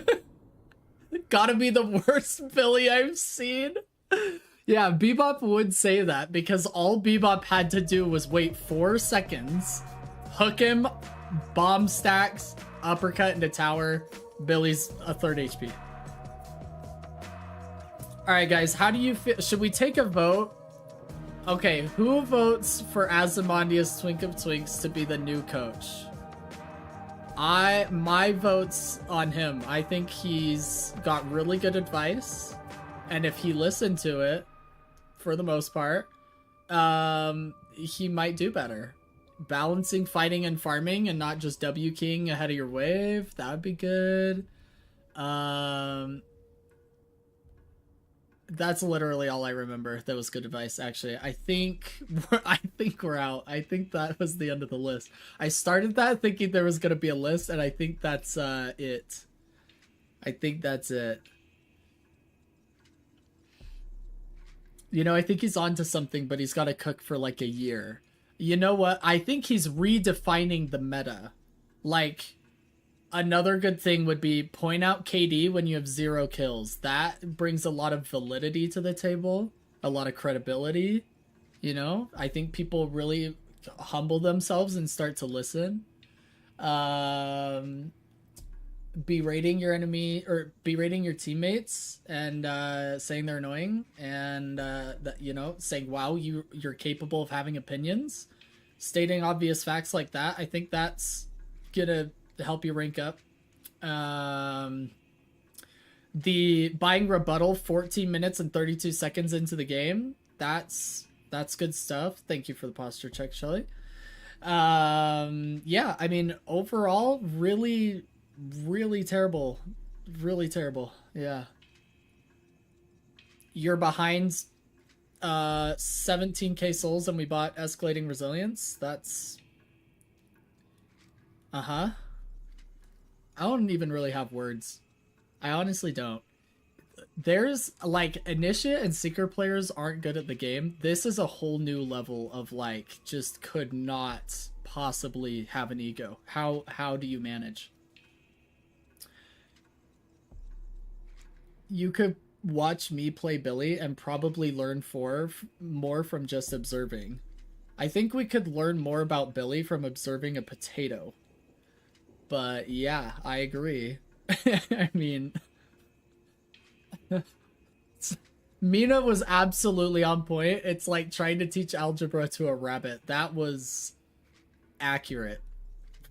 Gotta be the worst Billy I've seen. Yeah, Bebop would say that because all Bebop had to do was wait 4 seconds, hook him, bomb stacks, uppercut into tower. Billy's a 3rd HP. Alright guys, how do you feel? Should we take a vote? Okay, who votes for Azimondius Twink of Twinks to be the new coach? My vote's on him. I think he's got really good advice, and if he listened to it, for the most part, he might do better. Balancing fighting and farming and not just W King ahead of your wave, that would be good. That's literally all I remember. That was good advice, actually. I think we're out. I think that was the end of the list. I started that thinking there was gonna be a list, and I think that's it. I think that's it. You know, I think he's onto something, but he's got to cook for like a year. You know what? I think he's redefining the meta. Like, another good thing would be point out KD when you have 0 kills. That brings a lot of validity to the table, a lot of credibility. You know, I think people really humble themselves and start to listen. Berating your enemy or berating your teammates and saying they're annoying and that, you know, saying wow, you're capable of having opinions, stating obvious facts like that. I think that's gonna help you rank up. The buying rebuttal 14 minutes and 32 seconds into the game, that's That's good stuff. Thank you for the posture check, Shelly. Yeah, I mean, overall, really, really terrible. Really terrible. Yeah. You're behind 17k souls and we bought escalating resilience. That's... Uh-huh. I don't even really have words. I honestly don't. There's, like, Initiate and Seeker players aren't good at the game. This is a whole new level of, like, just could not possibly have an ego. How do you manage? You could watch me play Billy and probably learn more from just observing. I think we could learn more about Billy from observing a potato. But yeah, I agree. I mean... Mina was absolutely on point. It's like trying to teach algebra to a rabbit. That was accurate.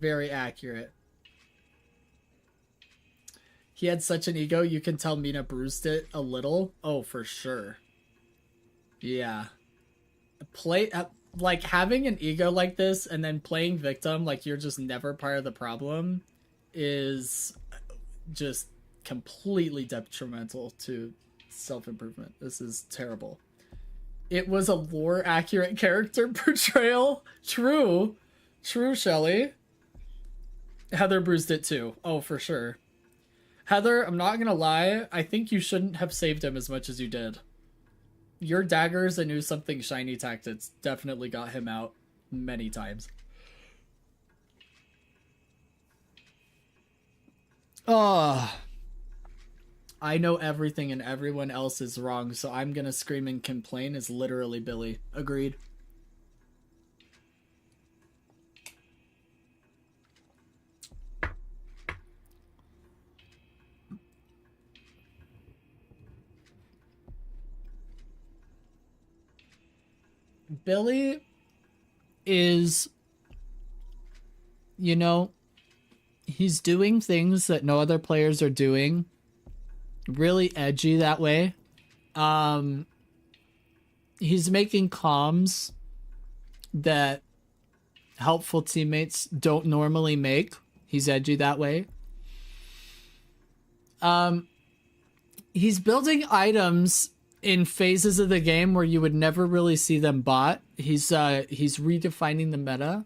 Very accurate. He had such an ego, you can tell Mina bruised it a little. Oh, for sure. Yeah. Like, having an ego like this and then playing victim like you're just never part of the problem is just completely detrimental to self-improvement. This is terrible. It was a lore accurate character portrayal. True, Shelly. Heather bruised it too. Oh, for sure. Heather, I'm not gonna lie, I think you shouldn't have saved him as much as you did. Your daggers and knew something shiny tactics definitely got him out many times. Oh, I know everything and everyone else is wrong, so I'm gonna scream and complain is literally Billy. Agreed. Billy is, you know, he's doing things that no other players are doing. Really edgy that way. He's making comms that helpful teammates don't normally make. He's edgy that way. He's building items in phases of the game where you would never really see them bought. He's redefining the meta.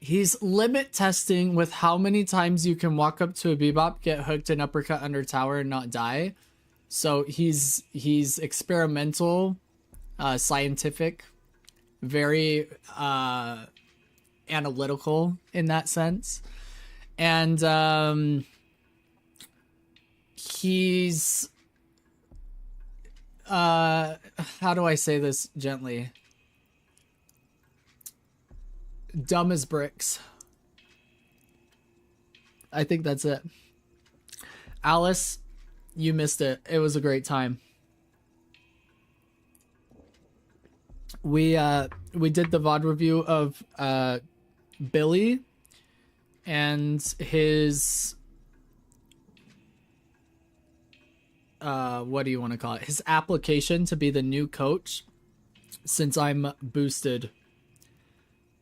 He's limit testing with how many times you can walk up to a bebop, get hooked and uppercut under tower and not die. So he's experimental, scientific, very analytical in that sense. And he's how do I say this gently? Dumb as bricks. I think that's it. Alice, you missed it. It was a great time. We did the VOD review of Billy and his what do you want to call it? His application to be the new coach since I'm boosted.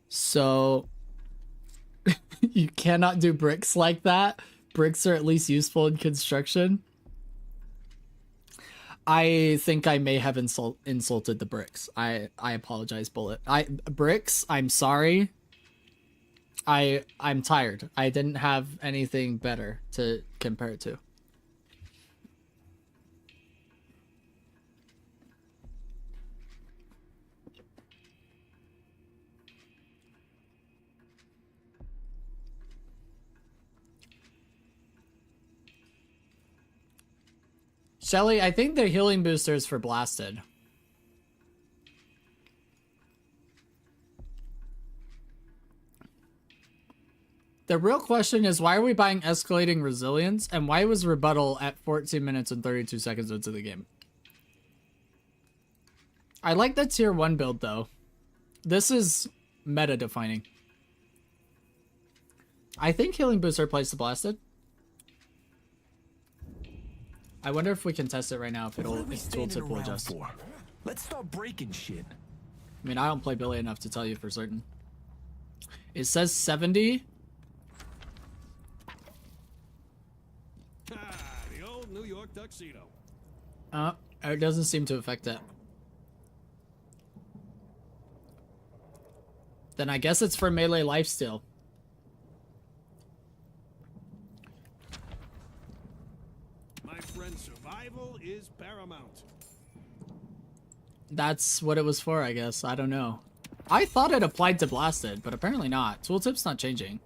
So you cannot do bricks like that. Bricks are at least useful in construction. I think I may have insulted the bricks. I apologize, Bullet. Bricks, I'm sorry. I'm tired. I didn't have anything better to compare it to. Shelly, I think the healing booster is for Blasted. The real question is, why are we buying escalating resilience, and why was rebuttal at 14 minutes and 32 seconds into the game? I like the tier 1 build, though. This is meta defining. I think healing booster plays the Blasted. I wonder if we can test it right now, if What it'll, are we if standing tooltip will around adjust. for? Let's start breaking shit. I mean, I don't play Billy enough to tell you for certain. It says 70. Ah, the old New York tuxedo. It doesn't seem to affect it. Then I guess it's for melee lifesteal. My friend, survival is paramount. That's what it was for, I guess. I don't know. I thought it applied to Blasted, but apparently not. Tooltip's not changing.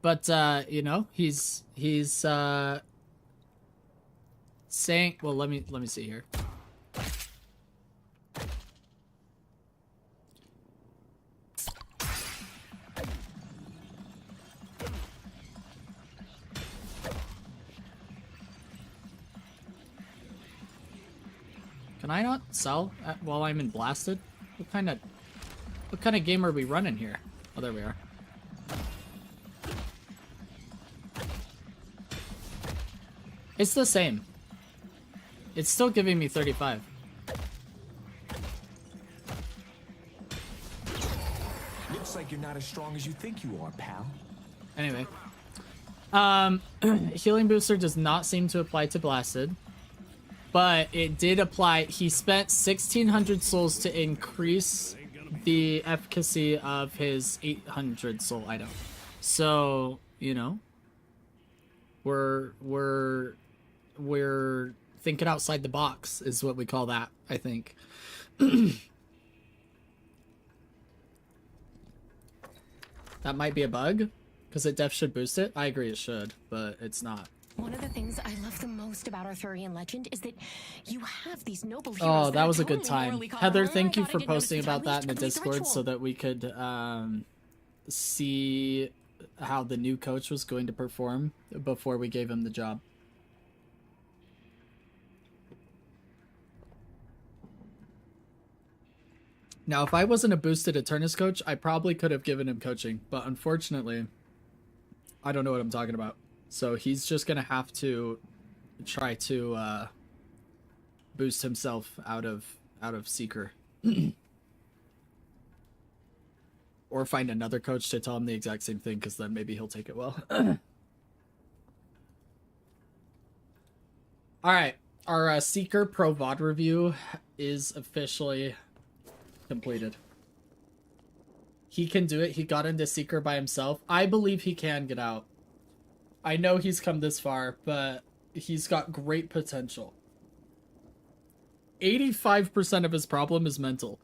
But, you know, he's saying, well, let me see here. Can I not sell while I'm in Blasted? What kind of game are we running here? Oh, there we are. It's the same. It's still giving me 35. Looks like you're not as strong as you think you are, pal. Anyway. Healing Booster does not seem to apply to Blasted. But it did apply. He spent 1,600 souls to increase the efficacy of his 800 soul item. So, you know, we're thinking outside the box is what we call that, I think. That might be a bug, because it def should boost it. I agree it should, but it's not. One of the things I love the most about Arthurian legend is that you have these noble heroes. Oh, that was a totally good time. morally Heather, compromised. thank you God, I for didn't notice posting the time about that in the we used to complete Discord so that we could see how the new coach was going to perform before we gave him the job. Now, if I wasn't a boosted Eternus coach, I probably could have given him coaching, but unfortunately, I don't know what I'm talking about. So he's just gonna have to try to boost himself out of Seeker. Or find another coach to tell him the exact same thing, because then maybe he'll take it well. Alright, our Seeker Pro VOD review is officially completed. He can do it. He got into Seeker by himself. I believe he can get out. I know he's come this far, but he's got great potential. 85% of his problem is mental.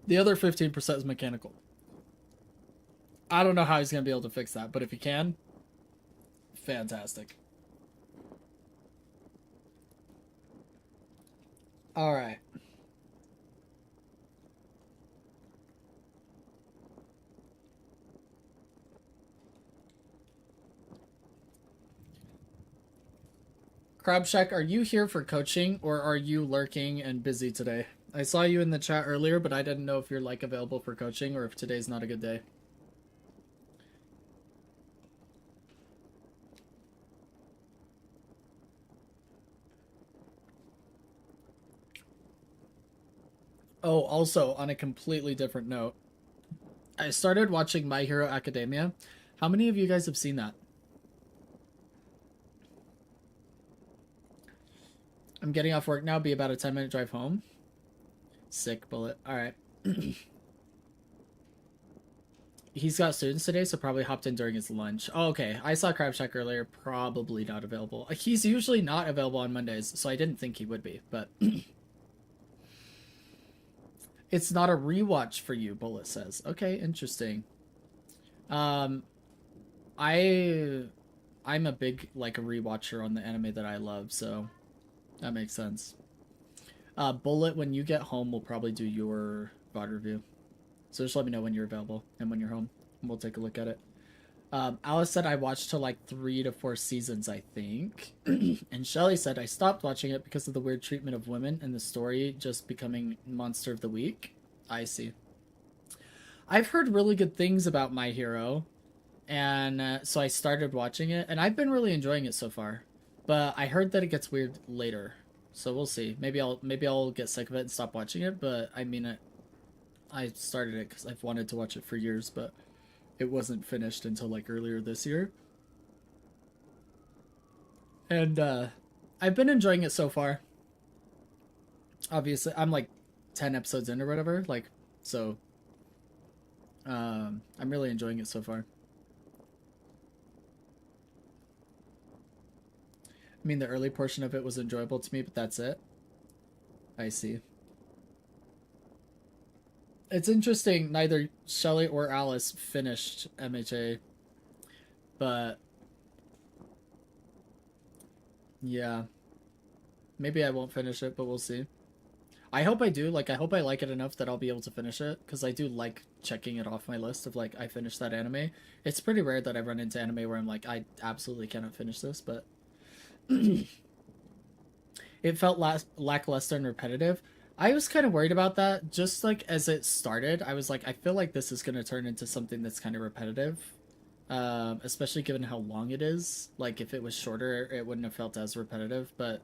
The other 15% is mechanical. I don't know how he's going to be able to fix that, but if he can, fantastic. All right. Crabshack, are you here for coaching or are you lurking and busy today? I saw you in the chat earlier, but I didn't know if you're like available for coaching or if today's not a good day. Oh, also, on a completely different note, I started watching My Hero Academia. How many of you guys have seen that? I'm getting off work now, be about a 10-minute drive home. Sick, Bullet. Alright. He's got students today, so probably hopped in during his lunch. Oh, okay. I saw Crabshack earlier. Probably not available. He's usually not available on Mondays, so I didn't think he would be, but... It's not a rewatch for you, Bullet says. Okay, interesting. I'm a big, like, a rewatcher on the anime that I love, so that makes sense. Bullet, when you get home, we'll probably do your VOD review. So just let me know when you're available and when you're home, and we'll take a look at it. Alice said I watched till like 3 to 4 seasons, I think. And Shelly said I stopped watching it because of the weird treatment of women and the story just becoming Monster of the Week. I see. I've heard really good things about My Hero, and so I started watching it, and I've been really enjoying it so far. But I heard that it gets weird later, so we'll see. Maybe I'll get sick of it and stop watching it. But I mean, I started it because I've wanted to watch it for years, but it wasn't finished until like earlier this year. And I've been enjoying it so far. Obviously, I'm like 10 episodes in or whatever, like, so I'm really enjoying it so far. I mean, the early portion of it was enjoyable to me, but that's it. I see. It's interesting, neither Shelly or Alice finished MHA, but yeah, maybe I won't finish it, but we'll see. I hope I do. Like, I hope I like it enough that I'll be able to finish it, because I do like checking it off my list of, like, I finished that anime. It's pretty rare that I run into anime where I'm like, I absolutely cannot finish this, but it felt lackluster and repetitive. I was kind of worried about that. Just, like, as it started, I was like, I feel like this is going to turn into something that's kind of repetitive, especially given how long it is. Like, if it was shorter, it wouldn't have felt as repetitive, but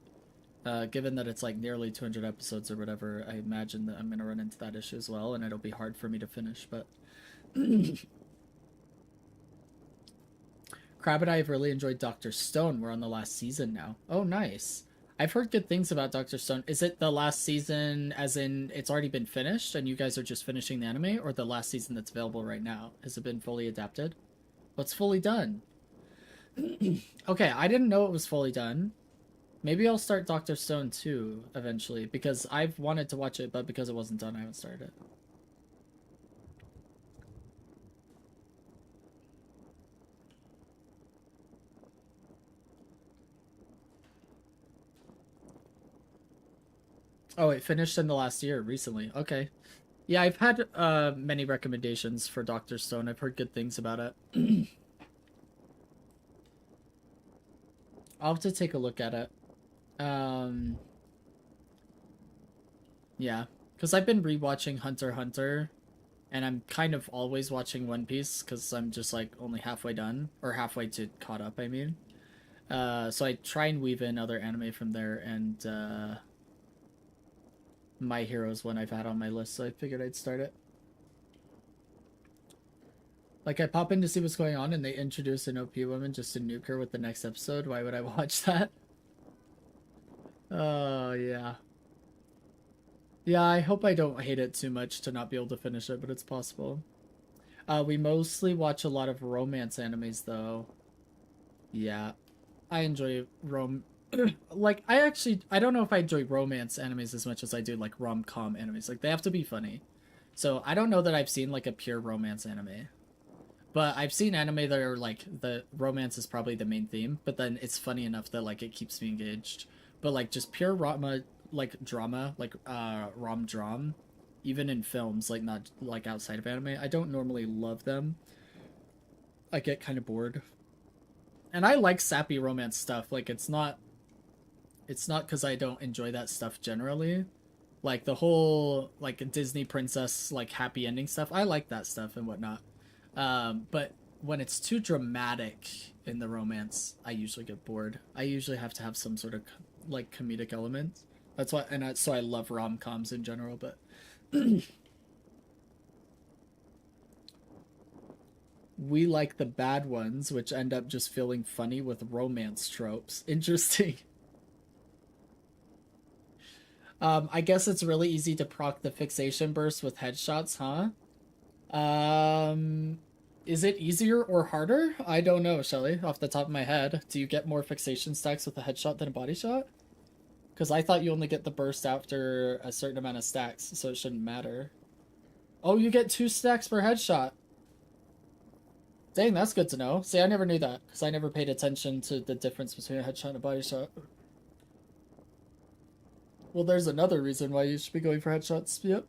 given that it's like nearly 200 episodes or whatever, I imagine that I'm going to run into that issue as well, and it'll be hard for me to finish, but Crab and I have really enjoyed Dr. Stone. We're on the last season now. Oh, nice. I've heard good things about Dr. Stone. Is it the last season as in it's already been finished and you guys are just finishing the anime, or the last season that's available right now? Has it been fully adapted? What's fully done? Okay, I didn't know it was fully done. Maybe I'll start Dr. Stone 2 eventually, because I've wanted to watch it, but because it wasn't done, I haven't started it. Oh, it finished in the last year, recently. Okay. Yeah, I've had many recommendations for Dr. Stone. I've heard good things about it. I'll have to take a look at it. Yeah, because I've been rewatching Hunter x Hunter, and I'm kind of always watching One Piece because I'm just like only halfway done, or halfway to caught up, I mean. So I try and weave in other anime from there, and My Hero's one I've had on my list, so I figured I'd start it. Like, I pop in to see what's going on, and they introduce an OP woman just to nuke her with the next episode. Why would I watch that? Oh, yeah. Yeah, I hope I don't hate it too much to not be able to finish it, but it's possible. We mostly watch a lot of romance animes, though. Yeah. I enjoy like, I don't know if I enjoy romance animes as much as I do, like, rom-com animes. Like, they have to be funny. So, I don't know that I've seen, like, a pure romance anime. But I've seen anime that are, like, the romance is probably the main theme, but then it's funny enough that, like, it keeps me engaged. But, like, just pure drama, like, rom-dram, even in films, like, not, like, outside of anime, I don't normally love them. I get kind of bored. And I like sappy romance stuff. Like, it's not because I don't enjoy that stuff generally. Like, the whole, like, Disney princess, like, happy ending stuff, I like that stuff and whatnot. But when it's too dramatic in the romance, I usually get bored. I usually have to have some sort of, like, comedic element. That's why, so I love rom-coms in general, but... We like the bad ones, which end up just feeling funny with romance tropes. Interesting. I guess it's really easy to proc the fixation burst with headshots, huh? Is it easier or harder? I don't know, Shelly, off the top of my head. Do you get more fixation stacks with a headshot than a body shot? Because I thought you only get the burst after a certain amount of stacks, so it shouldn't matter. Oh, you get 2 stacks per headshot. Dang, that's good to know. See, I never knew that, because I never paid attention to the difference between a headshot and a body shot. Well, there's another reason why you should be going for headshots. Yep.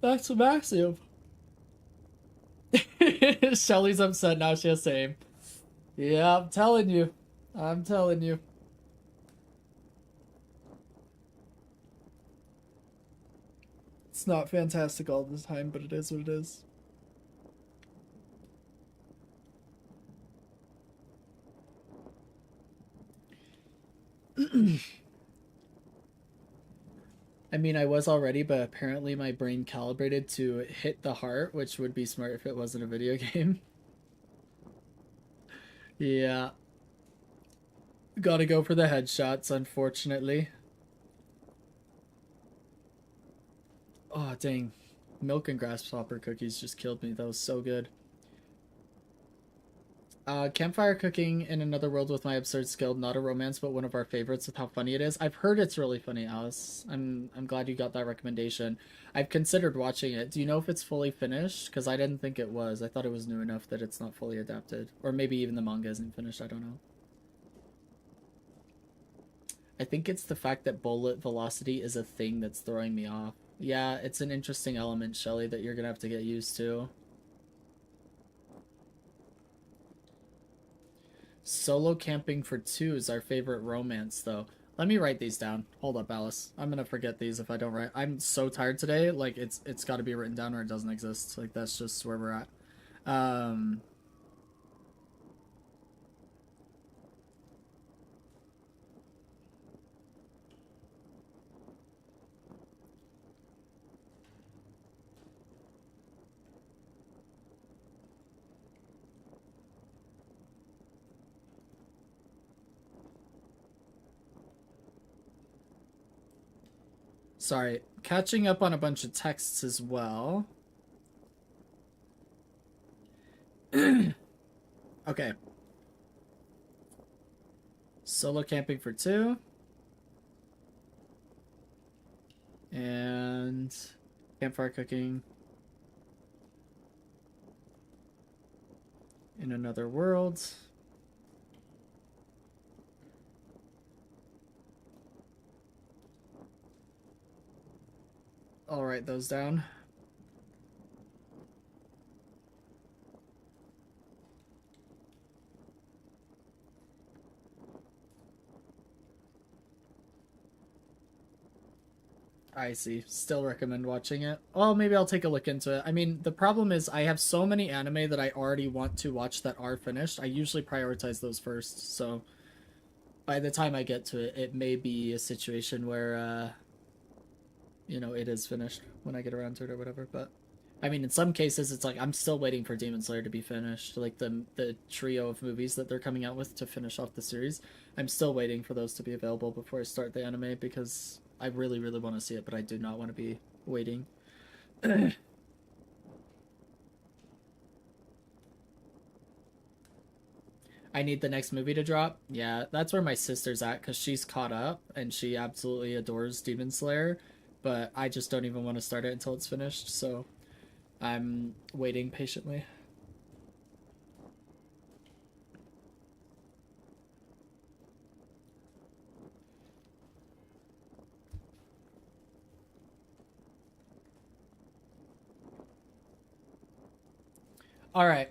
That's massive. Shelly's upset now. She has to aim. Yeah, I'm telling you. I'm telling you. not fantastic all the time, but it is what it is. I mean, I was already, but apparently my brain calibrated to hit the heart, which would be smart if it wasn't a video game. Yeah. Gotta go for the headshots, unfortunately. Oh, dang. Milk and grasshopper cookies just killed me. That was so good. Campfire cooking in another world with my absurd skill, not a romance, but one of our favorites with how funny it is. I've heard it's really funny, Alice. I'm glad you got that recommendation. I've considered watching it. Do you know if it's fully finished? Because I didn't think it was. I thought it was new enough that it's not fully adapted. Or maybe even the manga isn't finished, I don't know. I think it's the fact that bullet velocity is a thing that's throwing me off. Yeah, it's an interesting element, Shelly, that you're gonna have to get used to. Solo camping for two is our favorite romance, though. Let me write these down. Hold up, Alice. I'm gonna forget these if I don't write. I'm so tired today. Like, it's got to be written down or it doesn't exist. Like, that's just where we're at. Sorry, catching up on a bunch of texts as well. Okay. Solo camping for two. And campfire cooking in another world. I'll write those down. I see. Still recommend watching it. Well, maybe I'll take a look into it. I mean, the problem is I have so many anime that I already want to watch that are finished. I usually prioritize those first, so by the time I get to it, it may be a situation where, you know, it is finished when I get around to it or whatever. But, I mean, in some cases, it's like I'm still waiting for Demon Slayer to be finished. Like, the trio of movies that they're coming out with to finish off the series. I'm still waiting for those to be available before I start the anime because I really, really want to see it, but I do not want to be waiting. I need the next movie to drop. Yeah, that's where my sister's at because she's caught up and she absolutely adores Demon Slayer, but I just don't even want to start it until it's finished, so I'm waiting patiently. All right.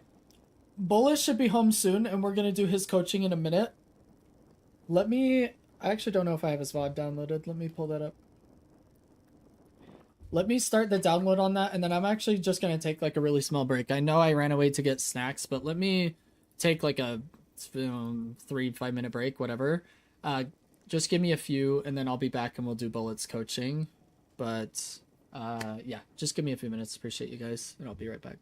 Bullis should be home soon, and we're going to do his coaching in a minute. Let me... I actually don't know if I have his VOD downloaded. Let me pull that up. Let me start the download on that, and then I'm actually just going to take, like, a really small break. I know I ran away to get snacks, but let me take, like, a 3-5 minute break, whatever. Just give me a few, and then I'll be back, and we'll do Bullets coaching. But, yeah, just give me a few minutes. Appreciate you guys, and I'll be right back.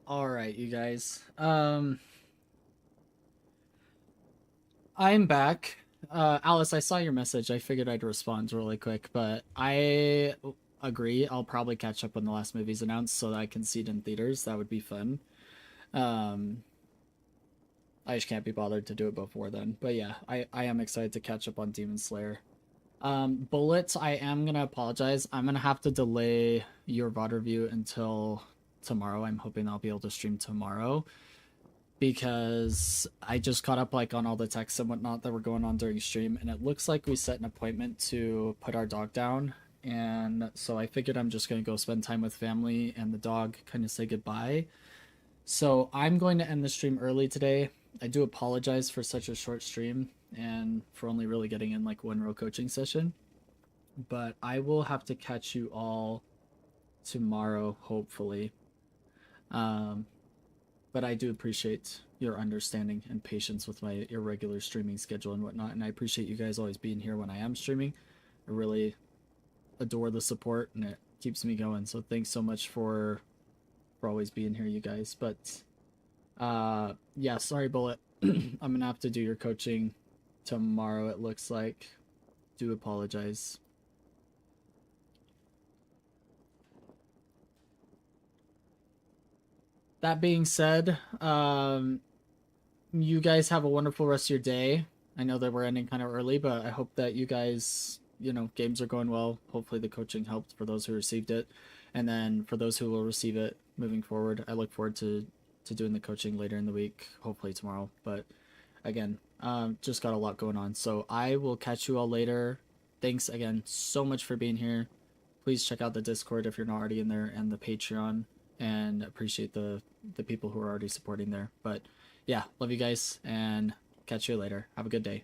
All right, you guys. I'm back. Alice, I saw your message. I figured I'd respond really quick, but I agree. I'll probably catch up when the last movie's announced so that I can see it in theaters. That would be fun. I just can't be bothered to do it before then. But yeah, I am excited to catch up on Demon Slayer. Bullets, I am gonna apologize. I'm gonna have to delay your VOD review until tomorrow. I'm hoping I'll be able to stream tomorrow because I just caught up like on all the texts and whatnot that were going on during stream, and it looks like we set an appointment to put our dog down, and so I figured I'm just gonna go spend time with family and the dog, kind of say goodbye. So I'm going to end the stream early today. I do apologize for such a short stream and for only really getting in like one real coaching session, but I will have to catch you all tomorrow, hopefully. But I do appreciate your understanding and patience with my irregular streaming schedule and whatnot, and I appreciate you guys always being here when I am streaming. I really adore the support, and it keeps me going. So thanks so much for always being here, you guys. But yeah, sorry, Bullet. I'm gonna have to do your coaching tomorrow, it looks like. Do apologize. That being said, you guys have a wonderful rest of your day. I know that we're ending kind of early, but I hope that you guys, you know, games are going well. Hopefully the coaching helped for those who received it. And then for those who will receive it moving forward, I look forward to doing the coaching later in the week, hopefully tomorrow. But again, just got a lot going on. So I will catch you all later. Thanks again so much for being here. Please check out the Discord if you're not already in there, and the Patreon, and appreciate the people who are already supporting there. But yeah, love you guys, and catch you later. Have a good day.